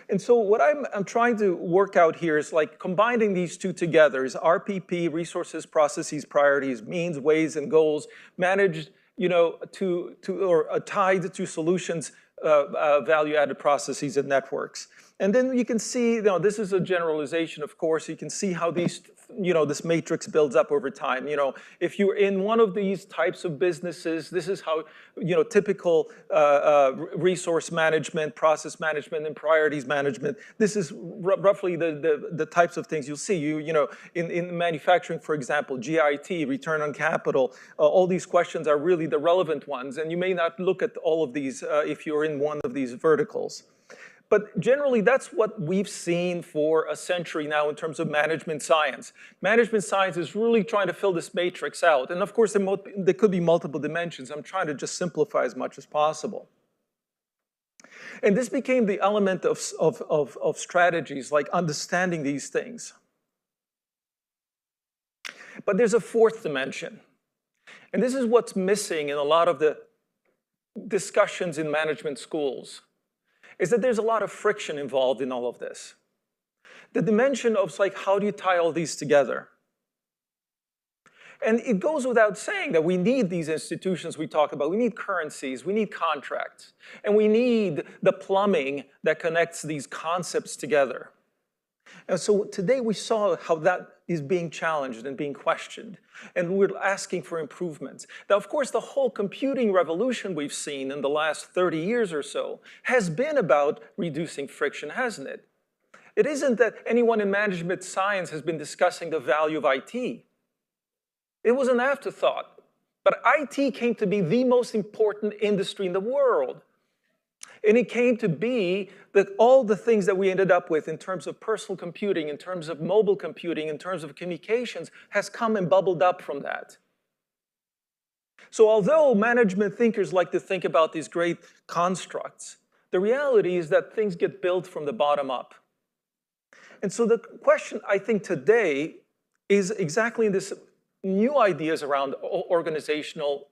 And so what I'm trying to work out here is like combining these two together is RPP, resources, processes, priorities, means, ways, and goals, managed, or tied to solutions, value-added processes and networks. And then you can see, this is a generalization, of course. You can see how these, this matrix builds up over time. If you're in one of these types of businesses, this is how, typical resource management, process management, and priorities management. This is roughly the types of things you'll see. In manufacturing, for example, GIT, return on capital, all these questions are really the relevant ones. And you may not look at all of these if you're in one of these verticals. But generally, that's what we've seen for a century now in terms of management science. Management science is really trying to fill this matrix out. And of course, there could be multiple dimensions. I'm trying to just simplify as much as possible. And this became the element of strategies, like understanding these things. But there's a fourth dimension. And this is what's missing in a lot of the discussions in management schools, is that there's a lot of friction involved in all of this. The dimension of like, how do you tie all these together? And it goes without saying that we need these institutions we talk about. We need currencies, we need contracts, and we need the plumbing that connects these concepts together. And so today we saw how that is being challenged and being questioned, and we're asking for improvements. Now, of course, the whole computing revolution we've seen in the last 30 years or so has been about reducing friction, hasn't it? It isn't that anyone in management science has been discussing the value of IT. It was an afterthought, but IT came to be the most important industry in the world. And it came to be that all the things that we ended up with in terms of personal computing, in terms of mobile computing, in terms of communications, has come and bubbled up from that. So although management thinkers like to think about these great constructs, the reality is that things get built from the bottom up. And so the question, I think, today is exactly this new ideas around organizational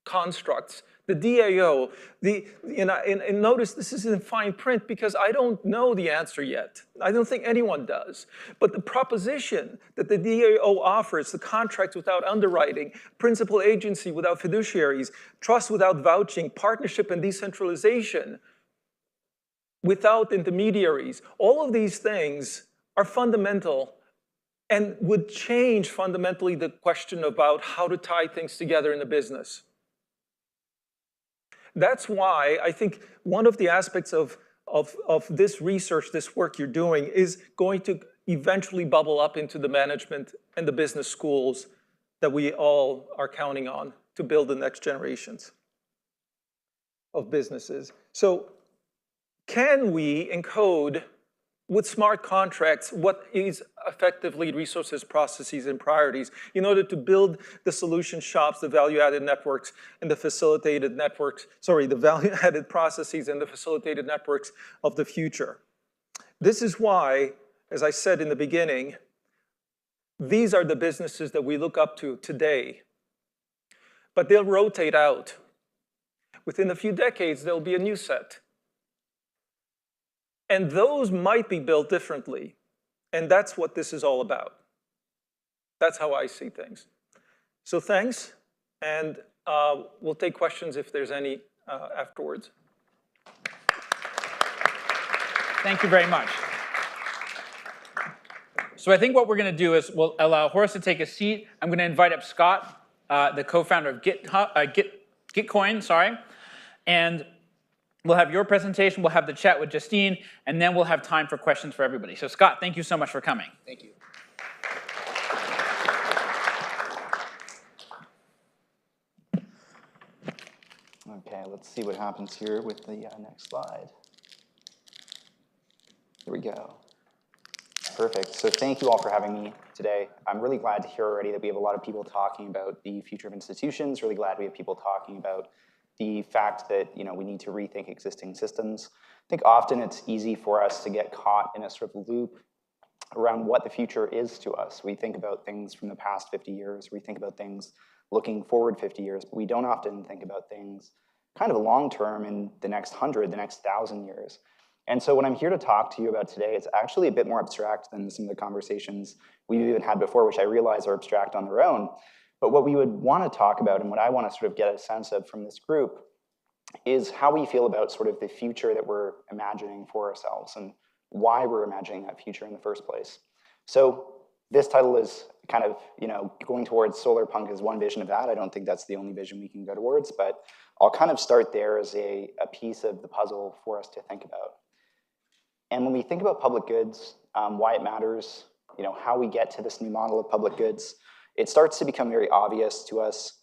constructs. The DAO, and notice this is in fine print because I don't know the answer yet. I don't think anyone does. But the proposition that the DAO offers, the contract without underwriting, principal agency without fiduciaries, trust without vouching, partnership and decentralization without intermediaries, all of these things are fundamental and would change fundamentally the question about how to tie things together in the business. That's why I think one of the aspects of this research, this work you're doing, is going to eventually bubble up into the management and the business schools that we all are counting on to build the next generations of businesses. So can we encode with smart contracts what is effectively resources, processes, and priorities in order to build the solution shops, the value-added networks, and the facilitated networks, the value-added processes and the facilitated networks of the future? This is why, as I said in the beginning, these are the businesses that we look up to today. But they'll rotate out. Within a few decades, there'll be a new set. And those might be built differently. And that's what this is all about. That's how I see things. So thanks. And we'll take questions if there's any afterwards. Thank you very much. So I think what we're going to do is we'll allow Horace to take a seat. I'm going to invite up Scott, the co-founder of Gitcoin, and we'll have your presentation, we'll have the chat with Justine, and then we'll have time for questions for everybody. So Scott, thank you so much for coming. Thank you. Okay, let's see what happens here with the next slide. Here we go. Perfect. So thank you all for having me today. I'm really glad to hear already that we have a lot of people talking about the future of institutions. Really glad we have people talking about the fact that we need to rethink existing systems. I think often it's easy for us to get caught in a sort of loop around what the future is to us. We think about things from the past 50 years. We think about things looking forward 50 years, but we don't often think about things kind of long-term in the next 100, the next 1,000 years. And so what I'm here to talk to you about today is actually a bit more abstract than some of the conversations we've even had before, which I realize are abstract on their own. But what we would want to talk about, and what I want to sort of get a sense of from this group, is how we feel about sort of the future that we're imagining for ourselves and why we're imagining that future in the first place. So this title is kind of, going towards solar punk is one vision of that. I don't think that's the only vision we can go towards, but I'll kind of start there as a piece of the puzzle for us to think about. And when we think about public goods, why it matters, how we get to this new model of public goods, it starts to become very obvious to us,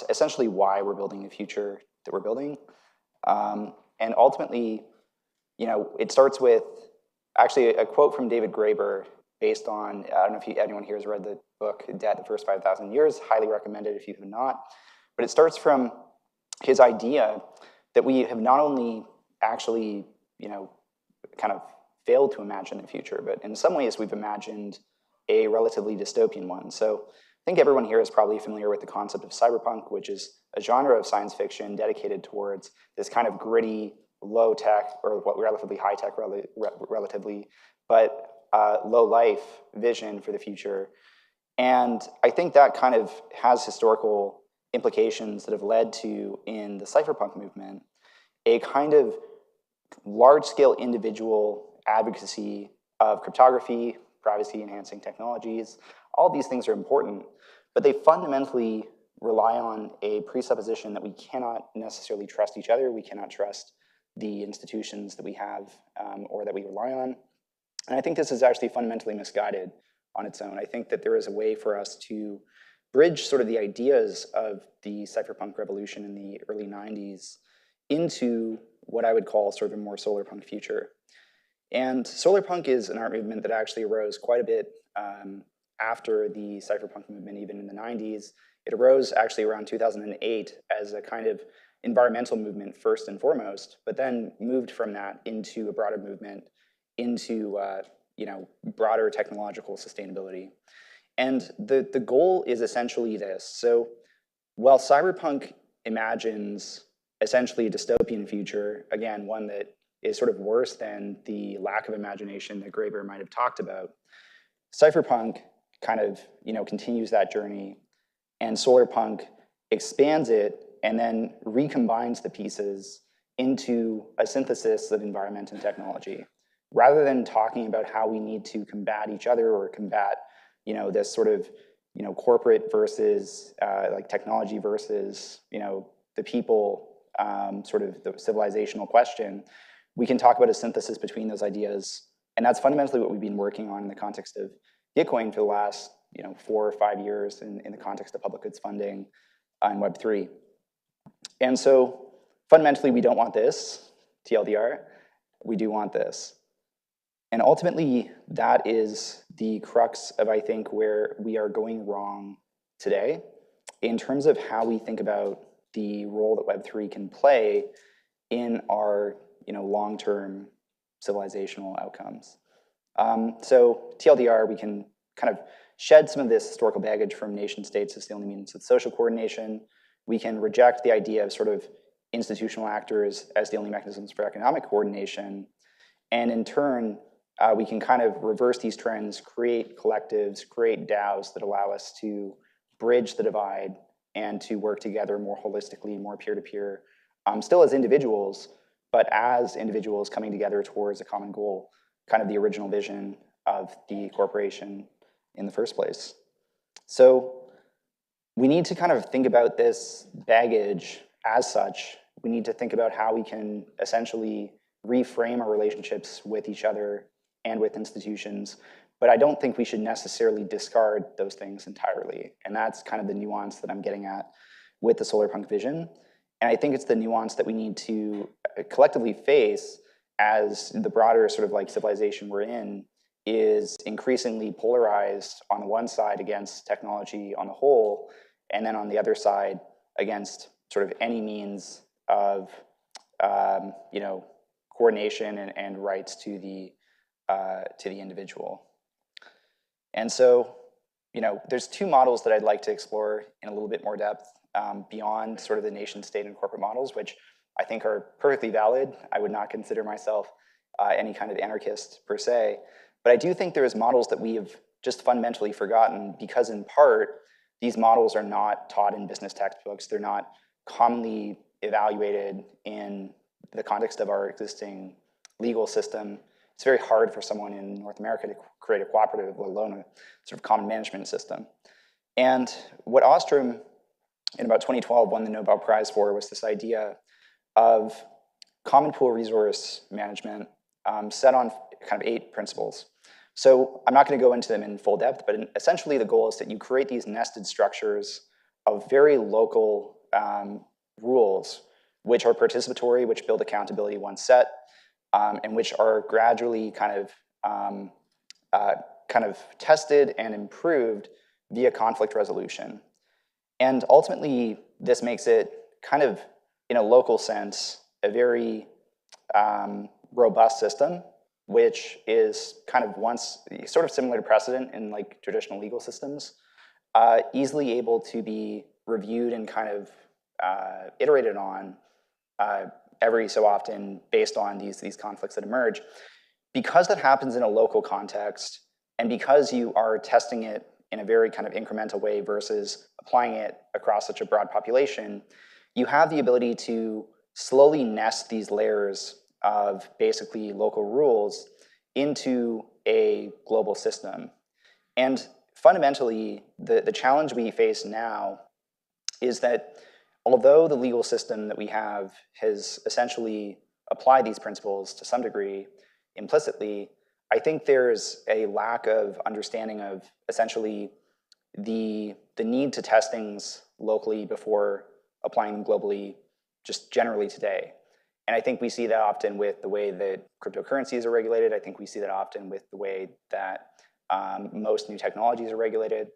essentially why we're building the future that we're building. And ultimately, it starts with actually a quote from David Graeber based on, I don't know if anyone here has read the book, Debt, the First 5,000 Years, highly recommended if you have not. But it starts from his idea that we have not only actually, kind of failed to imagine the future, but in some ways we've imagined a relatively dystopian one. So I think everyone here is probably familiar with the concept of cyberpunk, which is a genre of science fiction dedicated towards this kind of gritty, low-tech, or what relatively high-tech, relatively, but low-life vision for the future. And I think that kind of has historical implications that have led to, in the cypherpunk movement, a kind of large-scale individual advocacy of cryptography, privacy-enhancing technologies. All these things are important, but they fundamentally rely on a presupposition that we cannot necessarily trust each other, we cannot trust the institutions that we have or that we rely on. And I think this is actually fundamentally misguided on its own. I think that there is a way for us to bridge sort of the ideas of the cypherpunk revolution in the early 90s into what I would call sort of a more solarpunk future. And solarpunk is an art movement that actually arose quite a bit after the cypherpunk movement, even in the 90s. It arose actually around 2008 as a kind of environmental movement first and foremost, but then moved from that into a broader movement, into broader technological sustainability. And the goal is essentially this. So while cyberpunk imagines essentially a dystopian future, again, one that is sort of worse than the lack of imagination that Graeber might have talked about, cypherpunk kind of continues that journey, and solarpunk expands it and then recombines the pieces into a synthesis of environment and technology. Rather than talking about how we need to combat each other or combat this sort of corporate versus like technology versus the people sort of the civilizational question, we can talk about a synthesis between those ideas. And that's fundamentally what we've been working on in the context of Gitcoin for the last 4 or 5 years in the context of public goods funding on Web3. And so fundamentally, we don't want this, TLDR. We do want this. And ultimately, that is the crux of, I think, where we are going wrong today in terms of how we think about the role that Web3 can play in our long-term civilizational outcomes. So TLDR, we can kind of shed some of this historical baggage from nation states as the only means of social coordination. We can reject the idea of sort of institutional actors as the only mechanisms for economic coordination. And in turn, we can kind of reverse these trends, create collectives, create DAOs that allow us to bridge the divide and to work together more holistically, more peer-to-peer, still as individuals, but as individuals coming together towards a common goal, kind of the original vision of the corporation in the first place. So we need to kind of think about this baggage as such. We need to think about how we can essentially reframe our relationships with each other and with institutions. But I don't think we should necessarily discard those things entirely. And that's kind of the nuance that I'm getting at with the solarpunk vision. And I think it's the nuance that we need to collectively face as the broader sort of like civilization we're in is increasingly polarized on the one side against technology on the whole, and then on the other side against sort of any means of coordination and rights to the individual. And so, there's two models that I'd like to explore in a little bit more depth beyond sort of the nation state and corporate models, which I think are perfectly valid. I would not consider myself any kind of anarchist per se, but I do think there's models that we have just fundamentally forgotten because in part, these models are not taught in business textbooks. They're not commonly evaluated in the context of our existing legal system. It's very hard for someone in North America to create a cooperative, let alone a sort of common management system. And what Ostrom, in about 2012, won the Nobel Prize for was this idea of common pool resource management set on kind of 8 principles. So I'm not going to go into them in full depth, but essentially the goal is that you create these nested structures of very local rules, which are participatory, which build accountability once set, and which are gradually kind of tested and improved via conflict resolution. And ultimately, this makes it kind of, in a local sense, a very robust system, which is kind of once sort of similar to precedent in like traditional legal systems, easily able to be reviewed and kind of iterated on every so often based on these conflicts that emerge. Because that happens in a local context, and because you are testing it in a very kind of incremental way versus applying it across such a broad population, you have the ability to slowly nest these layers of basically local rules into a global system. And fundamentally, the challenge we face now is that although the legal system that we have has essentially applied these principles to some degree implicitly, I think there's a lack of understanding of essentially the need to test things locally before applying them globally just generally today. And I think we see that often with the way that cryptocurrencies are regulated. I think we see that often with the way that most new technologies are regulated.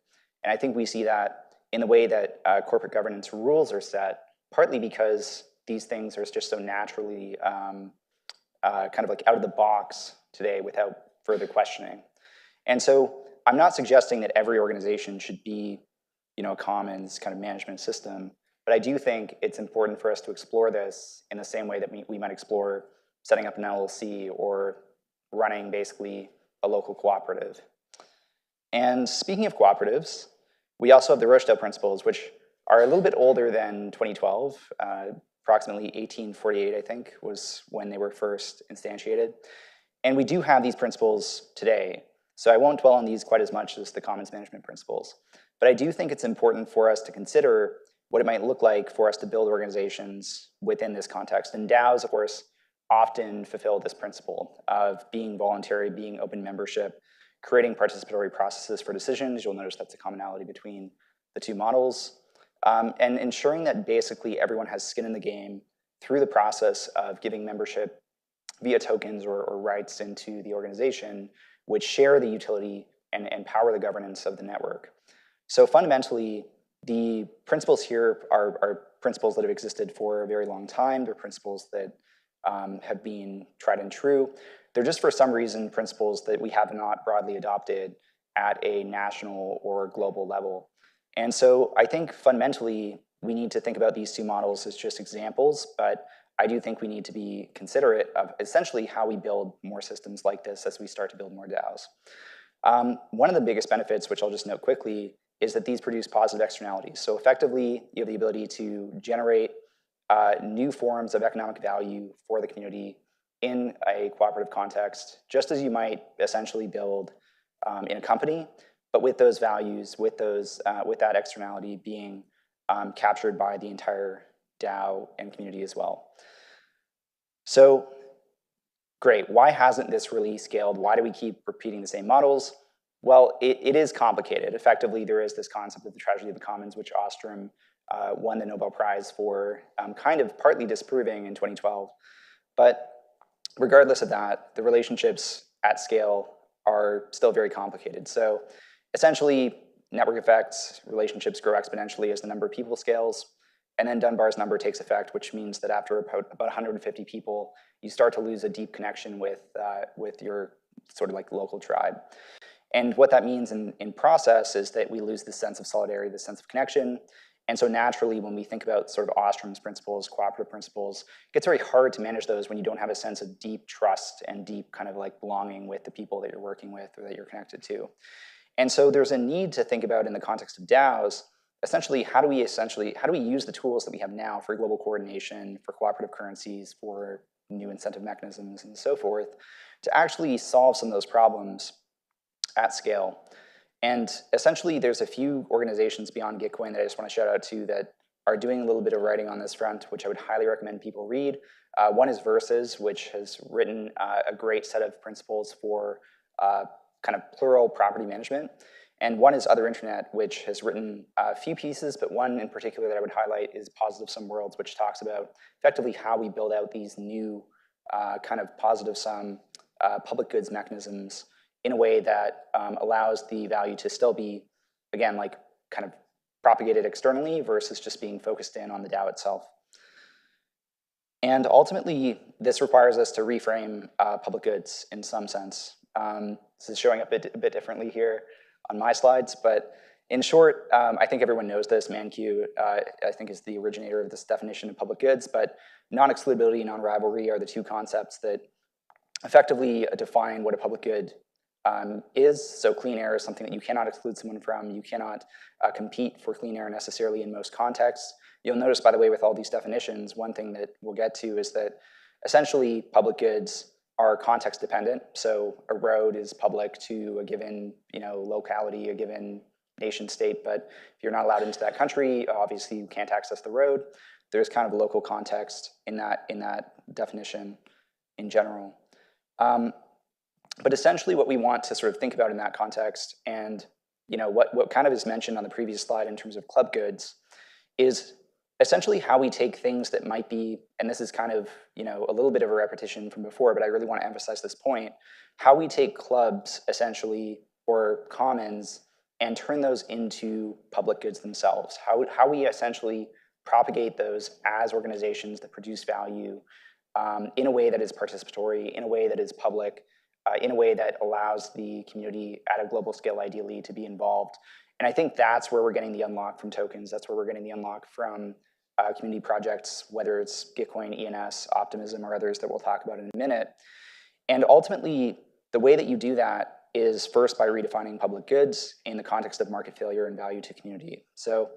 And I think we see that in the way that corporate governance rules are set, partly because these things are just so naturally kind of like out of the box today without further questioning. And so I'm not suggesting that every organization should be, a commons kind of management system, but I do think it's important for us to explore this in the same way that we might explore setting up an LLC or running basically a local cooperative. And speaking of cooperatives, we also have the Rochedale principles, which are a little bit older than 2012. Approximately 1848, I think, was when they were first instantiated. And we do have these principles today. So I won't dwell on these quite as much as the commons management principles. But I do think it's important for us to consider what it might look like for us to build organizations within this context. And DAOs, of course, often fulfill this principle of being voluntary, being open membership, creating participatory processes for decisions. You'll notice that's a commonality between the two models, and ensuring that basically everyone has skin in the game through the process of giving membership via tokens or rights into the organization, which share the utility and power the governance of the network. So fundamentally, the principles here are principles that have existed for a very long time. They're principles that have been tried and true. They're just for some reason principles that we have not broadly adopted at a national or global level. And so I think fundamentally we need to think about these two models as just examples, but I do think we need to be considerate of essentially how we build more systems like this as we start to build more DAOs. One of the biggest benefits, which I'll just note quickly, is that these produce positive externalities. So effectively, you have the ability to generate new forms of economic value for the community in a cooperative context, just as you might essentially build in a company, but with those values, with that externality being captured by the entire DAO and community as well. So great, why hasn't this really scaled? Why do we keep repeating the same models? Well, it is complicated. Effectively, there is this concept of the tragedy of the commons, which Ostrom won the Nobel Prize for, kind of partly disproving in 2012. But regardless of that, the relationships at scale are still very complicated. So essentially, network effects, relationships grow exponentially as the number of people scales. And then Dunbar's number takes effect, which means that after about 150 people, you start to lose a deep connection with your sort of like local tribe. And what that means in process is that we lose this sense of solidarity, this sense of connection. And so naturally, when we think about sort of Ostrom's principles, cooperative principles, it gets very hard to manage those when you don't have a sense of deep trust and deep kind of like belonging with the people that you're working with or that you're connected to. And so there's a need to think about in the context of DAOs, essentially, how do we use the tools that we have now for global coordination, for cooperative currencies, for new incentive mechanisms, and so forth, to actually solve some of those problems at scale. And essentially, there's a few organizations beyond Gitcoin that I just want to shout out to that are doing a little bit of writing on this front, which I would highly recommend people read. One is Versus, which has written a great set of principles for kind of plural property management. And one is Other Internet, which has written a few pieces, but one in particular that I would highlight is Positive Sum Worlds, which talks about effectively how we build out these new kind of positive sum public goods mechanisms in a way that allows the value to still be, again, like kind of propagated externally versus just being focused in on the DAO itself. And ultimately, this requires us to reframe public goods in some sense. This is showing up a bit differently here on my slides, but in short, I think everyone knows this. Mankiw, I think, is the originator of this definition of public goods, but non-excludability and non-rivalry are the two concepts that effectively define what a public good is. So clean air is something that you cannot exclude someone from. You cannot compete for clean air necessarily in most contexts. You'll notice, by the way, with all these definitions, one thing that we'll get to is that essentially public goods are context dependent. So a road is public to a given, locality, a given nation state, but if you're not allowed into that country, obviously you can't access the road. There's kind of a local context in that definition in general. But essentially what we want to sort of think about in that context, and what kind of is mentioned on the previous slide in terms of club goods, is essentially how we take things that might be, and this is kind of a little bit of a repetition from before, but I really want to emphasize this point, how we take clubs essentially, or commons, and turn those into public goods themselves. How we essentially propagate those as organizations that produce value in a way that is participatory, in a way that is public, in a way that allows the community at a global scale ideally to be involved. And I think that's where we're getting the unlock from tokens. That's where we're getting the unlock from community projects, whether it's Gitcoin, ENS, Optimism, or others that we'll talk about in a minute. And ultimately, the way that you do that is first by redefining public goods in the context of market failure and value to community. So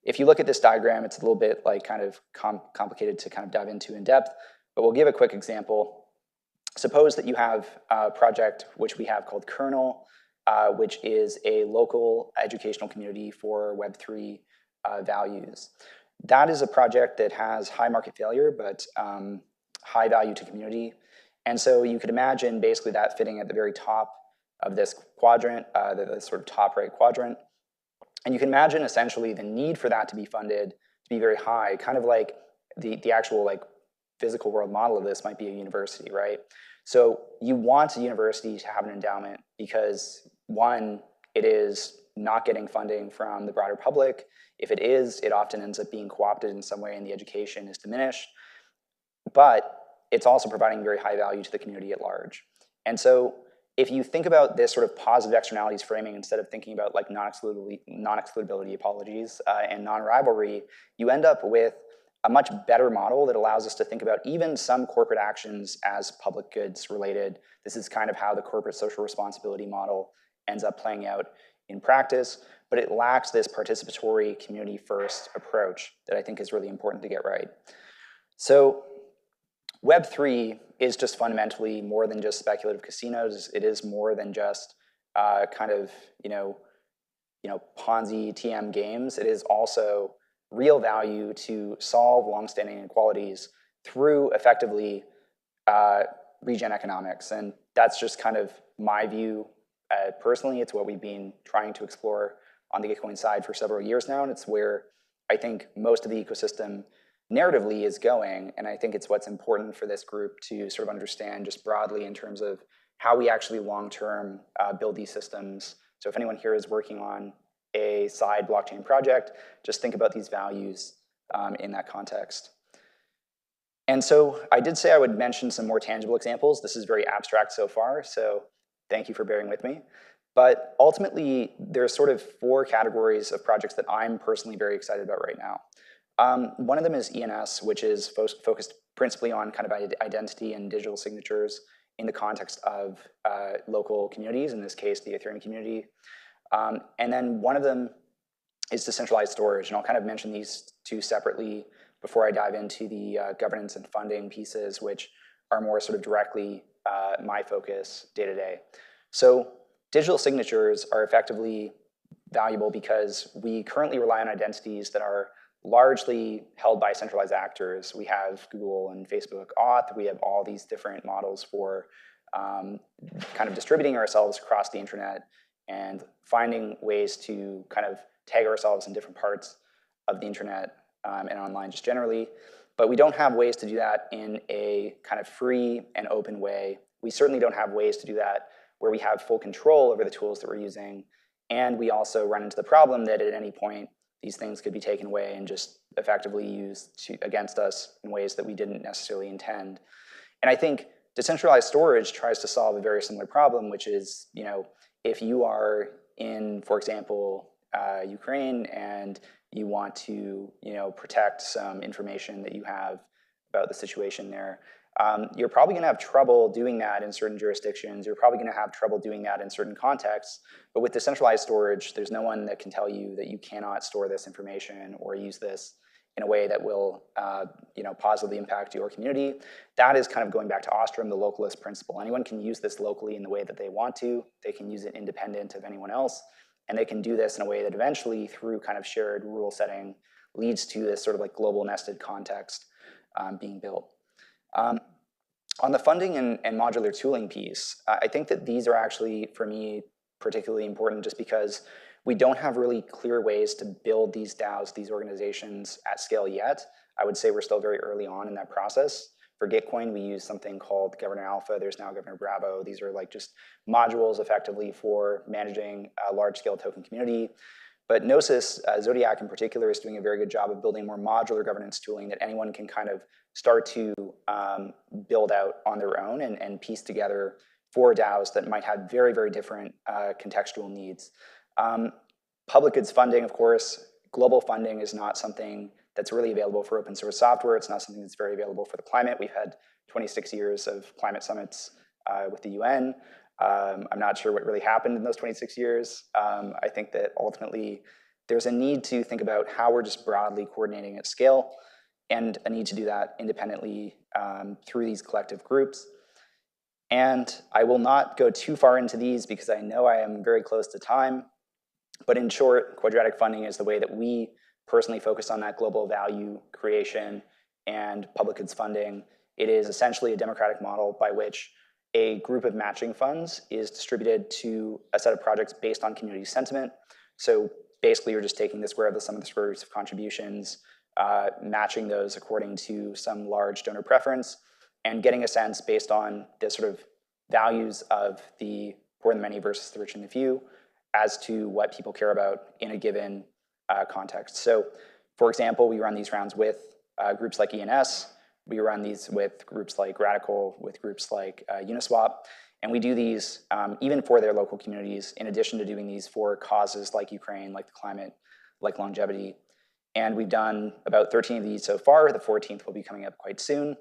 if you look at this diagram, it's a little bit like kind of complicated to kind of dive into in depth, but we'll give a quick example. Suppose that you have a project which we have called Kernel, which is a local educational community for Web3 values. That is a project that has high market failure, but high value to community. And so you could imagine basically that fitting at the very top of this quadrant, the sort of top right quadrant. And you can imagine essentially the need for that to be funded to be very high, kind of like the actual like physical world model of this might be a university, right? So you want a university to have an endowment because, one, it is not getting funding from the broader public. If it is, it often ends up being co-opted in some way and the education is diminished. But it's also providing very high value to the community at large. And so if you think about this sort of positive externalities framing instead of thinking about like non-excludability, apologies, and non-rivalry, you end up with a much better model that allows us to think about even some corporate actions as public goods related. This is kind of how the corporate social responsibility model ends up playing out in practice, but it lacks this participatory community first approach that I think is really important to get right. So Web3 is just fundamentally more than just speculative casinos. It is more than just kind of, Ponzi TM games. It is also real value to solve longstanding inequalities through effectively regen economics. And that's just kind of my view personally. It's what we've been trying to explore on the Gitcoin side for several years now. And it's where I think most of the ecosystem narratively is going. And I think it's what's important for this group to sort of understand just broadly in terms of how we actually long-term build these systems. So if anyone here is working on a side blockchain project, just think about these values in that context. And so I did say I would mention some more tangible examples. This is very abstract so far, so thank you for bearing with me. But ultimately, there's sort of 4 categories of projects that I'm personally very excited about right now. One of them is ENS, which is focused principally on kind of identity and digital signatures in the context of local communities, in this case, the Ethereum community. And then one of them is decentralized storage, and I'll kind of mention these 2 separately before I dive into the governance and funding pieces, which are more sort of directly my focus day to day. So digital signatures are effectively valuable because we currently rely on identities that are largely held by centralized actors. We have Google and Facebook Auth. We have all these different models for kind of distributing ourselves across the internet and finding ways to kind of tag ourselves in different parts of the internet and online just generally. But we don't have ways to do that in a kind of free and open way. We certainly don't have ways to do that where we have full control over the tools that we're using. And we also run into the problem that at any point, these things could be taken away and just effectively used against us in ways that we didn't necessarily intend. And I think decentralized storage tries to solve a very similar problem, which is, if you are in, for example, Ukraine and you want to, protect some information that you have about the situation there, you're probably going to have trouble doing that in certain jurisdictions. You're probably going to have trouble doing that in certain contexts. But with decentralized storage, there's no one that can tell you that you cannot store this information or use this in a way that will positively impact your community. That is kind of going back to Ostrom, the localist principle. Anyone can use this locally in the way that they want to. They can use it independent of anyone else. And they can do this in a way that eventually, through kind of shared rule setting, leads to this sort of like global nested context being built. On the funding and modular tooling piece, I think that these are actually, for me, particularly important just because we don't have really clear ways to build these DAOs, these organizations at scale yet. I would say we're still very early on in that process. For Gitcoin, we use something called Governor Alpha. There's now Governor Bravo. These are like just modules effectively for managing a large-scale token community. But Gnosis, Zodiac in particular, is doing a very good job of building more modular governance tooling that anyone can kind of start to build out on their own and piece together for DAOs that might have very, very different contextual needs. Public goods funding, of course, global funding is not something that's really available for open source software. It's not something that's very available for the climate. We've had 26 years of climate summits with the UN. I'm not sure what really happened in those 26 years. I think that ultimately there's a need to think about how we're just broadly coordinating at scale and a need to do that independently through these collective groups. And I will not go too far into these because I know I am very close to time. But in short, quadratic funding is the way that we personally focused on that global value creation and public goods funding. It is essentially a democratic model by which a group of matching funds is distributed to a set of projects based on community sentiment. So basically, you're just taking the square of the sum of the square roots of contributions, matching those according to some large donor preference, and getting a sense based on the sort of values of the poor and the many versus the rich and the few as to what people care about in a given context. So, for example, we run these rounds with groups like ENS. We run these with groups like Radical, with groups like Uniswap, and we do these even for their local communities, in addition to doing these for causes like Ukraine, like the climate, like longevity. And we've done about 13 of these so far. The 14th will be coming up quite soon.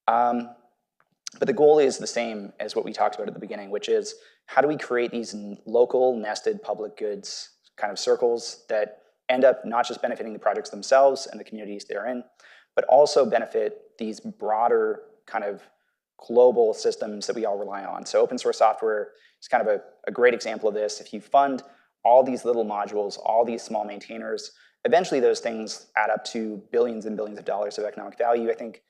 But the goal is the same as what we talked about at the beginning, which is how do we create these local nested public goods kind of circles that end up not just benefiting the projects themselves and the communities they're in, but also benefit these broader kind of global systems that we all rely on. So open source software is kind of a great example of this. If you fund all these little modules, all these small maintainers, eventually those things add up to billions and billions of dollars of economic value. I think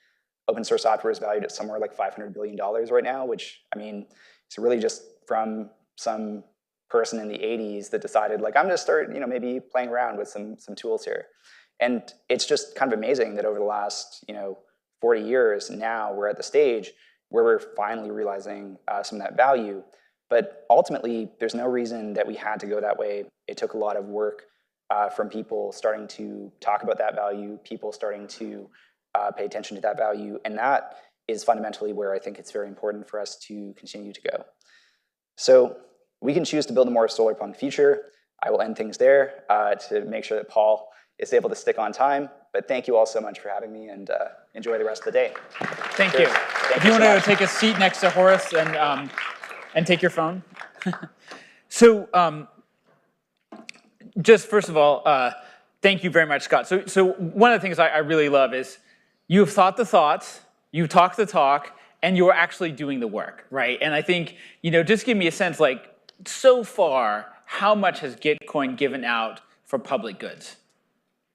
open source software is valued at somewhere like $500 billion right now, which, I mean, it's really just from some person in the 80s that decided, like, I'm gonna start, maybe playing around with some tools here. And it's just kind of amazing that over the last, 40 years, now we're at the stage where we're finally realizing some of that value. But ultimately, there's no reason that we had to go that way. It took a lot of work from people starting to talk about that value, people starting to pay attention to that value. And that is fundamentally where I think it's very important for us to continue to go. So we can choose to build a more solar-punk future. I will end things there to make sure that Paul is able to stick on time. But thank you all so much for having me, and enjoy the rest of the day. Thank you. If you want to take a seat next to Horace and take your phone. So just first of all, thank you very much, Scott. So one of the things I really love is you've thought the thoughts, you've talked the talk, and you're actually doing the work, right? And I think, just give me a sense, like, so far, how much has Gitcoin given out for public goods?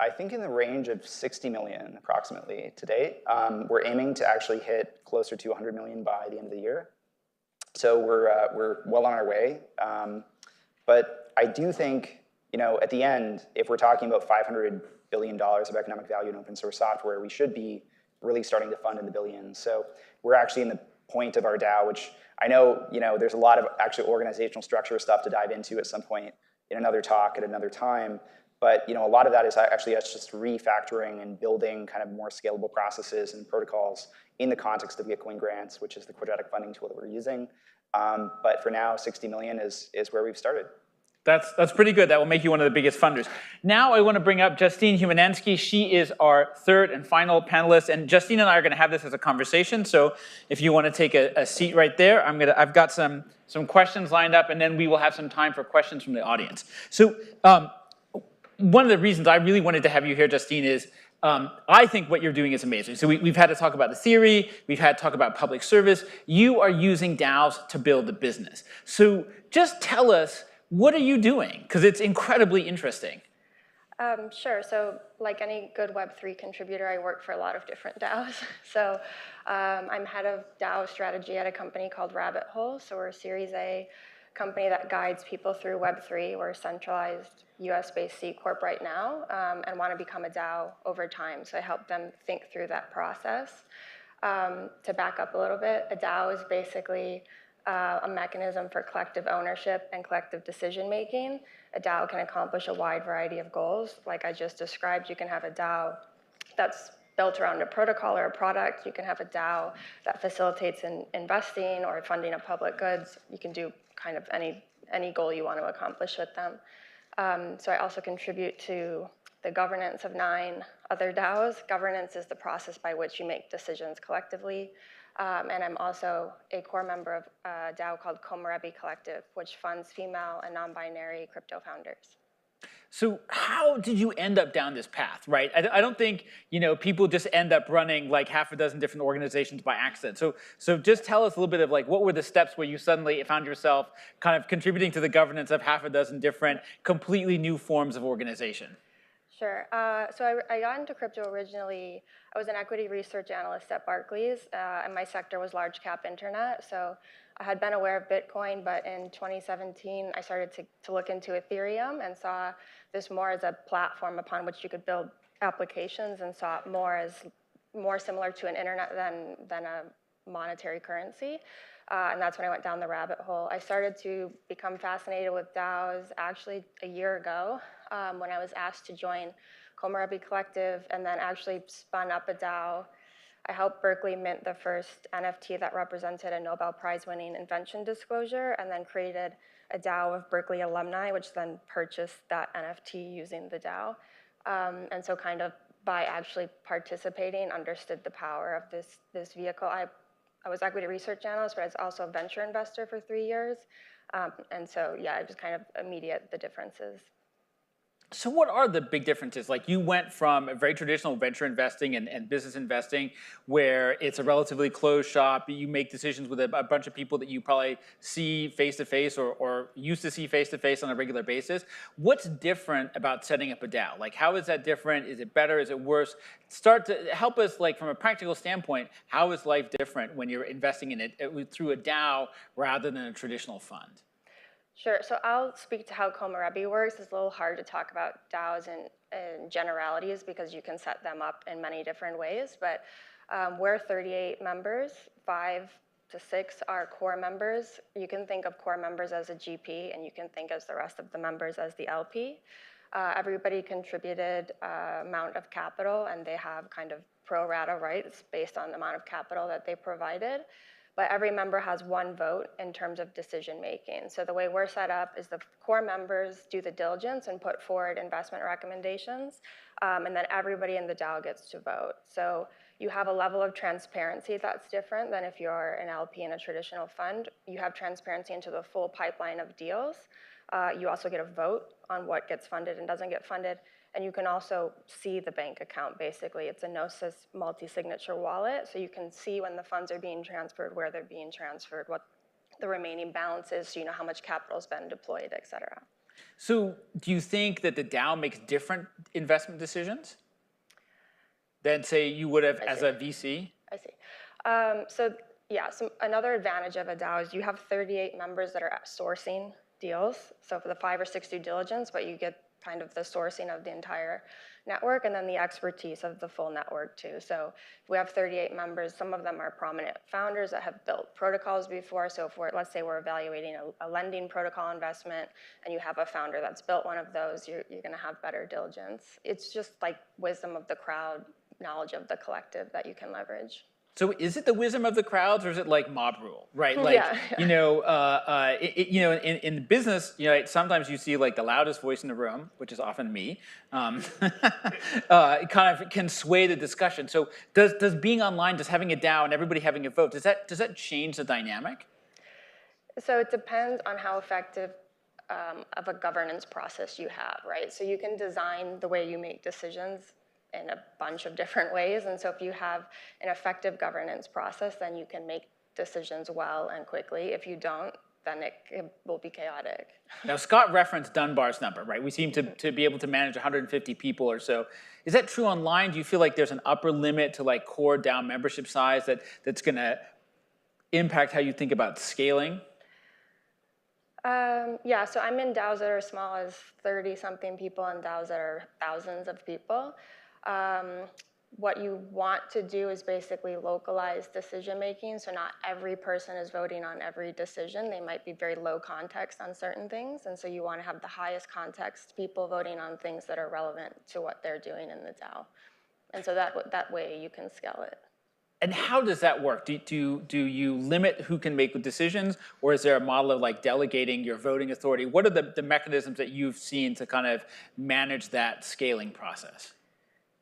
I think in the range of 60 million approximately to date. We're aiming to actually hit closer to 100 million by the end of the year. So we're well on our way. But I do think, at the end, if we're talking about $500 billion of economic value in open source software, we should be really starting to fund in the billions. So we're actually in the point of our DAO, which I know, there's a lot of actually organizational structure stuff to dive into at some point in another talk at another time. But a lot of that is actually us just refactoring and building kind of more scalable processes and protocols in the context of Gitcoin grants, which is the quadratic funding tool that we're using. But for now, 60 million is where we've started. That's pretty good. That will make you one of the biggest funders. Now I want to bring up Justine Humanansky. She is our third and final panelist, and Justine and I are going to have this as a conversation. So if you want to take a seat right there, I've got some questions lined up, and then we will have some time for questions from the audience. So one of the reasons I really wanted to have you here, Justine, is I think what you're doing is amazing. So we've had to talk about the theory, we've had to talk about public service. You are using DAOs to build the business. So just tell us, what are you doing? Because it's incredibly interesting. Sure. So like any good Web3 contributor, I work for a lot of different DAOs. So I'm head of DAO strategy at a company called Rabbit Hole. So we're a Series A company that guides people through Web3. We're a centralized US-based C Corp right now and want to become a DAO over time. So I help them think through that process. To back up a little bit, a DAO is basically a mechanism for collective ownership and collective decision making. A DAO can accomplish a wide variety of goals. Like I just described, you can have a DAO that's built around a protocol or a product. You can have a DAO that facilitates investing or funding of public goods. You can do kind of any goal you want to accomplish with them. So I also contribute to the governance of 9 other DAOs. Governance is the process by which you make decisions collectively. And I'm also a core member of a DAO called Komorebi Collective, which funds female and non-binary crypto founders. So how did you end up down this path, right? I don't think people just end up running like half a dozen different organizations by accident. So just tell us a little bit of like what were the steps where you suddenly found yourself kind of contributing to the governance of half a dozen different, completely new forms of organization. Sure. So I got into crypto originally. I was an equity research analyst at Barclays, and my sector was large cap internet. So I had been aware of Bitcoin, but in 2017, I started to look into Ethereum and saw this more as a platform upon which you could build applications, and saw it more similar to an internet than a monetary currency. And that's when I went down the rabbit hole. I started to become fascinated with DAOs actually a year ago when I was asked to join Komorebi Collective, and then actually spun up a DAO. I helped Berkeley mint the first NFT that represented a Nobel Prize winning invention disclosure, and then created a DAO of Berkeley alumni, which then purchased that NFT using the DAO. And so kind of by actually participating, understood the power of this vehicle. I was equity research analyst, but I was also a venture investor for 3 years. And so, yeah, it was kind of immediate, the differences. So what are the big differences? Like, you went from a very traditional venture investing and business investing, where it's a relatively closed shop. You make decisions with a bunch of people that you probably see face-to-face or used to see face-to-face on a regular basis. What's different about setting up a DAO? Like, how is that different? Is it better? Is it worse? Start to help us, like, from a practical standpoint, how is life different when you're investing in it through a DAO rather than a traditional fund? Sure, so I'll speak to how Komorebi works. It's a little hard to talk about DAOs in generalities because you can set them up in many different ways, but we're 38 members, 5 to 6 are core members. You can think of core members as a GP, and you can think as the rest of the members as the LP. Everybody contributed amount of capital, and they have kind of pro rata rights based on the amount of capital that they provided. But every member has one vote in terms of decision making. So the way we're set up is the core members do the diligence and put forward investment recommendations, and then everybody in the DAO gets to vote. So you have a level of transparency that's different than if you're an LP in a traditional fund. You have transparency into the full pipeline of deals. You also get a vote on what gets funded and doesn't get funded. And you can also see the bank account, basically. It's a Gnosis multi-signature wallet, so you can see when the funds are being transferred, where they're being transferred, what the remaining balance is, so you know how much capital has been deployed, et cetera. So do you think that the DAO makes different investment decisions than, say, you would have as a VC? I see. So another advantage of a DAO is you have 38 members that are sourcing deals. So for the 5 or 6 due diligence, but you get kind of the sourcing of the entire network, and then the expertise of the full network too. So if we have 38 members, some of them are prominent founders that have built protocols before. So if let's say we're evaluating a lending protocol investment, and you have a founder that's built one of those, you're gonna have better diligence. It's just like wisdom of the crowd, knowledge of the collective that you can leverage. So is it the wisdom of the crowds, or is it like mob rule, right? Like, you know, in business, you know, sometimes you see like the loudest voice in the room, which is often me, it kind of can sway the discussion. So does being online, just having a DAO and everybody having a vote, does that change the dynamic? So it depends on how effective of a governance process you have, right? So you can design the way you make decisions in a bunch of different ways. And so if you have an effective governance process, then you can make decisions well and quickly. If you don't, then it will be chaotic. Now, Scott referenced Dunbar's number, right? We seem to be able to manage 150 people or so. Is that true online? Do you feel like there's an upper limit to like core DAO membership size that's gonna impact how you think about scaling? Yeah, so I'm in DAOs that are as small as 30-something people and DAOs that are thousands of people. What you want to do is basically localize decision making, so not every person is voting on every decision. They might be very low context on certain things, and so you want to have the highest context people voting on things that are relevant to what they're doing in the DAO. And so that way you can scale it. And how does that work? Do you limit who can make decisions, or is there a model of like delegating your voting authority? What are the mechanisms that you've seen to kind of manage that scaling process?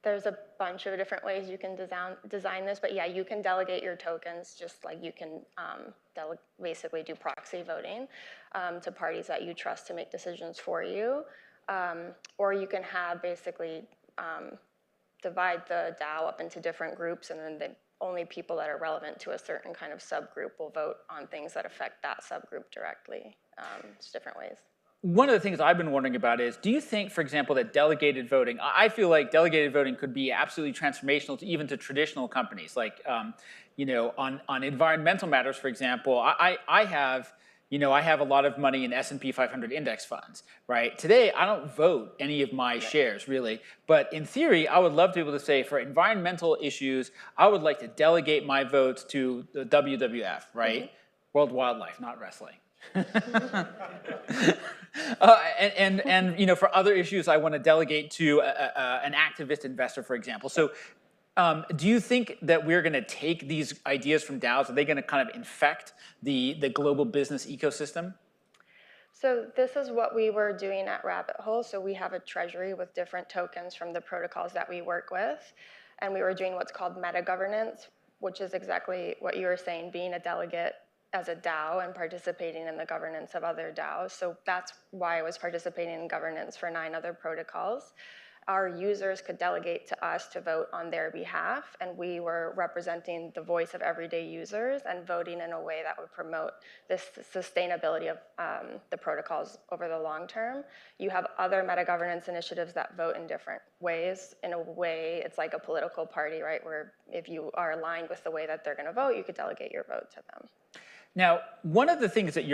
There's a bunch of different ways you can design this, but yeah, you can delegate your tokens just like you can basically do proxy voting to parties that you trust to make decisions for you. Or you can have basically divide the DAO up into different groups, and then the only people that are relevant to a certain kind of subgroup will vote on things that affect that subgroup directly. It's different ways. one of the things I've been wondering about is, do you think, for example, that delegated voting, I feel like delegated voting could be absolutely transformational to even to traditional companies. Like, on environmental matters, for example, I have a lot of money in S&P 500 index funds, right? Today, I don't vote any of my shares, really. But in theory, I would love to be able to say, for environmental issues, I would like to delegate my votes to the WWF, right? Mm-hmm. World Wildlife, not wrestling. And for other issues, I want to delegate to an activist investor, for example. So do you think that we're going to take these ideas from DAOs? Are they going to kind of infect the global business ecosystem? So this is what we were doing at Rabbit Hole. So we have a treasury with different tokens from the protocols that we work with. And we were doing what's called meta governance, which is exactly what you were saying, being a delegate as a DAO and participating in the governance of other DAOs. So that's why I was participating in governance for 9 other protocols. Our users could delegate to us to vote on their behalf, and we were representing the voice of everyday users and voting in a way that would promote this sustainability of the protocols over the long term. You have other meta-governance initiatives that vote in different ways. In a way, it's like a political party, right, where if you are aligned with the way that they're going to vote, you could delegate your vote to them. Now, one of the things that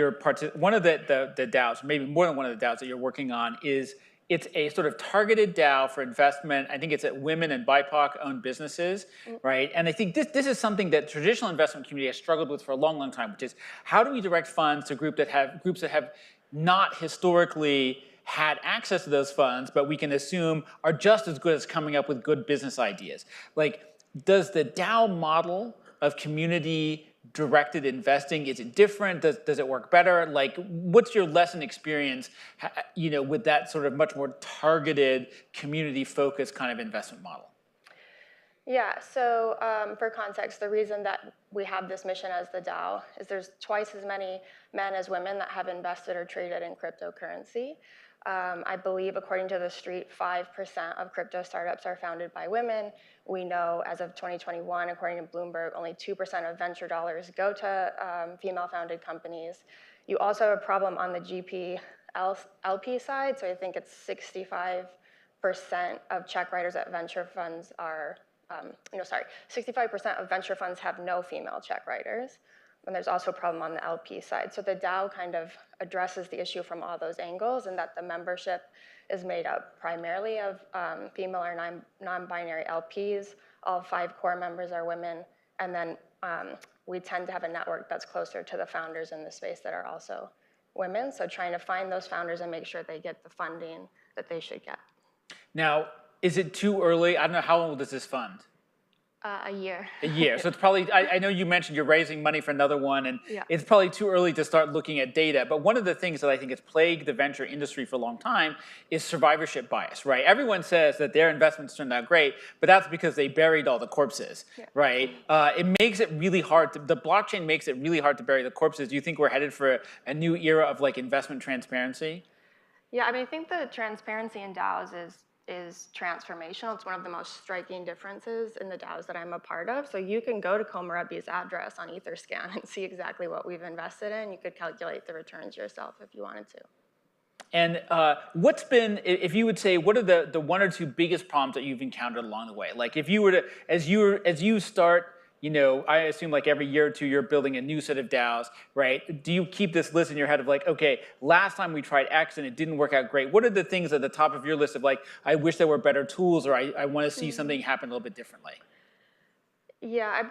one of the DAOs, maybe more than one of the DAOs that you're working on is it's a sort of targeted DAO for investment. I think it's at women and BIPOC-owned businesses, right? And I think this is something that traditional investment community has struggled with for a long, long time, which is how do we direct funds to groups that have not historically had access to those funds, but we can assume are just as good as coming up with good business ideas. Like, does the DAO model of community-directed investing, is it different? Does it work better? Like, what's your lesson experience, with that sort of much more targeted, community-focused kind of investment model? Yeah, so for context, the reason that we have this mission as the DAO is there's twice as many men as women that have invested or traded in cryptocurrency. I believe, according to the Street, 5% of crypto startups are founded by women. We know as of 2021, according to Bloomberg, only 2% of venture dollars go to female-founded companies. You also have a problem on the GP LP side, so I think it's 65% of check writers at venture funds are, 65% of venture funds have no female check writers. And there's also a problem on the LP side. So the DAO kind of addresses the issue from all those angles, and that the membership is made up primarily of female or non-binary LPs. All 5 core members are women. And then we tend to have a network that's closer to the founders in the space that are also women. So trying to find those founders and make sure they get the funding that they should get. Now, is it too early? I don't know, how old is this fund? A year. A year. So it's probably, I know you mentioned you're raising money for another one, and yeah. It's probably too early to start looking at data. But one of the things that I think has plagued the venture industry for a long time is survivorship bias, right? Everyone says that their investments turned out great, but that's because they buried all the corpses, right? It makes it really hard, the blockchain makes it really hard to bury the corpses. Do you think we're headed for a new era of like investment transparency? Yeah, I mean, I think the transparency in DAOs is transformational. It's one of the most striking differences in the DAOs that I'm a part of. So you can go to Komorebi's address on Etherscan and see exactly what we've invested in. You could calculate the returns yourself if you wanted to. And what's been, if you would say, what are the 1 or 2 biggest problems that you've encountered along the way? Like if you were to, as you start, I assume like every year or 2 you're building a new set of DAOs, right? Do you keep this list in your head of like, okay, last time we tried X and it didn't work out great. What are the things at the top of your list of like, I wish there were better tools, or I want to see something happen a little bit differently? Yeah,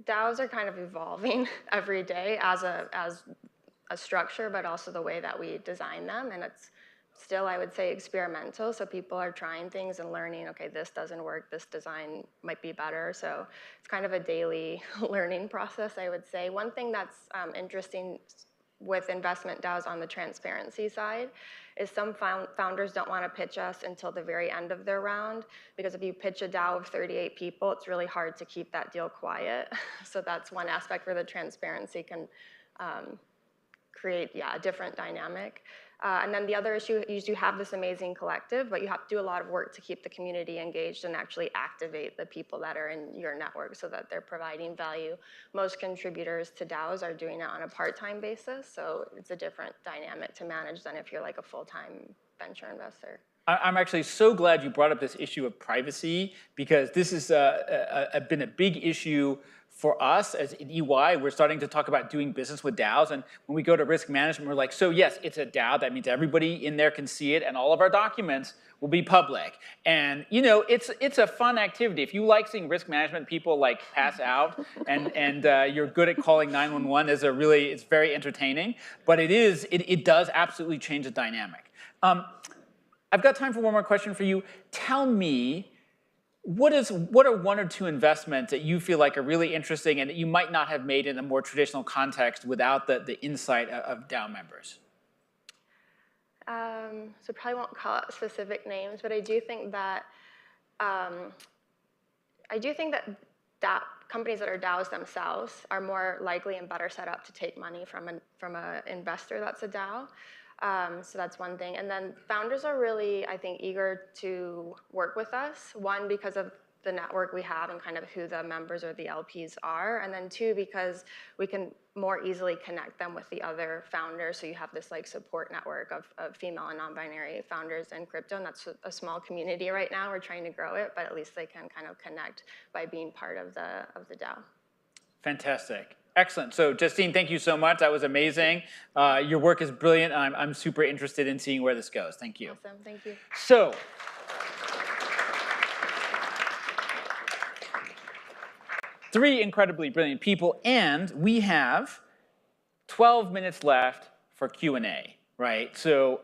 DAOs are kind of evolving every day as a structure, but also the way that we design them. And it's still, I would say, experimental. So people are trying things and learning, okay, this doesn't work, this design might be better. So it's kind of a daily learning process, I would say. One thing that's interesting with investment DAOs on the transparency side is some founders don't want to pitch us until the very end of their round, because if you pitch a DAO of 38 people, it's really hard to keep that deal quiet. So that's one aspect where the transparency can create, a different dynamic. And then the other issue is you have this amazing collective, but you have to do a lot of work to keep the community engaged and actually activate the people that are in your network so that they're providing value. Most contributors to DAOs are doing it on a part-time basis, so it's a different dynamic to manage than if you're like a full-time venture investor. I'm actually so glad you brought up this issue of privacy, because this has been a big issue for us as in EY. We're starting to talk about doing business with DAOs, and when we go to risk management, we're like, so yes, it's a DAO. That means everybody in there can see it, and all of our documents will be public. And you know, it's a fun activity. If you like seeing risk management people like pass out, and you're good at calling 911, it's very entertaining. But it does absolutely change the dynamic. I've got time for one more question for you. Tell me, what are one or two investments that you feel like are really interesting and that you might not have made in a more traditional context without the insight of DAO members? So probably won't call out specific names, but I do think that companies that are DAOs themselves are more likely and better set up to take money from an investor that's a DAO. So that's one thing. And then founders are really, I think, eager to work with us. One, because of the network we have and kind of who the members or the LPs are. And then two, because we can more easily connect them with the other founders. So you have this like support network of female and non-binary founders in crypto. And that's a small community right now. We're trying to grow it, but at least they can kind of connect by being part of the DAO. Fantastic. Excellent. So Justine, thank you so much. That was amazing. Your work is brilliant. I'm super interested in seeing where this goes. Thank you. Awesome. Thank you. So, three incredibly brilliant people, and we have 12 minutes left for Q&A, right? So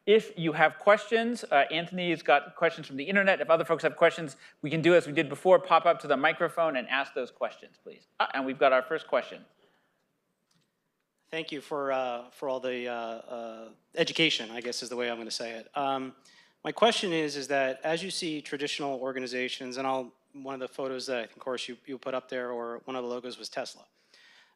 if you have questions, Anthony's got questions from the internet. If other folks have questions, we can do as we did before, pop up to the microphone and ask those questions, please. And we've got our first question. Thank you for all the education, I guess is the way I'm going to say it. My question is that as you see traditional organizations, and one of the photos that I think, of course, you put up there, or one of the logos was Tesla.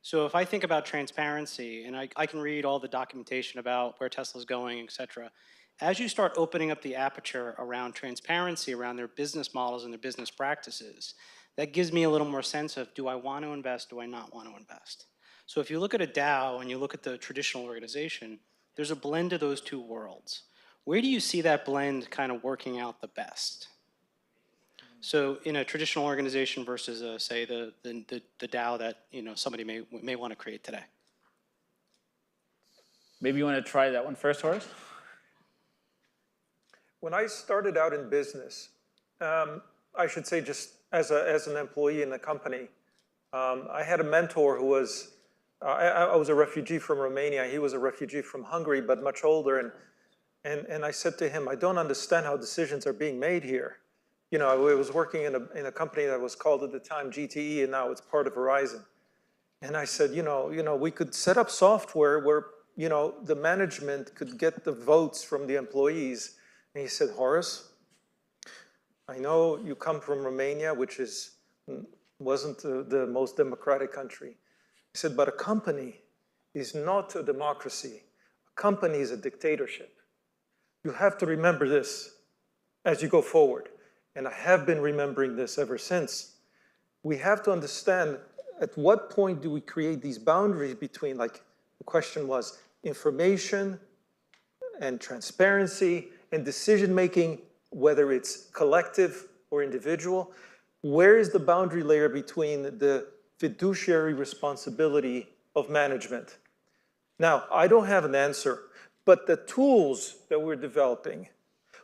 So if I think about transparency, and I can read all the documentation about where Tesla's going, et cetera, as you start opening up the aperture around transparency, around their business models and their business practices, that gives me a little more sense of, do I want to invest, do I not want to invest? So if you look at a DAO and you look at the traditional organization, there's a blend of those two worlds. Where do you see that blend kind of working out the best? So in a traditional organization versus, say, the DAO that somebody may want to create today. Maybe you want to try that one first, Horace? When I started out in business, I should say just as an employee in the company, I had a mentor who was, I was a refugee from Romania. He was a refugee from Hungary, but much older. And I said to him, I don't understand how decisions are being made here. You know, I was working in a company that was called at the time GTE, and now it's part of Verizon. And I said, you know, we could set up software where, the management could get the votes from the employees. And he said, Horace, I know you come from Romania, which wasn't the most democratic country. He said, but a company is not a democracy. A company is a dictatorship. You have to remember this as you go forward. And I have been remembering this ever since. We have to understand at what point do we create these boundaries between, like the question was, information and transparency and decision-making, whether it's collective or individual. Where is the boundary layer between the fiduciary responsibility of management? Now, I don't have an answer, but the tools that we're developing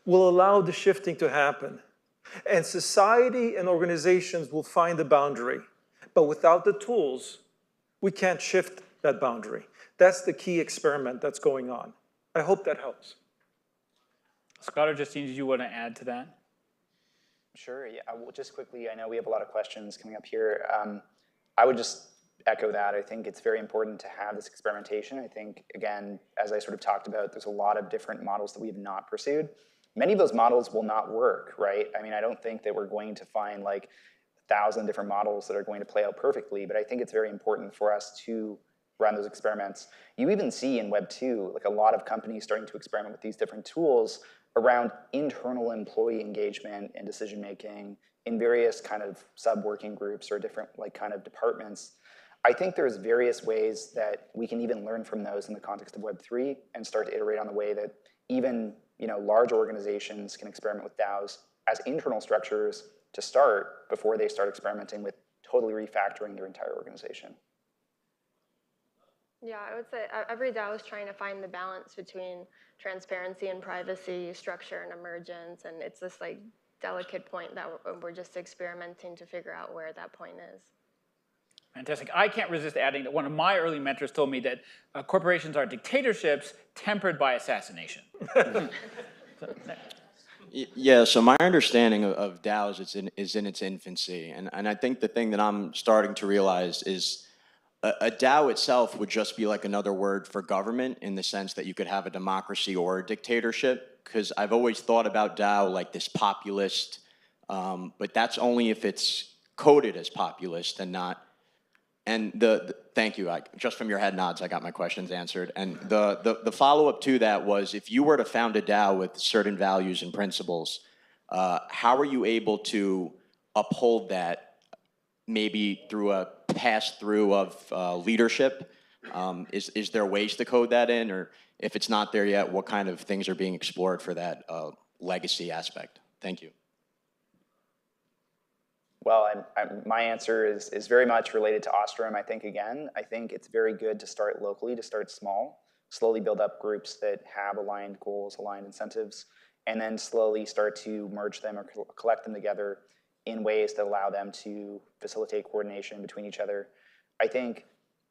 will allow the shifting to happen. And society and organizations will find the boundary. But without the tools, we can't shift that boundary. That's the key experiment that's going on. I hope that helps. Scott or Justine, did you want to add to that? Sure, yeah. Well, just quickly, I know we have a lot of questions coming up here. I would just echo that. I think it's very important to have this experimentation. I think, again, as I sort of talked about, there's a lot of different models that we have not pursued. Many of those models will not work, right? I mean, I don't think that we're going to find like 1,000 different models that are going to play out perfectly, but I think it's very important for us to run those experiments. You even see in Web 2, like a lot of companies starting to experiment with these different tools around internal employee engagement and decision making in various kind of sub-working groups or different like kind of departments. I think there's various ways that we can even learn from those in the context of Web3 and start to iterate on the way that even large organizations can experiment with DAOs as internal structures to start before they start experimenting with totally refactoring their entire organization. Yeah, I would say every DAO is trying to find the balance between transparency and privacy, structure and emergence, and it's this like delicate point that we're just experimenting to figure out where that point is. Fantastic. I can't resist adding that one of my early mentors told me that corporations are dictatorships tempered by assassination. Yeah, so my understanding of DAOs is in its infancy. And I think the thing that I'm starting to realize is a DAO itself would just be like another word for government in the sense that you could have a democracy or a dictatorship. Because I've always thought about DAO like this populist, but that's only if it's coded as populist and not. And thank you, just from your head nods, I got my questions answered. And the follow-up to that was, if you were to found a DAO with certain values and principles, how are you able to uphold that, maybe through a pass-through of leadership? Is there ways to code that in? Or if it's not there yet, what kind of things are being explored for that legacy aspect? Thank you. Well, my answer is very much related to Ostrom. I think it's very good to start locally, to start small, slowly build up groups that have aligned goals, aligned incentives, and then slowly start to merge them or collect them together in ways that allow them to facilitate coordination between each other. I think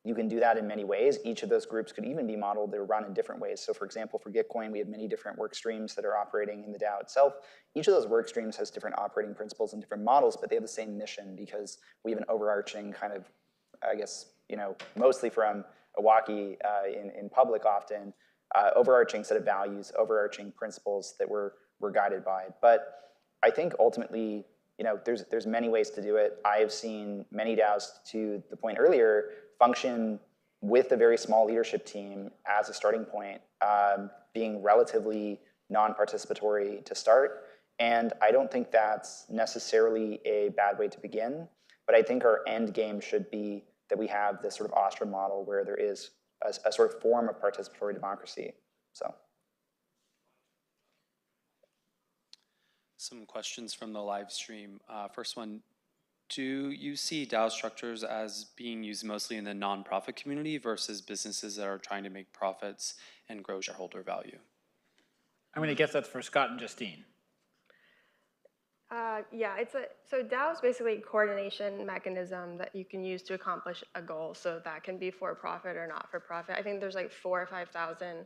you can do that in many ways. Each of those groups could even be modeled or run in different ways. So for example, for Gitcoin, we have many different work streams that are operating in the DAO itself. Each of those work streams has different operating principles and different models, but they have the same mission because we have an overarching kind of, I guess, mostly from Iwaki in public often, overarching set of values, overarching principles that we're guided by. But I think ultimately, there's many ways to do it. I have seen many DAOs, to the point earlier, function with a very small leadership team as a starting point, being relatively non-participatory to start. And I don't think that's necessarily a bad way to begin, but I think our end game should be that we have this sort of Ostrom model where there is a sort of form of participatory democracy. So. Some questions from the live stream. First one, do you see DAO structures as being used mostly in the nonprofit community versus businesses that are trying to make profits and grow shareholder value? I'm going to guess that's for Scott and Justine. Yeah, so DAO is basically a coordination mechanism that you can use to accomplish a goal. So that can be for profit or not for profit. I think there's like 4,000 or 5,000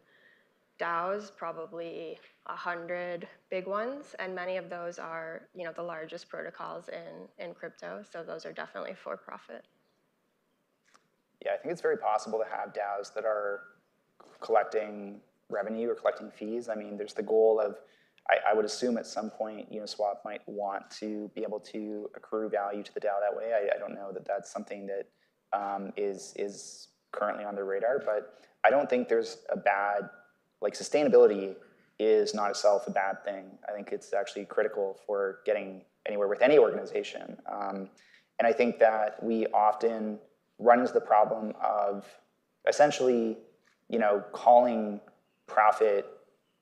DAOs, probably 100 big ones, and many of those are, the largest protocols in crypto. So those are definitely for profit. Yeah, I think it's very possible to have DAOs that are collecting revenue or collecting fees. I mean, there's the goal of, I would assume at some point, Uniswap might want to be able to accrue value to the DAO that way. I don't know that that's something that is currently on their radar, but I don't think there's a bad, sustainability is not itself a bad thing. I think it's actually critical for getting anywhere with any organization. And I think that we often run into the problem of essentially, calling profit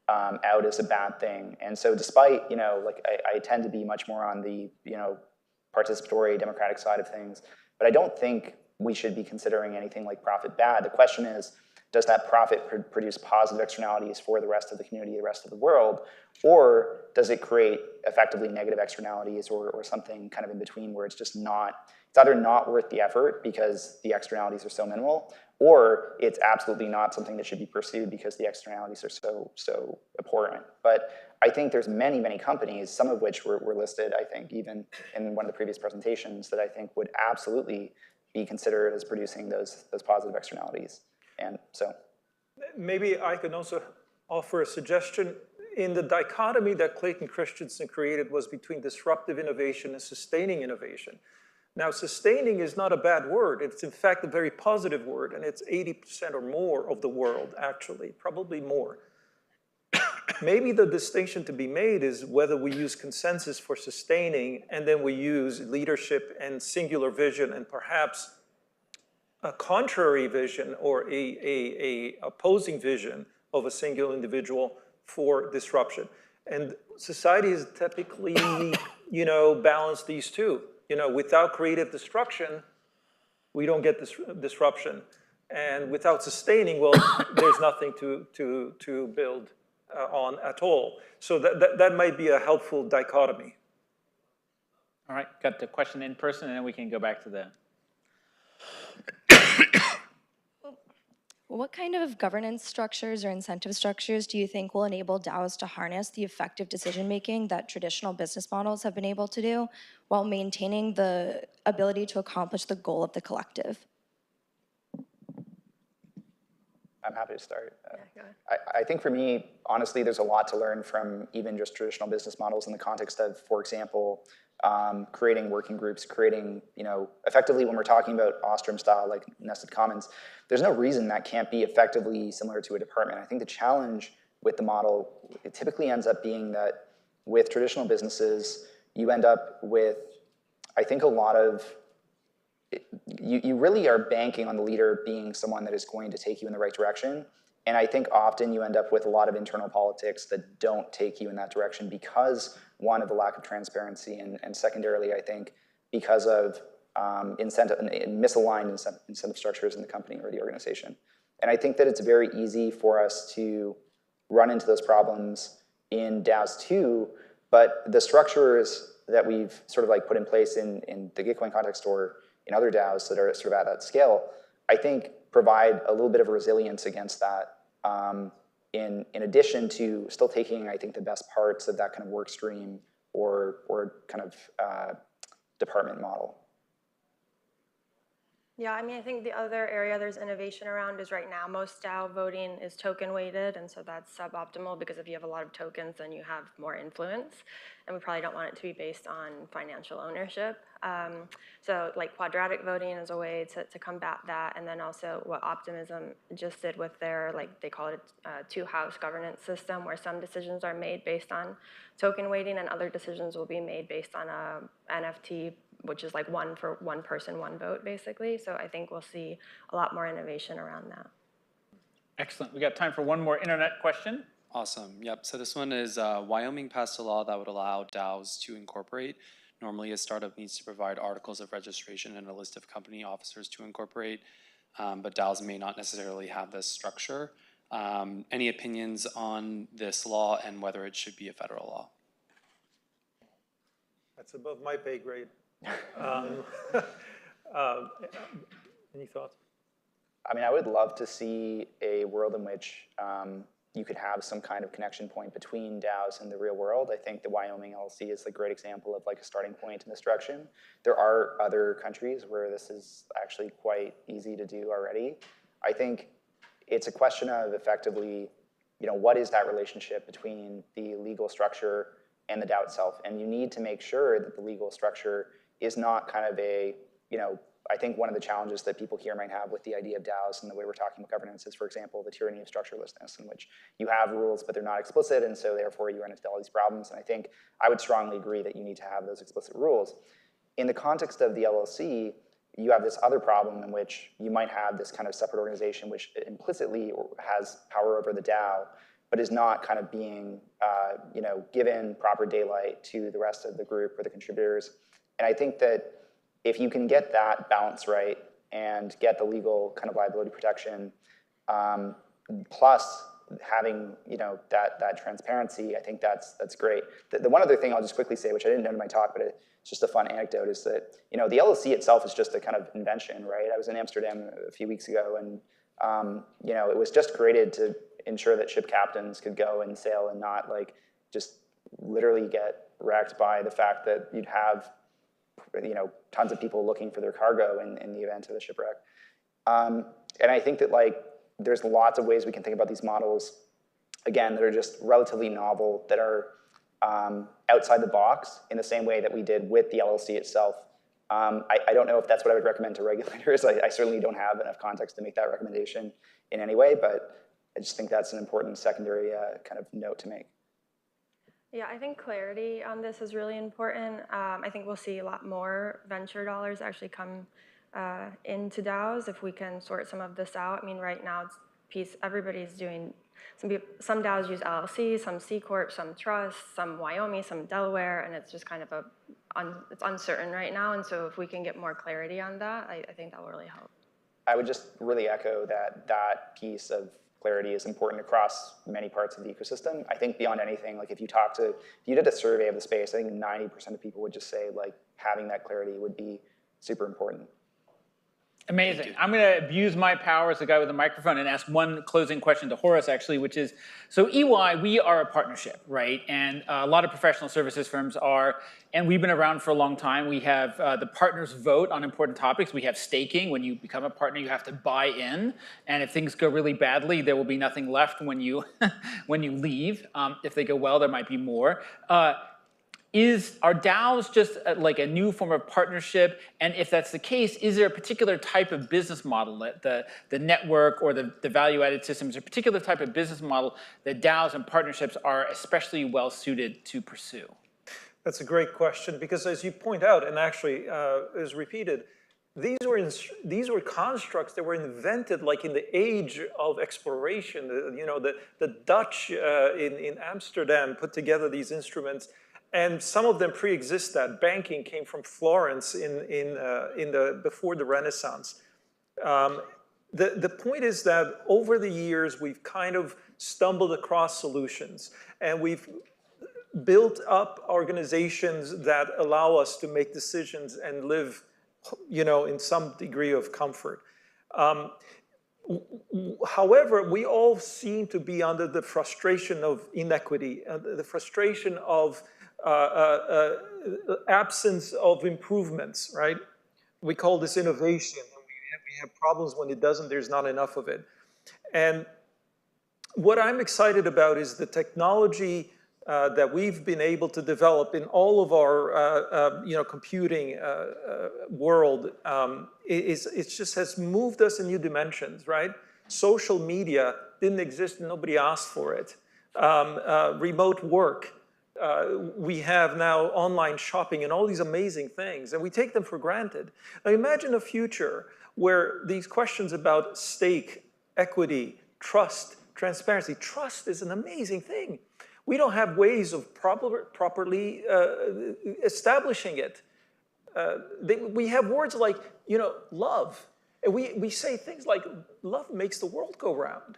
out as a bad thing. And so despite, I tend to be much more on the, participatory democratic side of things, but I don't think we should be considering anything like profit bad. The question is, does that profit produce positive externalities for the rest of the community, the rest of the world, or does it create effectively negative externalities or something kind of in between where it's just it's either not worth the effort because the externalities are so minimal, or it's absolutely not something that should be pursued because the externalities are so abhorrent. But I think there's many, many companies, some of which were listed, I think, even in one of the previous presentations, that I think would absolutely be considered as producing those positive externalities. And so maybe I can also offer a suggestion. In the dichotomy that Clayton Christensen created was between disruptive innovation and sustaining innovation. Now, sustaining is not a bad word. It's in fact a very positive word, and it's 80% or more of the world, actually, probably more. Maybe the distinction to be made is whether we use consensus for sustaining, and then we use leadership and singular vision, and perhaps a contrary vision or a opposing vision of a single individual for disruption. And society has typically, balanced these two. Without creative destruction, we don't get this disruption. And without sustaining, well, there's nothing to build on at all. So that might be a helpful dichotomy. All right, got the question in person, and then we can go back to the... What kind of governance structures or incentive structures do you think will enable DAOs to harness the effective decision-making that traditional business models have been able to do while maintaining the ability to accomplish the goal of the collective? I'm happy to start. I think for me, honestly, there's a lot to learn from even just traditional business models in the context of, for example, creating working groups, creating, effectively when we're talking about Ostrom style, like nested commons, there's no reason that can't be effectively similar to a department. I think the challenge with the model, it typically ends up being that with traditional businesses, you end up with, I think, a lot of, you really are banking on the leader being someone that is going to take you in the right direction. And I think often you end up with a lot of internal politics that don't take you in that direction because, one, of the lack of transparency, and secondarily, I think, because of misaligned incentive structures in the company or the organization. And I think that it's very easy for us to run into those problems in DAOs too, but the structures that we've sort of like put in place in the Gitcoin context or in other DAOs that are sort of at that scale, I think provide a little bit of resilience against that. In addition to still taking, I think, the best parts of that kind of work stream or kind of department model. Yeah, I mean, I think the other area there's innovation around is right now most DAO voting is token weighted, and so that's suboptimal because if you have a lot of tokens, then you have more influence, and we probably don't want it to be based on financial ownership. So like quadratic voting is a way to combat that, and then also what Optimism just did with their, like they call it a two-house governance system, where some decisions are made based on token weighting and other decisions will be made based on a NFT, which is like one for one person, one vote, basically. So I think we'll see a lot more innovation around that. Excellent. We got time for one more internet question. Awesome. Yep. So this one is Wyoming passed a law that would allow DAOs to incorporate. Normally, a startup needs to provide articles of registration and a list of company officers to incorporate, but DAOs may not necessarily have this structure. Any opinions on this law and whether it should be a federal law? That's above my pay grade. Any thoughts? I mean, I would love to see a world in which you could have some kind of connection point between DAOs and the real world. I think the Wyoming LLC is a great example of like a starting point in this direction. There are other countries where this is actually quite easy to do already. I think it's a question of effectively, what is that relationship between the legal structure and the DAO itself? And you need to make sure that the legal structure is not kind of a, I think one of the challenges that people here might have with the idea of DAOs and the way we're talking about governance is, for example, the tyranny of structurelessness, in which you have rules, but they're not explicit, and so therefore you run into all these problems. And I think I would strongly agree that you need to have those explicit rules. In the context of the LLC, you have this other problem in which you might have this kind of separate organization which implicitly has power over the DAO, but is not kind of being given proper daylight to the rest of the group or the contributors. And I think that if you can get that balance right and get the legal kind of liability protection, plus having that transparency, I think that's great. The one other thing I'll just quickly say, which I didn't know in my talk, but it's just a fun anecdote, is that the LLC itself is just a kind of invention, right? I was in Amsterdam a few weeks ago, and it was just created to ensure that ship captains could go and sail and not like just literally get wrecked by the fact that you'd have tons of people looking for their cargo in the event of a shipwreck. And I think that there's lots of ways we can think about these models, again, that are just relatively novel, that are outside the box in the same way that we did with the LLC itself. I don't know if that's what I would recommend to regulators. I certainly don't have enough context to make that recommendation in any way, but I just think that's an important secondary kind of note to make. Yeah, I think clarity on this is really important. I think we'll see a lot more venture dollars actually come into DAOs if we can sort some of this out. I mean, right now, everybody's doing, some DAOs use LLC, some C Corp, some trust, some Wyoming, some Delaware, and it's just kind of it's uncertain right now. And so if we can get more clarity on that, I think that will really help. I would just really echo that piece of clarity is important across many parts of the ecosystem. I think beyond anything, like if you did a survey of the space, I think 90% of people would just say like having that clarity would be super important. Amazing. I'm going to abuse my power as a guy with a microphone and ask one closing question to Horace, actually, which is, so EY, we are a partnership, right? And a lot of professional services firms are, and we've been around for a long time. We have the partners vote on important topics. We have staking. When you become a partner, you have to buy in. And if things go really badly, there will be nothing left when you, when you leave. If they go well, there might be more. Are DAOs just like a new form of partnership? And if that's the case, is there a particular type of business model, the network or the value-added systems, a particular type of business model that DAOs and partnerships are especially well suited to pursue? That's a great question, because as you point out, and actually is repeated, these were constructs that were invented like in the age of exploration. The Dutch in Amsterdam put together these instruments. And some of them pre-exist that. Banking came from Florence before the Renaissance. The point is that over the years, we've kind of stumbled across solutions. And we've built up organizations that allow us to make decisions and live, in some degree of comfort. However, we all seem to be under the frustration of inequity, the frustration of absence of improvements, right? We call this innovation. We have problems when it doesn't, there's not enough of it. And what I'm excited about is the technology that we've been able to develop in all of our computing world. It just has moved us in new dimensions, right? Social media didn't exist, nobody asked for it. Remote work. We have now online shopping and all these amazing things, and we take them for granted. Now imagine a future where these questions about stake, equity, trust, transparency. Trust is an amazing thing. We don't have ways of properly establishing it. We have words like, love. And we say things like, love makes the world go round.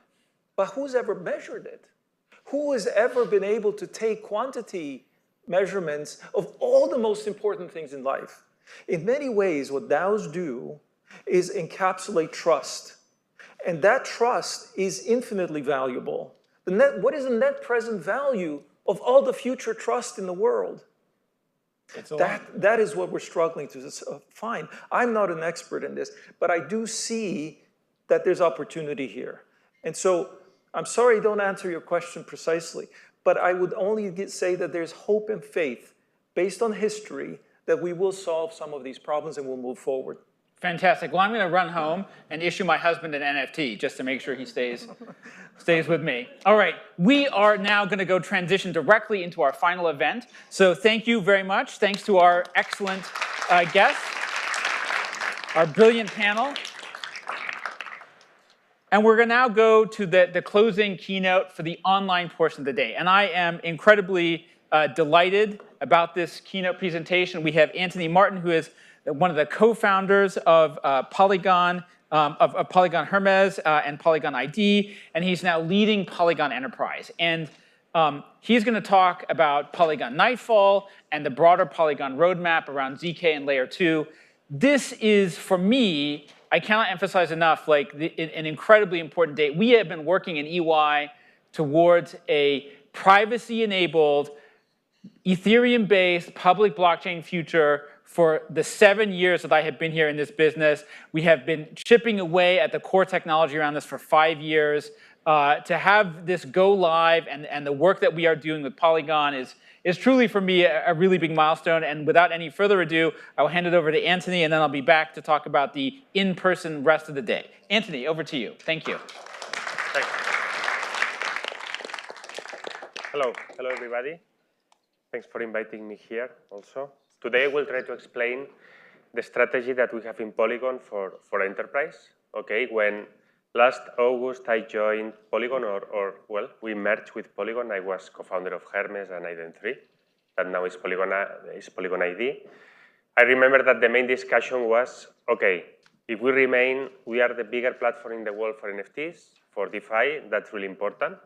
But who's ever measured it? Who has ever been able to take quantity measurements of all the most important things in life? In many ways, what DAOs do is encapsulate trust. And that trust is infinitely valuable. What is the net present value of all the future trust in the world? That is what we're struggling to find. I'm not an expert in this, but I do see that there's opportunity here. And so I'm sorry I don't answer your question precisely, but I would only say that there's hope and faith based on history that we will solve some of these problems and we'll move forward. Fantastic. Well, I'm going to run home and issue my husband an NFT just to make sure he stays with me. All right. We are now going to go transition directly into our final event. So thank you very much. Thanks to our excellent guests, our brilliant panel. And we're going to now go to the closing keynote for the online portion of the day. And I am incredibly delighted about this keynote presentation. We have Anthony Martin, who is one of the co-founders of Polygon, of Polygon Hermes and Polygon ID, and he's now leading Polygon Enterprise. And he's going to talk about Polygon Nightfall and the broader Polygon roadmap around ZK and Layer 2. This is, for me, I cannot emphasize enough, like an incredibly important day. We have been working in EY towards a privacy-enabled, Ethereum-based public blockchain future for the 7 years that I have been here in this business. We have been chipping away at the core technology around this for 5 years. To have this go live and the work that we are doing with Polygon is truly for me a really big milestone. And without any further ado, I will hand it over to Anthony, and then I'll be back to talk about the in-person rest of the day. Anthony, over to you. Thank you. Thanks. Hello everybody. Thanks for inviting me here also. Today we'll try to explain the strategy that we have in Polygon for enterprise. Okay, when last August I joined Polygon, well, we merged with Polygon. I was co-founder of Hermes and Ident3, that now is Polygon ID. I remember that the main discussion was, okay, if we remain, we are the bigger platform in the world for NFTs, for DeFi, that's really important.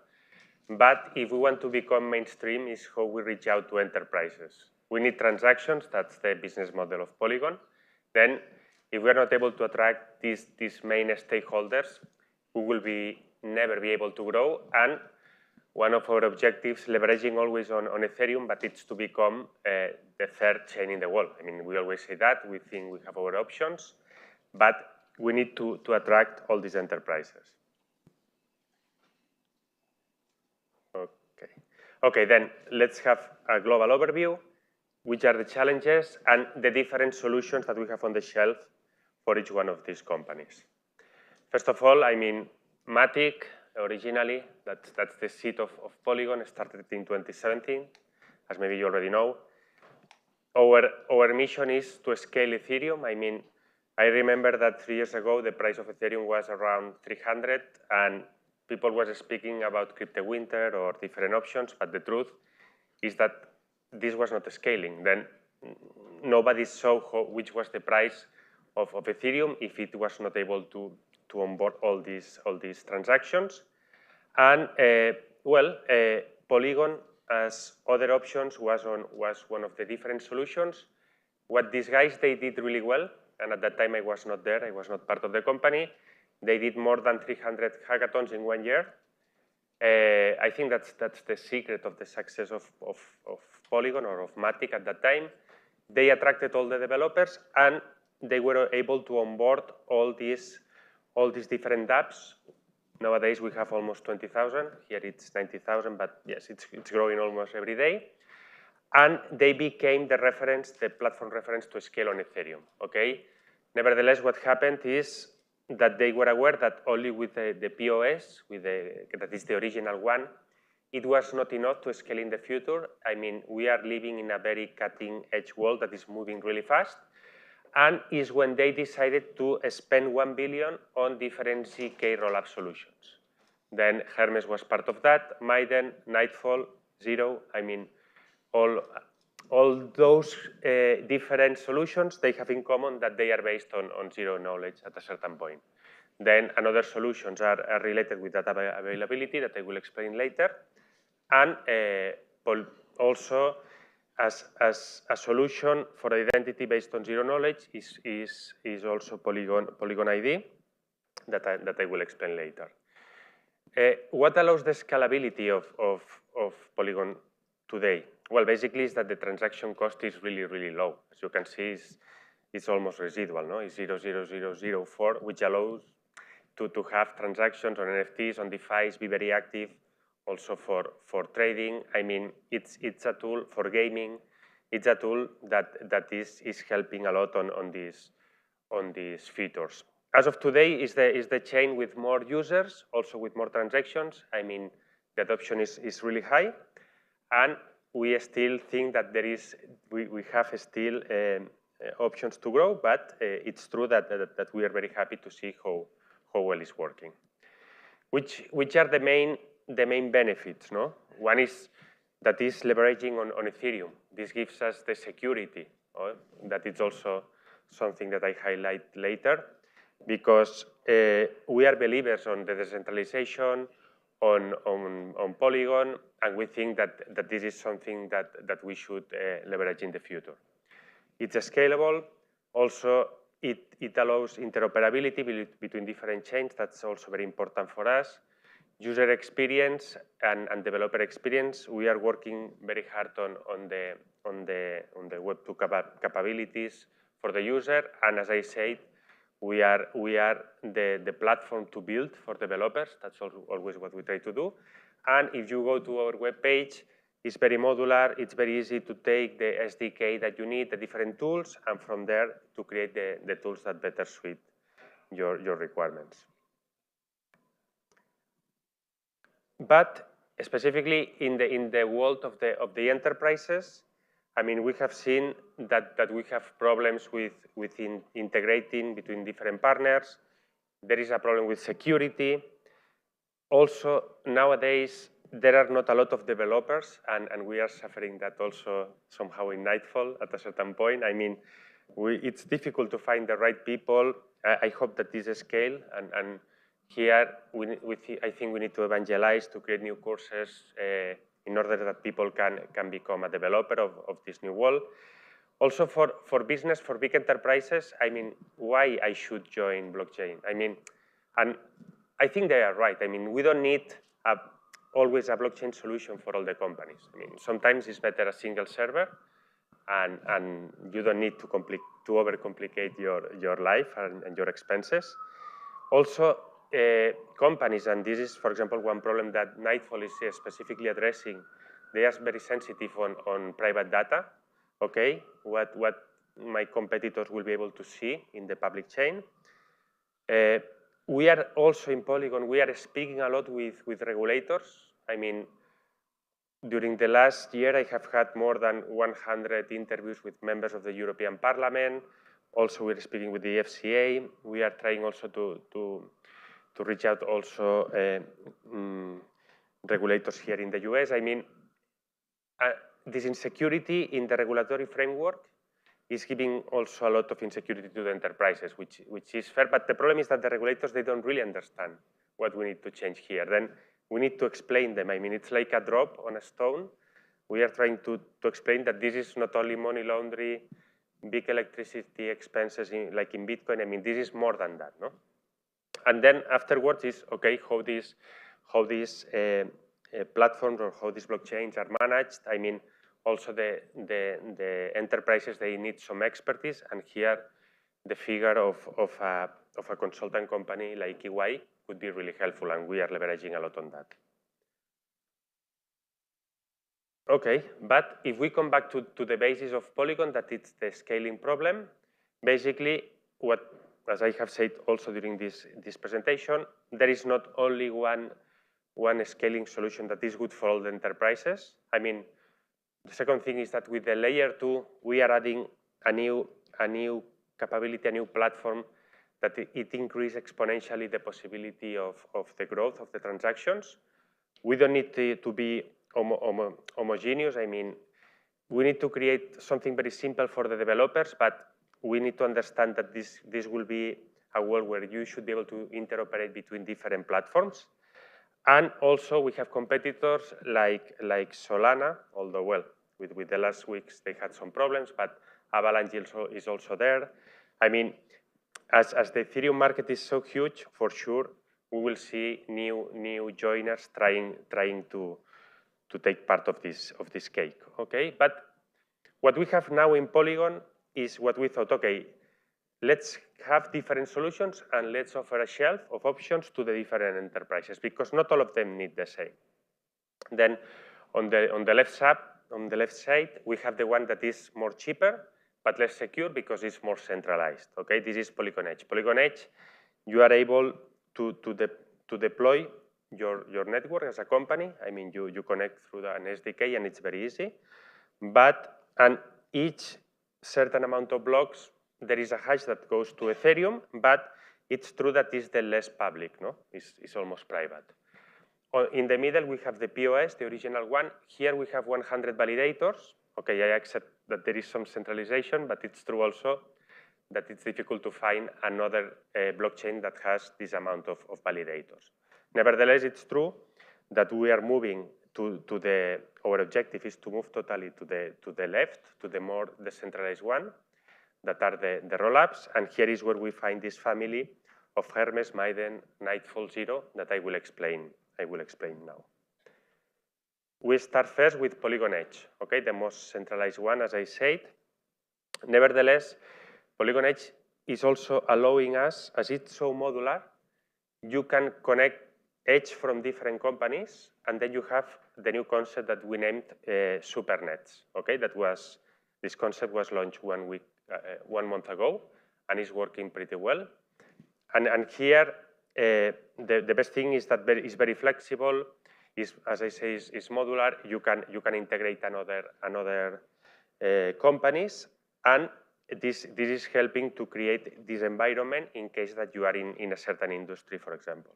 But if we want to become mainstream, is how we reach out to enterprises. We need transactions, that's the business model of Polygon. Then, if we're not able to attract these main stakeholders, we will never be able to grow. And one of our objectives, leveraging always on Ethereum, but it's to become the third chain in the world. I mean, we always say that, we think we have our options, but we need to attract all these enterprises. Okay, then let's have a global overview, which are the challenges and the different solutions that we have on the shelf for each one of these companies. First of all, I mean, Matic, originally, that's the seed of Polygon, started in 2017, as maybe you already know. Our mission is to scale Ethereum. I mean, I remember that 3 years ago, the price of Ethereum was around 300, and people were speaking about crypto winter or different options, but the truth is that this was not scaling. Then nobody saw which was the price of Ethereum if it was not able to onboard all these transactions. And Polygon, as other options, was one of the different solutions. What these guys, they did really well, and at that time I was not there, I was not part of the company. They did more than 300 hackathons in 1 year. I think that's the secret of the success of Polygon or of Matic at that time. They attracted all the developers, and they were able to onboard all these different dApps. Nowadays we have almost 20,000. Here it's 90,000, but yes, it's growing almost every day. And they became the reference, the platform reference to scale on Ethereum. Okay. Nevertheless, what happened is that they were aware that only with the POS, that is the original one, it was not enough to scale in the future. I mean, we are living in a very cutting-edge world that is moving really fast. And is when they decided to spend 1 billion on different ZK rollup solutions. Then Hermes was part of that, Maiden, Nightfall, Zero. I mean, all those different solutions, they have in common that they are based on zero knowledge at a certain point. Then another solutions are related with data availability that I will explain later. And also, as a solution for identity based on zero knowledge is also Polygon ID that I will explain later. What allows the scalability of Polygon today? Well, basically, is that the transaction cost is really, really low. As you can see, it's almost residual, no? It's 0.0004, which allows to have transactions on NFTs, on DeFi, be very active, also for trading. I mean, it's a tool for gaming. It's a tool that is helping a lot on these features. As of today, is the chain with more users, also with more transactions. I mean, the adoption is really high, and we still think that we have still options to grow, but it's true that we are very happy to see how well it's working. Which are the main benefits, no? One is that is leveraging on Ethereum. This gives us the security. That is also something that I highlight later, because we are believers on the decentralization, on Polygon, and we think that this is something that we should leverage in the future. It's scalable. Also, it allows interoperability between different chains. That's also very important for us. User experience and developer experience. We are working very hard on the Web2 capabilities for the user. And as I said, We are the platform to build for developers. That's always what we try to do. And if you go to our webpage, it's very modular. It's very easy to take the SDK that you need, the different tools, and from there to create the tools that better suit your requirements. But specifically in the world of the enterprises, I mean, we have seen that we have problems with integrating between different partners. There is a problem with security. Also, nowadays, there are not a lot of developers, and we are suffering that also somehow in Nightfall at a certain point. I mean, it's difficult to find the right people. I hope that this scale, and here I think we need to evangelize, to create new courses in order that people can become a developer of this new world. Also for business, for big enterprises, I mean, why I should join blockchain? I mean, and I think they are right. I mean, we don't need always a blockchain solution for all the companies. I mean, sometimes it's better a single server, and you don't need to overcomplicate your life and your expenses. Also, companies, and this is, for example, one problem that Nightfall is specifically addressing, they are very sensitive on private data, okay? What my competitors will be able to see in the public chain. We are also in Polygon, we are speaking a lot with regulators. I mean, during the last year, I have had more than 100 interviews with members of the European Parliament. Also, we're speaking with the FCA. We are trying also to reach out also regulators here in the US. I mean, this insecurity in the regulatory framework is giving also a lot of insecurity to the enterprises, which is fair. But the problem is that the regulators, they don't really understand what we need to change here. Then we need to explain them. I mean, it's like a drop on a stone. We are trying to explain that this is not only money laundering, big electricity expenses like in Bitcoin. I mean, this is more than that, no? And then afterwards is, okay, how these platforms or how these blockchains are managed. I mean, also the enterprises, they need some expertise, and here the figure of a consultant company like EY could be really helpful, and we are leveraging a lot on that. Okay, but if we come back to the basis of Polygon, that it's the scaling problem, basically as I have said also during this presentation, there is not only one scaling solution that is good for all the enterprises. I mean, the second thing is that with the layer 2, we are adding a new capability, a new platform that it increases exponentially the possibility of the growth of the transactions. We don't need to be homogeneous. I mean, we need to create something very simple for the developers, but we need to understand that this will be a world where you should be able to interoperate between different platforms. And also we have competitors like Solana, although, well, with the last weeks, they had some problems, but Avalanche is also there. I mean, as the Ethereum market is so huge, for sure, we will see new joiners trying to take part of this cake, okay? But what we have now in Polygon is what we thought, okay, let's have different solutions and let's offer a shelf of options to the different enterprises, because not all of them need the same. Then on the left side, we have the one that is more cheaper, but less secure because it's more centralized, okay? This is Polygon Edge. Polygon Edge, you are able to deploy your network as a company. I mean, you connect through an SDK and it's very easy. And each certain amount of blocks, there is a hash that goes to Ethereum, but it's true that it's the less public, no? It's almost private. In the middle, we have the POS, the original one. Here we have 100 validators. Okay, I accept that there is some centralization, but it's true also that it's difficult to find another blockchain that has this amount of validators. Nevertheless, it's true that we are moving our objective is to move totally to the left, to the more decentralized one, that are the rollups. And here is where we find this family of Hermes, Maiden, Nightfall, Zero, that I will explain now. We start first with Polygon Edge, okay, the most centralized one, as I said. Nevertheless, Polygon Edge is also allowing us, as it's so modular, you can connect edge from different companies, and then you have the new concept that we named SuperNets. Okay, this concept was launched 1 month ago, and is working pretty well. And here, the best thing is that it's very flexible. As I say, is modular. You can integrate another companies, and this is helping to create this environment in case that you are in a certain industry, for example.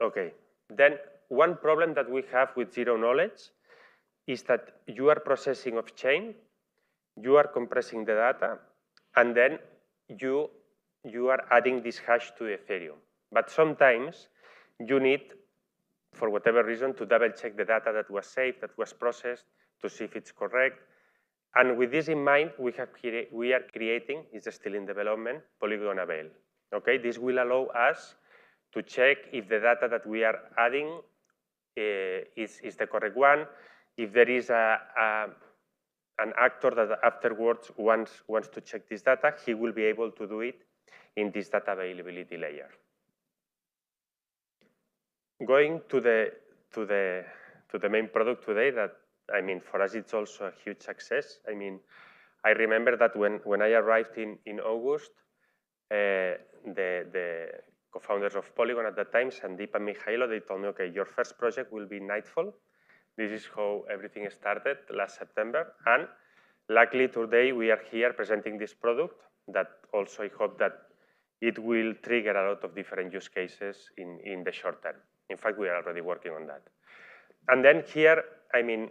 Okay, then one problem that we have with zero knowledge is that you are processing off-chain, you are compressing the data, and then you are adding this hash to Ethereum. But sometimes you need, for whatever reason, to double check the data that was saved, that was processed, to see if it's correct. And with this in mind, we are creating, it's still in development, Polygon Avail. Okay, this will allow us to check if the data that we are adding is the correct one. If there is an actor that afterwards wants to check this data, he will be able to do it in this data availability layer. Going to the main product today, that I mean, for us it's also a huge success. I mean, I remember that when I arrived in August, the co-founders of Polygon at that time, Sandeep and Mihailo, they told me, okay, your first project will be Nightfall. This is how everything started last September. And luckily today we are here presenting this product that also I hope that it will trigger a lot of different use cases in the short term. In fact, we are already working on that. And then here, I mean,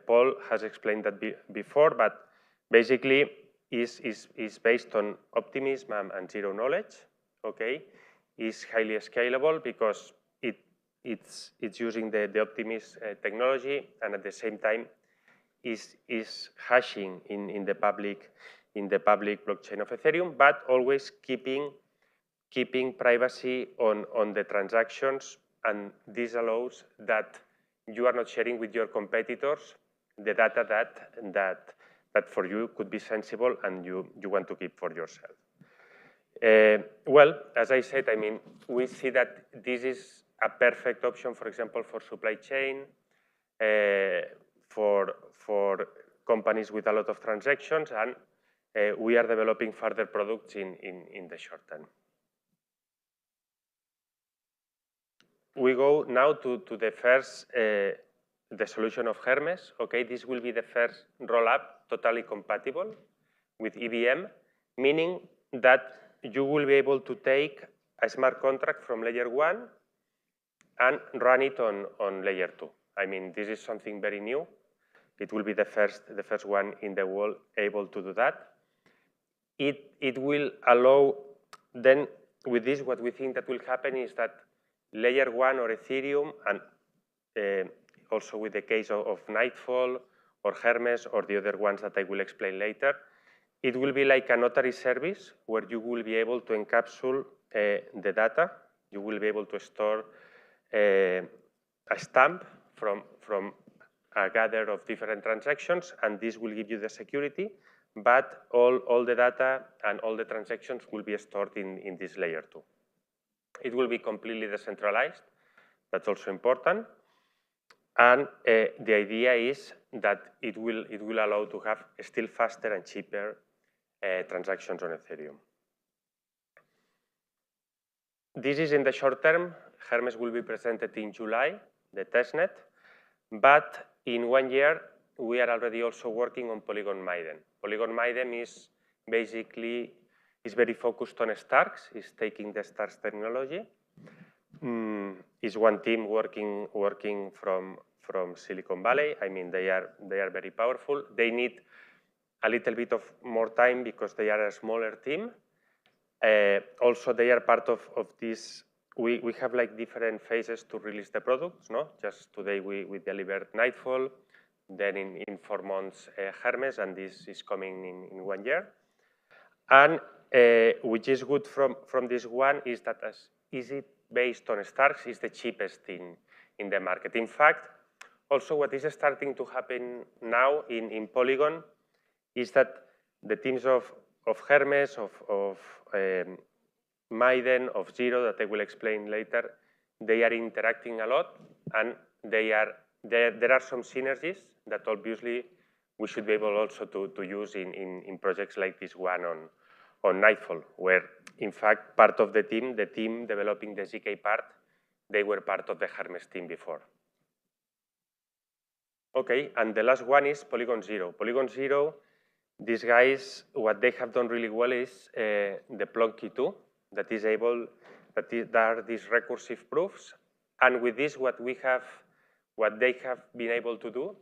Paul has explained that before, but basically is based on optimism and zero knowledge, okay? Is highly scalable because it's using the Optimism technology, and at the same time is hashing in the public blockchain of Ethereum, but always keeping privacy on the transactions, and this allows that you are not sharing with your competitors the data that for you could be sensible and you want to keep for yourself. Well, as I said, I mean, we see that this is a perfect option, for example, for supply chain, for companies with a lot of transactions, and we are developing further products in the short term. We go now to the first, the solution of Hermes. Okay, this will be the first roll-up totally compatible with EVM, meaning that you will be able to take a smart contract from layer 1 and run it on layer 2. I mean, this is something very new. It will be the first one in the world able to do that. It will allow, then with this, what we think that will happen is that layer 1 or Ethereum, and also with the case of Nightfall or Hermes or the other ones that I will explain later, it will be like a notary service where you will be able to encapsulate the data. You will be able to store a stamp from a gather of different transactions, and this will give you the security, but all the data and all the transactions will be stored in this layer 2. It will be completely decentralized. That's also important. And the idea is that it will allow to have still faster and cheaper transactions on Ethereum. This is in the short term. Hermes will be presented in July, the testnet. But in 1 year, we are already also working on Polygon Maiden. Polygon Maiden is basically very focused on Starks. It's taking the Starks technology. Is one team working from Silicon Valley. I mean, they are very powerful. They need a little bit of more time because they are a smaller team. Also, they are part of this. We have like different phases to release the products. No, just today we delivered Nightfall. Then in 4 months Hermes, and this is coming in 1 year. And which is good from this one is that as is it based on Starks is the cheapest in the market. In fact, also what is starting to happen now in Polygon is that the teams of Hermes, of Maiden, of Zero, that I will explain later, they are interacting a lot, and there are some synergies that obviously we should be able also to use in projects like this one on Nightfall, where in fact part of the team developing the ZK part, they were part of the Hermes team before. Okay, and the last one is Polygon Zero. Polygon Zero, these guys, what they have done really well is the Plonky 2, that are these recursive proofs. And with this, what they have been able to do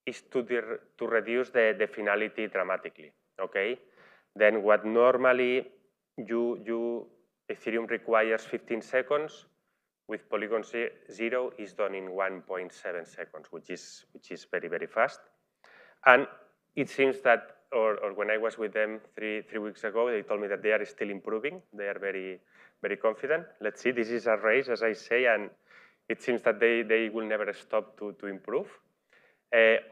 is to reduce the finality dramatically, okay? Then what normally Ethereum requires 15 seconds, with Polygon Zero is done in 1.7 seconds, which is very, very fast. And it seems that, or when I was with them three weeks ago, they told me that they are still improving. They are very, very confident. Let's see, this is a race, as I say, and it seems that they will never stop to improve.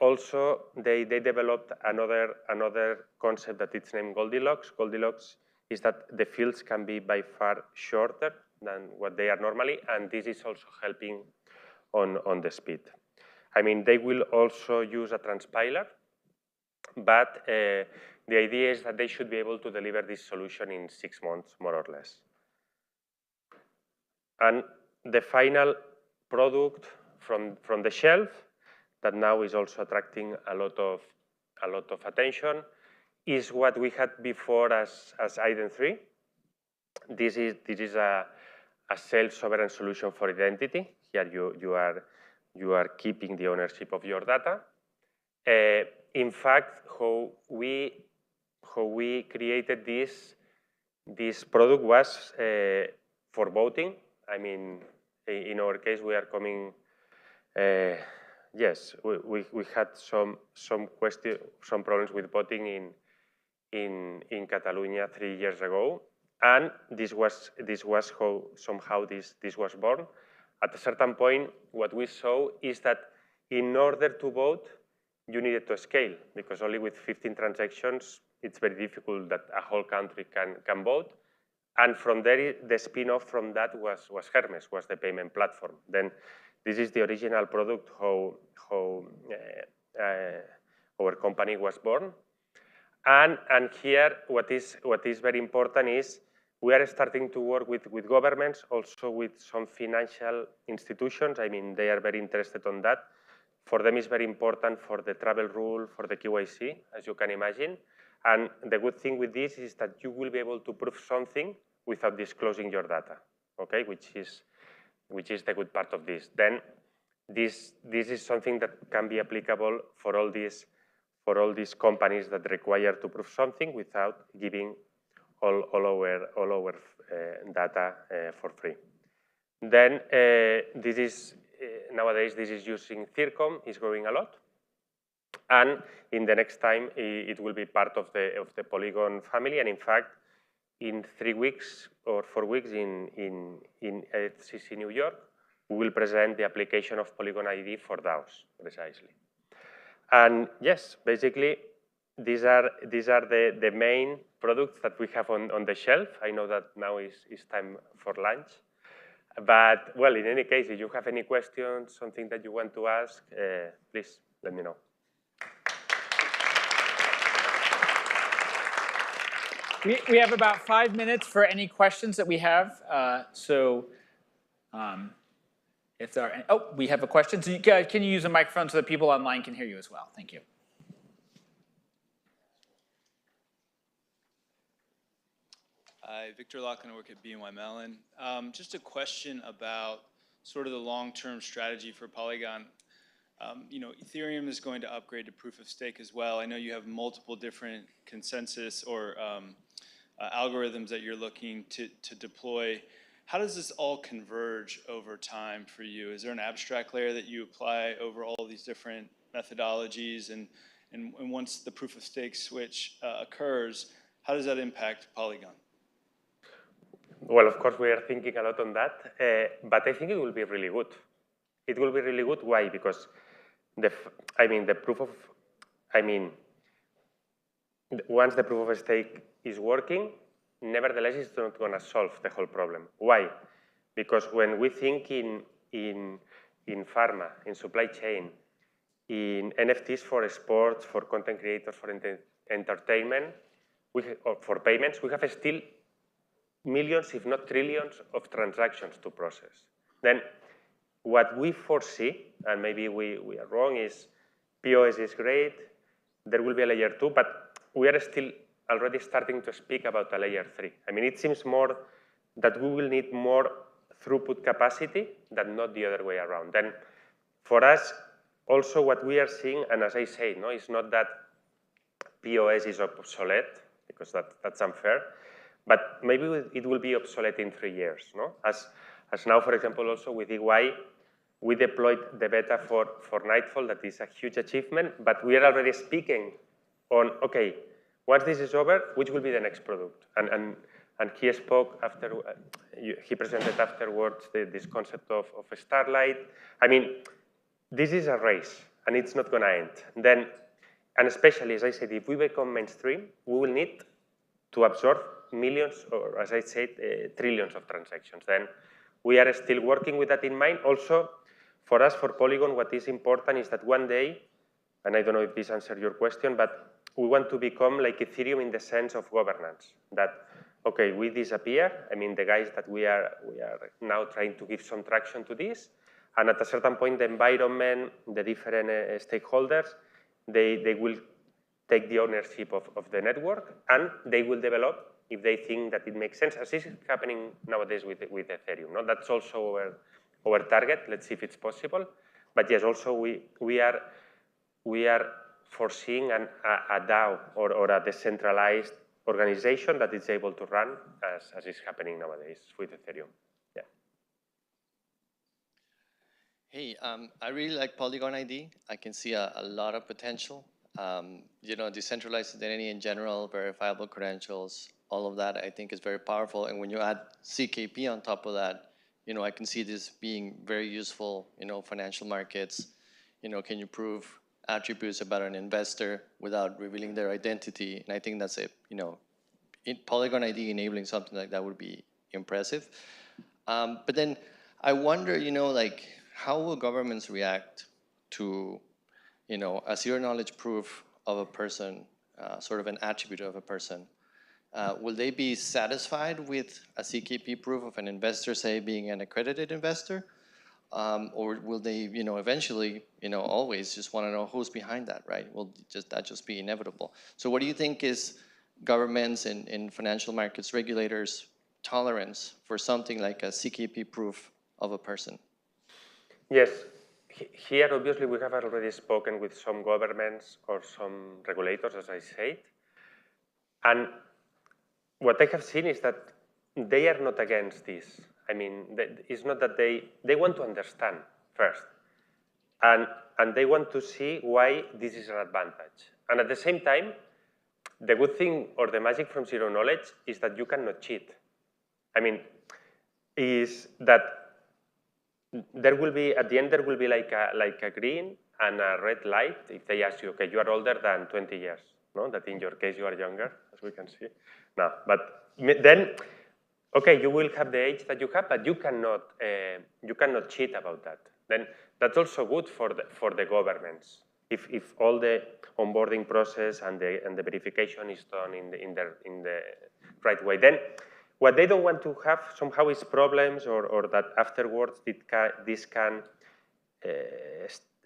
Also, they developed another concept that it's named Goldilocks. Goldilocks is that the fields can be by far shorter than what they are normally, and this is also helping on the speed. I mean, they will also use a transpiler, but the idea is that they should be able to deliver this solution in 6 months, more or less. And the final product from the shelf that now is also attracting a lot of attention is what we had before as IDEN 3. This is a self-sovereign solution for identity. Here you are keeping the ownership of your data. In fact, how we created this product was for voting. I mean, in our case, we are coming. Yes, we had some problems with voting in Catalonia 3 years ago, and this was how somehow this was born. At a certain point, what we saw is that in order to vote, you needed to scale, because only with 15 transactions, it's very difficult that a whole country can vote. And from there, the spin-off from that was Hermes, was the payment platform. Then this is the original product, how our company was born. And here, what is very important is we are starting to work with governments, also with some financial institutions. I mean, they are very interested on that. For them, it's very important for the travel rule, for the KYC, as you can imagine. And the good thing with this is that you will be able to prove something without disclosing your data, okay? Which is the good part of this. Then this is something that can be applicable for all these companies that require to prove something without giving all our data for free. Then nowadays this is using Thircom, is growing a lot, and in the next time it will be part of the Polygon family. And in fact, in 3 weeks or 4 weeks in HCC New York, we will present the application of Polygon ID for DAOs, precisely. And yes, basically, these are the main products that we have on the shelf. I know that now is time for lunch. But, well, in any case, if you have any questions, something that you want to ask, please let me know. We have about 5 minutes for any questions that we have. If there are any, oh, we have a question. So can you use a microphone so that people online can hear you as well? Thank you. Hi, Victor Locken, I work at BNY Mellon. Just a question about sort of the long-term strategy for Polygon. You know, Ethereum is going to upgrade to proof of stake as well. I know you have multiple different consensus or algorithms that you're looking to deploy. How does this all converge over time for you? Is there an abstract layer that you apply over all these different methodologies? And once the proof of stake switch occurs, how does that impact Polygon? Well, of course, we are thinking a lot on that, but I think it will be really good. It will be really good. Why? Because the proof of, once the proof of stake is working, nevertheless, it's not going to solve the whole problem. Why? Because when we think in pharma, in supply chain, in NFTs for sports, for content creators, for entertainment, or for payments, we have still millions, if not trillions, of transactions to process. Then what we foresee, and maybe we are wrong, is POS is great, there will be a layer 2, but we are still already starting to speak about a layer 3. I mean, it seems more that we will need more throughput capacity than not the other way around. Then for us, also what we are seeing, and as I say, no, it's not that POS is obsolete, because that's unfair, but maybe it will be obsolete in 3 years. No? As now, for example, also with EY, we deployed the beta for Nightfall. That is a huge achievement, but we are already speaking on, okay, once this is over, which will be the next product? And he spoke after, he presented afterwards this concept of Starlight. I mean, this is a race, and it's not going to end. Then, and especially, as I said, if we become mainstream, we will need to absorb millions, or as I said, trillions of transactions. Then we are still working with that in mind. Also, for us, for Polygon, what is important is that one day, and I don't know if this answers your question, but we want to become like Ethereum in the sense of governance. That, okay, we disappear. I mean, the guys that we are now trying to give some traction to this, and at a certain point, the environment, the different stakeholders, they will take the ownership of the network, and they will develop if they think that it makes sense, as is happening nowadays with Ethereum. No? That's also our target. Let's see if it's possible. But yes, also we are foreseeing a DAO or a decentralized organization that is able to run as is happening nowadays with Ethereum. Yeah. Hey, I really like Polygon ID. I can see a lot of potential. You know, decentralized identity in general, verifiable credentials, all of that I think is very powerful. And when you add CKP on top of that, you know, I can see this being very useful, you know, financial markets. You know, can you prove attributes about an investor without revealing their identity? And I think that's it, you know, Polygon ID enabling something like that would be impressive. But then I wonder, you know, like, how will governments react to, you know, a zero knowledge proof of a person, sort of an attribute of a person? Will they be satisfied with a CKP proof of an investor, say, being an accredited investor? Or will they, you know, eventually, you know, always just want to know who's behind that, right? Will that just be inevitable? So what do you think is governments and financial markets regulators' tolerance for something like a CKP proof of a person? Yes. Here, obviously, we have already spoken with some governments or some regulators, as I said. And what I have seen is that they are not against this. I mean, it's not that they want to understand first. And they want to see why this is an advantage. And at the same time, the good thing or the magic from zero knowledge is that you cannot cheat. I mean, is that there will be, at the end, there will be like a green and a red light if they ask you, okay, you are older than 20 years, no? That in your case, you are younger, as we can see. No, but then, okay, you will have the age that you have, but you cannot cheat about that. Then that's also good for the governments. If all the onboarding process and the verification is done in the right way, then what they don't want to have somehow is problems or that afterwards this can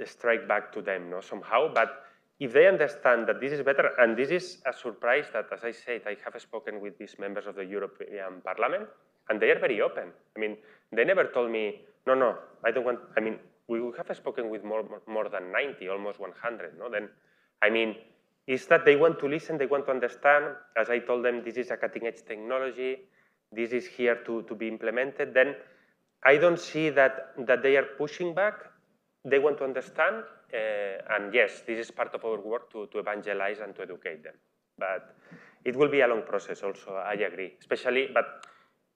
strike back to them, no, somehow. But if they understand that this is better, and this is a surprise that, as I said, I have spoken with these members of the European Parliament, and they are very open. I mean, they never told me, no, I don't want, I mean, we have spoken with more than 90, almost 100, no? Then, I mean, it's that they want to listen, they want to understand. As I told them, this is a cutting-edge technology, this is here to be implemented. Then I don't see that they are pushing back. They want to understand, and yes, this is part of our work to evangelize and to educate them. But it will be a long process also, I agree. Especially, but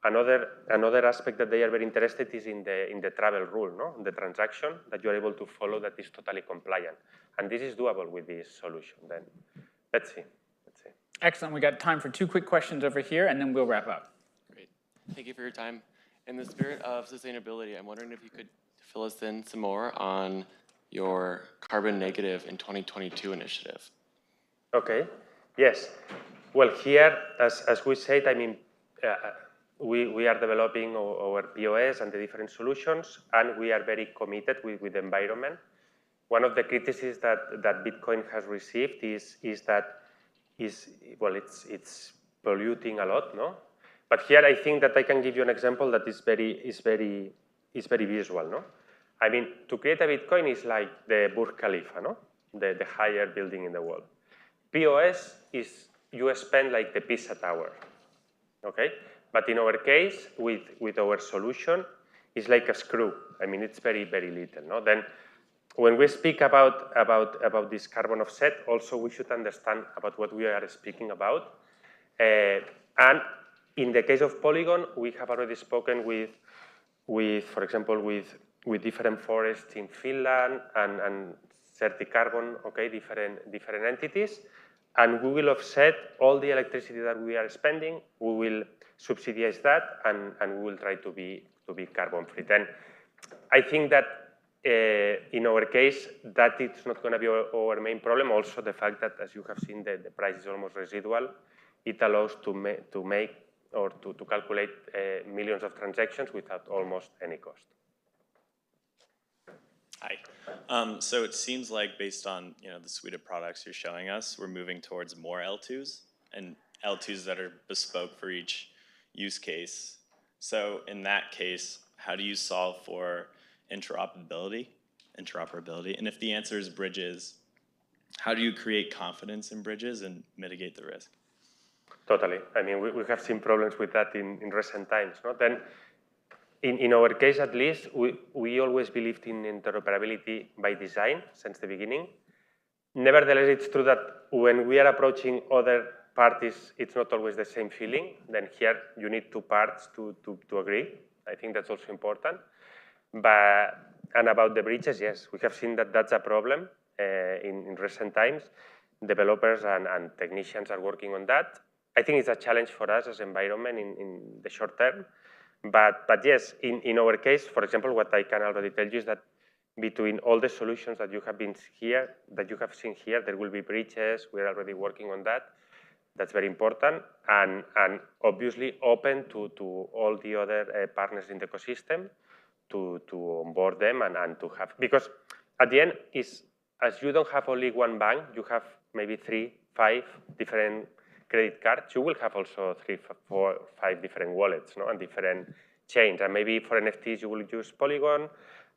another aspect that they are very interested is in the travel rule, no? The transaction that you are able to follow that is totally compliant. And this is doable with this solution. Then let's see. Excellent. We got time for 2 quick questions over here, and then we'll wrap up. Great. Thank you for your time. In the spirit of sustainability, I'm wondering if you could fill us in some more on your carbon negative in 2022 initiative. Okay. Yes. Well, here, as we said, I mean, we are developing our POS and the different solutions, and we are very committed with the environment. One of the criticisms that Bitcoin has received is that it's polluting a lot, no? But here I think that I can give you an example that is very visual, no? I mean, to create a Bitcoin is like the Burj Khalifa, no? The higher building in the world. POS is you spend like the Pisa Tower, okay? But in our case, with our solution, it's like a screw. I mean, it's very little, no? Then when we speak about this carbon offset, also we should understand about what we are speaking about. And in the case of Polygon, we have already spoken with for example, with different forests in Finland and Certicarbon, okay, different entities. And we will offset all the electricity that we are spending. We will subsidize that, and we will try to be carbon free. Then I think that in our case, that it's not going to be our main problem. Also, the fact that, as you have seen, the price is almost residual. It allows to make or to calculate millions of transactions without almost any cost. Hi. So it seems like based on the suite of products you're showing us, we're moving towards more L2s and L2s that are bespoke for each use case. So in that case, how do you solve for interoperability? And if the answer is bridges, how do you create confidence in bridges and mitigate the risk? Totally. I mean, we have seen problems with that in recent times. No? Then, in our case at least, we always believed in interoperability by design since the beginning. Nevertheless, it's true that when we are approaching other parties, it's not always the same feeling. Then here, you need 2 parts to agree. I think that's also important. And about the bridges, yes, we have seen that that's a problem in recent times. Developers and technicians are working on that. I think it's a challenge for us as environment in the short term. But yes, in our case, for example, what I can already tell you is that between all the solutions that you have seen here, there will be bridges. We're already working on that. That's very important, and obviously open to all the other partners in the ecosystem to onboard them and to have, because at the end is, as you don't have only one bank, you have maybe 3, 5 different credit cards. You will have also 3, 4, 5 different wallets, no, and different chains. And maybe for NFTs you will use Polygon,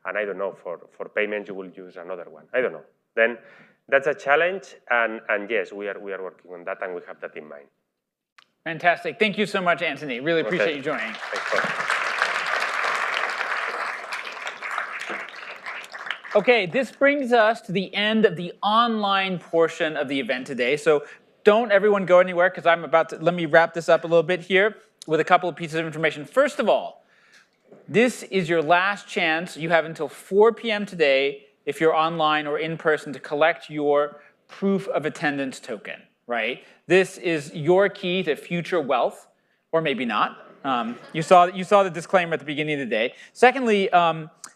and I don't know, for payments you will use another one. I don't know. Then that's a challenge, and yes, we are working on that, and we have that in mind. Fantastic. Thank you so much, Anthony. Really appreciate you joining. Okay, this brings us to the end of the online portion of the event today. So don't everyone go anywhere, because let me wrap this up a little bit here with a couple of pieces of information. First of all, this is your last chance. You have until 4 p.m. today, if you're online or in person, to collect your proof of attendance token, right? This is your key to future wealth, or maybe not. You saw the disclaimer at the beginning of the day. Secondly,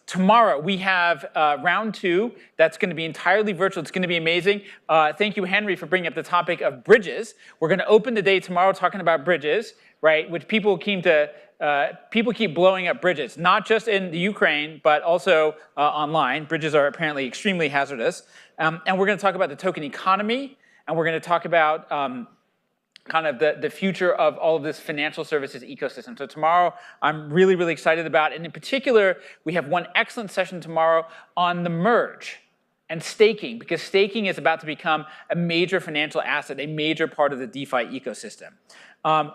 tomorrow we have round 2 that's going to be entirely virtual. It's going to be amazing. Thank you, Henry, for bringing up the topic of bridges. We're going to open the day tomorrow talking about bridges, right? Which people keep blowing up bridges, not just in the Ukraine, but also online. Bridges are apparently extremely hazardous. And we're going to talk about the token economy, and we're going to talk about kind of the future of all of this financial services ecosystem. So tomorrow, I'm really, really excited about. And in particular, we have one excellent session tomorrow on the merge and staking, because staking is about to become a major financial asset, a major part of the DeFi ecosystem.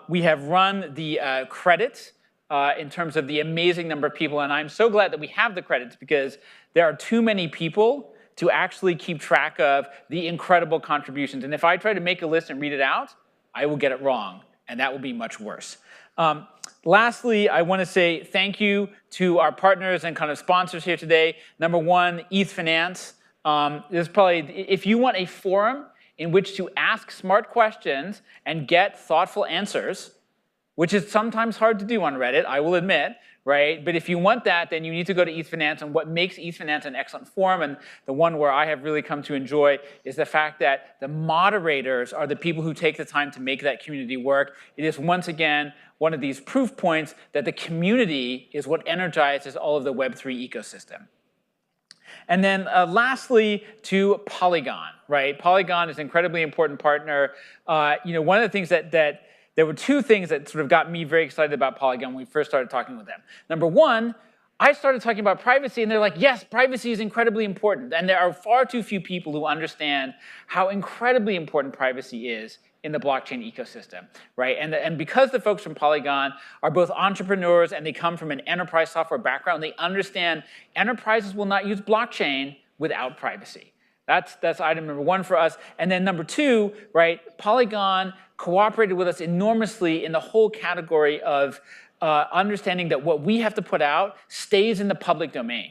We have run the credits in terms of the amazing number of people, and I'm so glad that we have the credits, because there are too many people to actually keep track of the incredible contributions. And if I try to make a list and read it out, I will get it wrong, and that will be much worse. Lastly, I want to say thank you to our partners and kind of sponsors here today. Number 1, ETH Finance. This is probably, if you want a forum in which to ask smart questions and get thoughtful answers, which is sometimes hard to do on Reddit, I will admit, right? But if you want that, then you need to go to ETH Finance. And what makes ETH Finance an excellent forum, and the one where I have really come to enjoy, is the fact that the moderators are the people who take the time to make that community work. It is, once again, one of these proof points that the community is what energizes all of the Web3 ecosystem. And then lastly, to Polygon, right? Polygon is an incredibly important partner. One of the things there were two things that sort of got me very excited about Polygon when we first started talking with them. Number one, I started talking about privacy, and they're like, yes, privacy is incredibly important. And there are far too few people who understand how incredibly important privacy is in the blockchain ecosystem, right? And because the folks from Polygon are both entrepreneurs and they come from an enterprise software background, they understand enterprises will not use blockchain without privacy. That's item number one for us. And then number two, right, Polygon cooperated with us enormously in the whole category of understanding that what we have to put out stays in the public domain.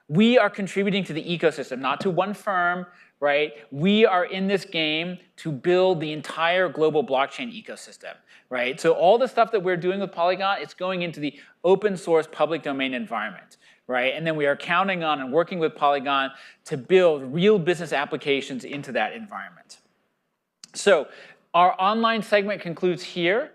We are contributing to the ecosystem, not to one firm, right? We are in this game to build the entire global blockchain ecosystem, right? So all the stuff that we're doing with Polygon, it's going into the open source public domain environment, right? And then we are counting on and working with Polygon to build real business applications into that environment. So our online segment concludes here,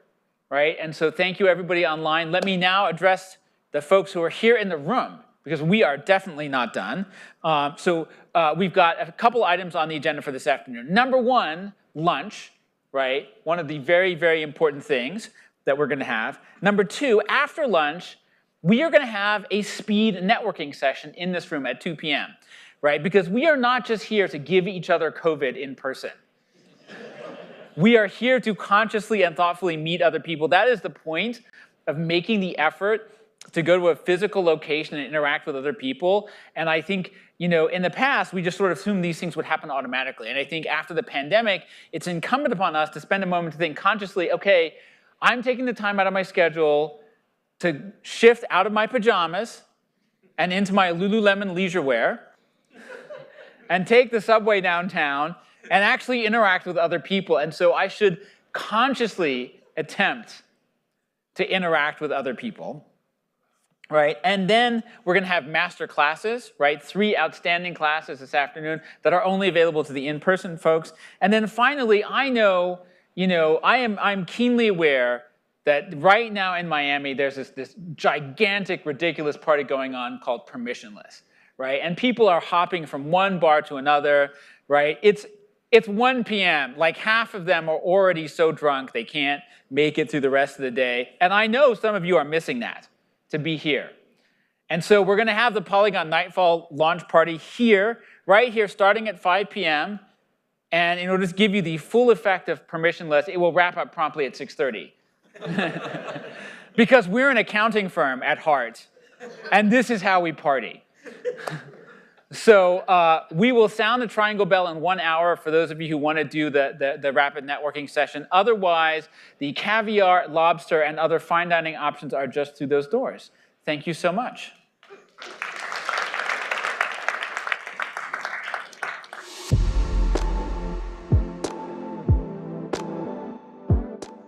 right? And so thank you everybody online. Let me now address the folks who are here in the room, because we are definitely not done. We've got a couple items on the agenda for this afternoon. Number one, lunch, right? One of the very, very important things that we're gonna have. Number two, after lunch, we are gonna have a speed networking session in this room at 2 p.m., right? Because we are not just here to give each other COVID in person. We are here to consciously and thoughtfully meet other people. That is the point of making the effort to go to a physical location and interact with other people. And I think, in the past, we just sort of assumed these things would happen automatically. And I think after the pandemic, it's incumbent upon us to spend a moment to think consciously, okay, I'm taking the time out of my schedule to shift out of my pajamas and into my Lululemon leisure wear and take the subway downtown and actually interact with other people. And so I should consciously attempt to interact with other people, right? And then we're gonna have master classes, right? 3 outstanding classes this afternoon that are only available to the in-person folks. And then finally, I know, I'm keenly aware that right now in Miami, there's this gigantic, ridiculous party going on called Permissionless, right? And people are hopping from one bar to another, right? It's 1 p.m. Like half of them are already so drunk they can't make it through the rest of the day. And I know some of you are missing that to be here. And so we're gonna have the Polygon Nightfall launch party here, right here, starting at 5 p.m. And in order to give you the full effect of Permissionless, it will wrap up promptly at 6:30. Because we're an accounting firm at heart, and this is how we party. So we will sound the triangle bell in 1 hour for those of you who want to do the rapid networking session. Otherwise, the caviar, lobster, and other fine dining options are just through those doors. Thank you so much.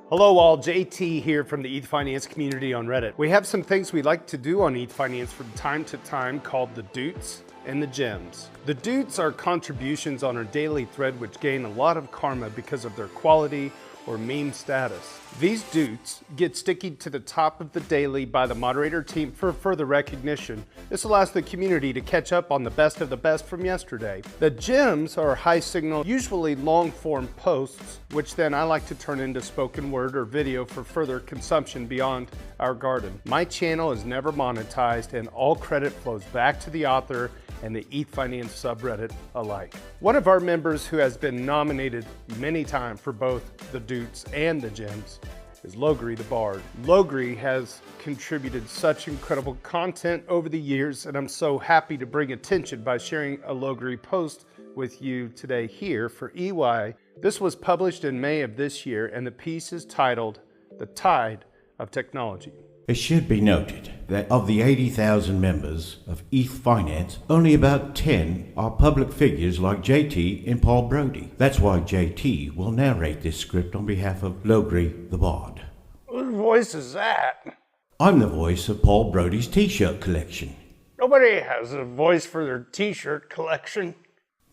Hello all, JT here from the ETH Finance community on Reddit. We have some things we like to do on ETH Finance from time to time called the Doots and the Gems. The Doots are contributions on our daily thread which gain a lot of karma because of their quality or meme status. These Doots get sticky to the top of the daily by the moderator team for further recognition. This allows the community to catch up on the best of the best from yesterday. The Gems are high signal, usually long form posts, which then I like to turn into spoken word or video for further consumption beyond our garden. My channel is never monetized and all credit flows back to the author and the ETH Finance subreddit alike. One of our members who has been nominated many times for both the Doots and the Gems is Logri the Bard. Logri has contributed such incredible content over the years, and I'm so happy to bring attention by sharing a Logri post with you today here for EY. This was published in May of this year, and the piece is titled "The Tide of Technology." It should be noted that of the 80,000 members of ETH Finance, only about 10 are public figures like JT and Paul Brody. That's why JT will narrate this script on behalf of Logri the Bard. Whose voice is that? I'm the voice of Paul Brody's t-shirt collection. Nobody has a voice for their t-shirt collection.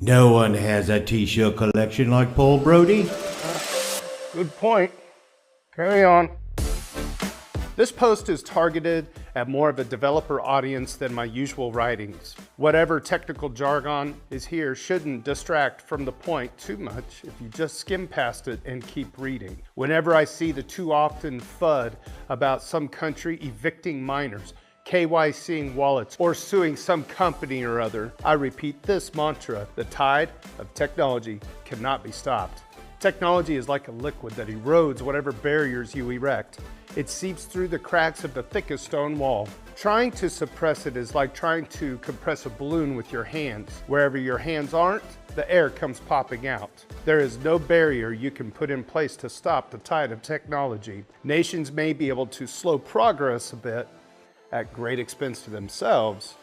No one has a t-shirt collection like Paul Brody. Good point. Carry on. This post is targeted at more of a developer audience than my usual writings. Whatever technical jargon is here shouldn't distract from the point too much if you just skim past it and keep reading. Whenever I see the too often FUD about some country evicting miners, KYCing wallets, or suing some company or other, I repeat this mantra: the tide of technology cannot be stopped. Technology is like a liquid that erodes whatever barriers you erect. It seeps through the cracks of the thickest stone wall. Trying to suppress it is like trying to compress a balloon with your hands. Wherever your hands aren't, the air comes popping out. There is no barrier you can put in place to stop the tide of technology. Nations may be able to slow progress a bit at great expense to themselves,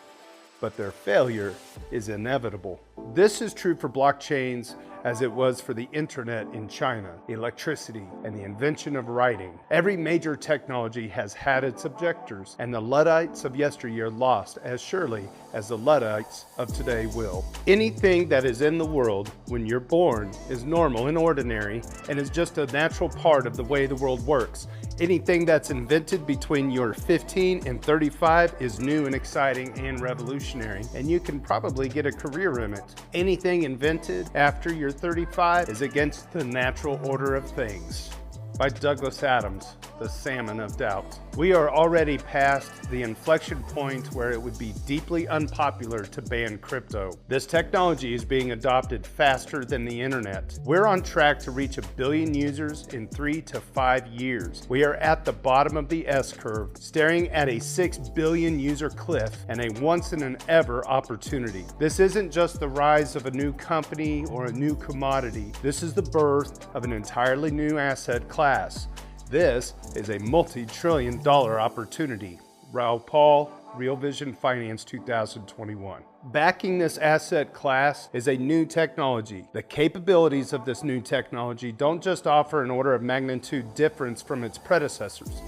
but their failure is inevitable. This is true for blockchains as it was for the internet in China, electricity, and the invention of writing. Every major technology has had its objectors, and the Luddites of yesteryear lost as surely as the Luddites of today will. Anything that is in the world when you're born is normal and ordinary and is just a natural part of the way the world works. Anything that's invented between your 15 and 35 is new and exciting and revolutionary, and you can probably get a career in it. Anything invented after you're 35 is against the natural order of things. By Douglas Adams, The Salmon of Doubt. We are already past the inflection point where it would be deeply unpopular to ban crypto. This technology is being adopted faster than the internet. We're on track to reach 1 billion users in 3 to 5 years. We are at the bottom of the S-curve, staring at a 6 billion user cliff and a once-in-an-ever opportunity. This isn't just the rise of a new company or a new commodity. This is the birth of an entirely new asset class. This is a multi-trillion-dollar opportunity. Raoul Paul, Real Vision Finance 2021. Backing this asset class is a new technology. The capabilities of this new technology don't just offer an order of magnitude difference from its predecessors.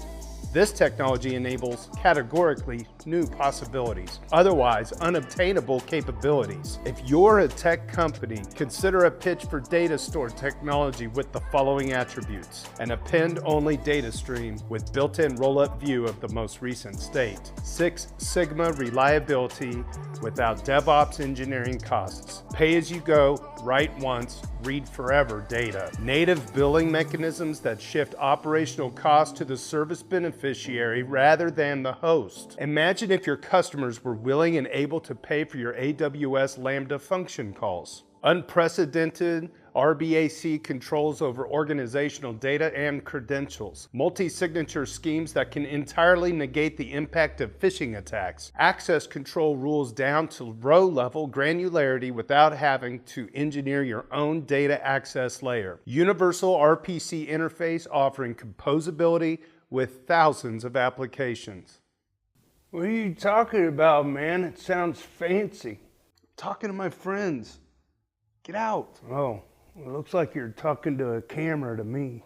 This technology enables categorically new possibilities, otherwise unobtainable capabilities. If you're a tech company, consider a pitch for data store technology with the following attributes: an append-only data stream with built-in roll-up view of the most recent state, 6 Sigma reliability without DevOps engineering costs, pay-as-you-go, write once, read forever data, native billing mechanisms that shift operational costs to the service beneficiary rather than the host. Imagine if your customers were willing and able to pay for your AWS Lambda function calls. Unprecedented RBAC controls over organizational data and credentials, multi-signature schemes that can entirely negate the impact of phishing attacks, access control rules down to row-level granularity without having to engineer your own data access layer, universal RPC interface offering composability with thousands of applications. What are you talking about, man? It sounds fancy. I'm talking to my friends. Get out. Oh. It looks like you're talking to a camera to me.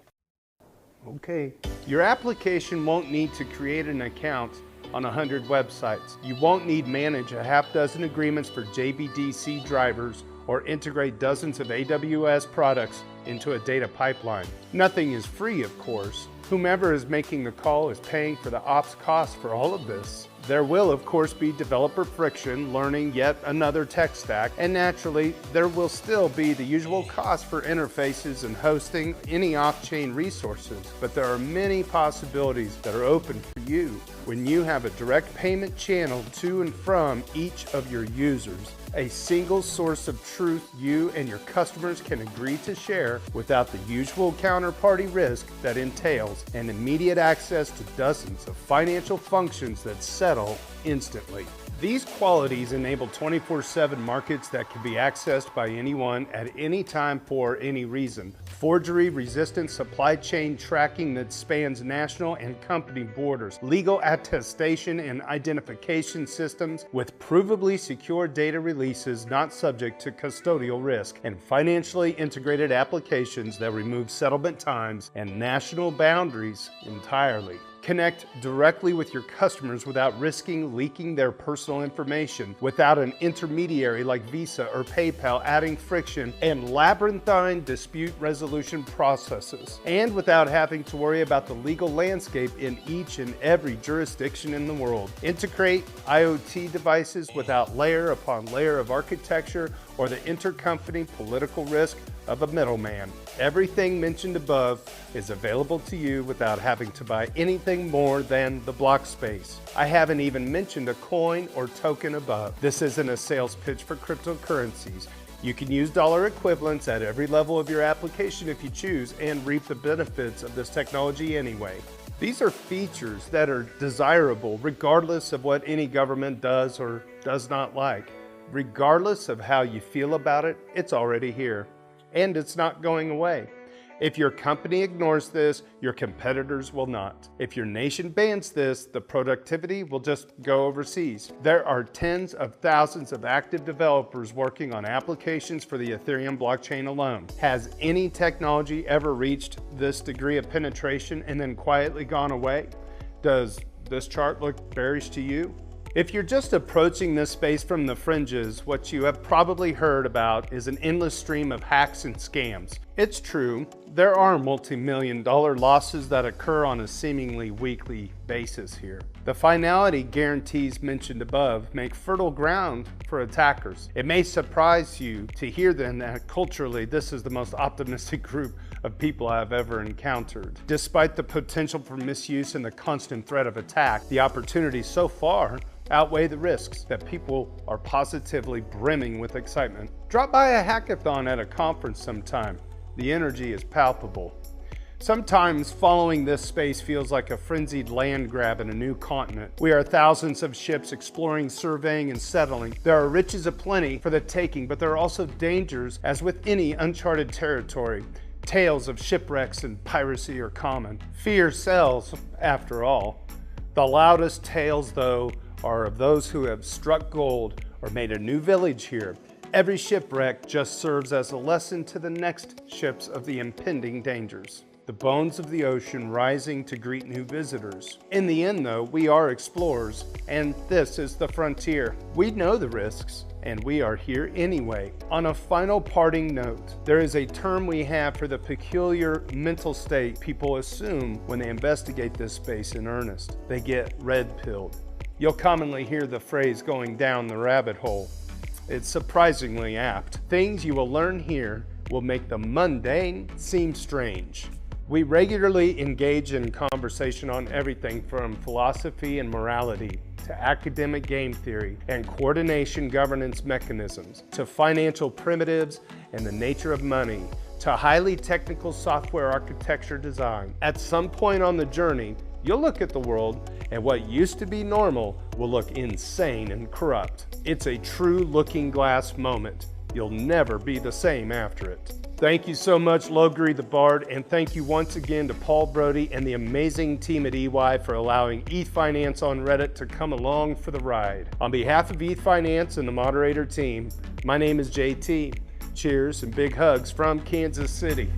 Okay. Your application won't need to create an account on 100 websites. You won't need manage a half dozen agreements for JBDC drivers or integrate dozens of AWS products into a data pipeline. Nothing is free, of course. Whomever is making the call is paying for the ops cost for all of this. There will, of course, be developer friction, learning yet another tech stack, and naturally, there will still be the usual cost for interfaces and hosting any off-chain resources. But there are many possibilities that are open for you when you have a direct payment channel to and from each of your users. A single source of truth you and your customers can agree to share without the usual counterparty risk that entails, and immediate access to dozens of financial functions that settle instantly. These qualities enable 24/7 markets that can be accessed by anyone at any time for any reason. Forgery-resistant supply chain tracking that spans national and company borders. Legal attestation and identification systems with provably secure data releases not subject to custodial risk. And financially integrated applications that remove settlement times and national boundaries entirely. Connect directly with your customers without risking leaking their personal information, without an intermediary like Visa or PayPal adding friction and labyrinthine dispute resolution processes, and without having to worry about the legal landscape in each and every jurisdiction in the world. Integrate IoT devices without layer upon layer of architecture or the intercompany political risk of a middleman. Everything mentioned above is available to you without having to buy anything more than the block space. I haven't even mentioned a coin or token above. This isn't a sales pitch for cryptocurrencies. You can use dollar equivalents at every level of your application if you choose and reap the benefits of this technology anyway. These are features that are desirable regardless of what any government does or does not like. Regardless of how you feel about it, it's already here. And it's not going away. If your company ignores this, your competitors will not. If your nation bans this, the productivity will just go overseas. There are tens of thousands of active developers working on applications for the Ethereum blockchain alone. Has any technology ever reached this degree of penetration and then quietly gone away? Does this chart look bearish to you? If you're just approaching this space from the fringes, what you have probably heard about is an endless stream of hacks and scams. It's true, there are multi-million-dollar losses that occur on a seemingly weekly basis here. The finality guarantees mentioned above make fertile ground for attackers. It may surprise you to hear then that culturally this is the most optimistic group of people I've ever encountered. Despite the potential for misuse and the constant threat of attack, the opportunities so far outweigh the risks that people are positively brimming with excitement. Drop by a hackathon at a conference sometime. The energy is palpable. Sometimes following this space feels like a frenzied land grab in a new continent. We are thousands of ships exploring, surveying, and settling. There are riches aplenty for the taking, but there are also dangers, as with any uncharted territory. Tales of shipwrecks and piracy are common. Fear sells, after all. The loudest tales, though, are of those who have struck gold or made a new village here. Every shipwreck just serves as a lesson to the next ships of the impending dangers. The bones of the ocean rising to greet new visitors. In the end, though, we are explorers, and this is the frontier. We know the risks, and we are here anyway. On a final parting note, there is a term we have for the peculiar mental state people assume when they investigate this space in earnest. They get red-pilled. You'll commonly hear the phrase going down the rabbit hole. It's surprisingly apt. Things you will learn here will make the mundane seem strange. We regularly engage in conversation on everything from philosophy and morality to academic game theory and coordination governance mechanisms, to financial primitives and the nature of money, to highly technical software architecture design. At some point on the journey, you'll look at the world and what used to be normal will look insane and corrupt. It's a true looking glass moment. You'll never be the same after it. Thank you so much, Logri the Bard, and thank you once again to Paul Brody and the amazing team at EY for allowing ETH Finance on Reddit to come along for the ride. On behalf of ETH Finance and the moderator team, my name is JT. Cheers and big hugs from Kansas City.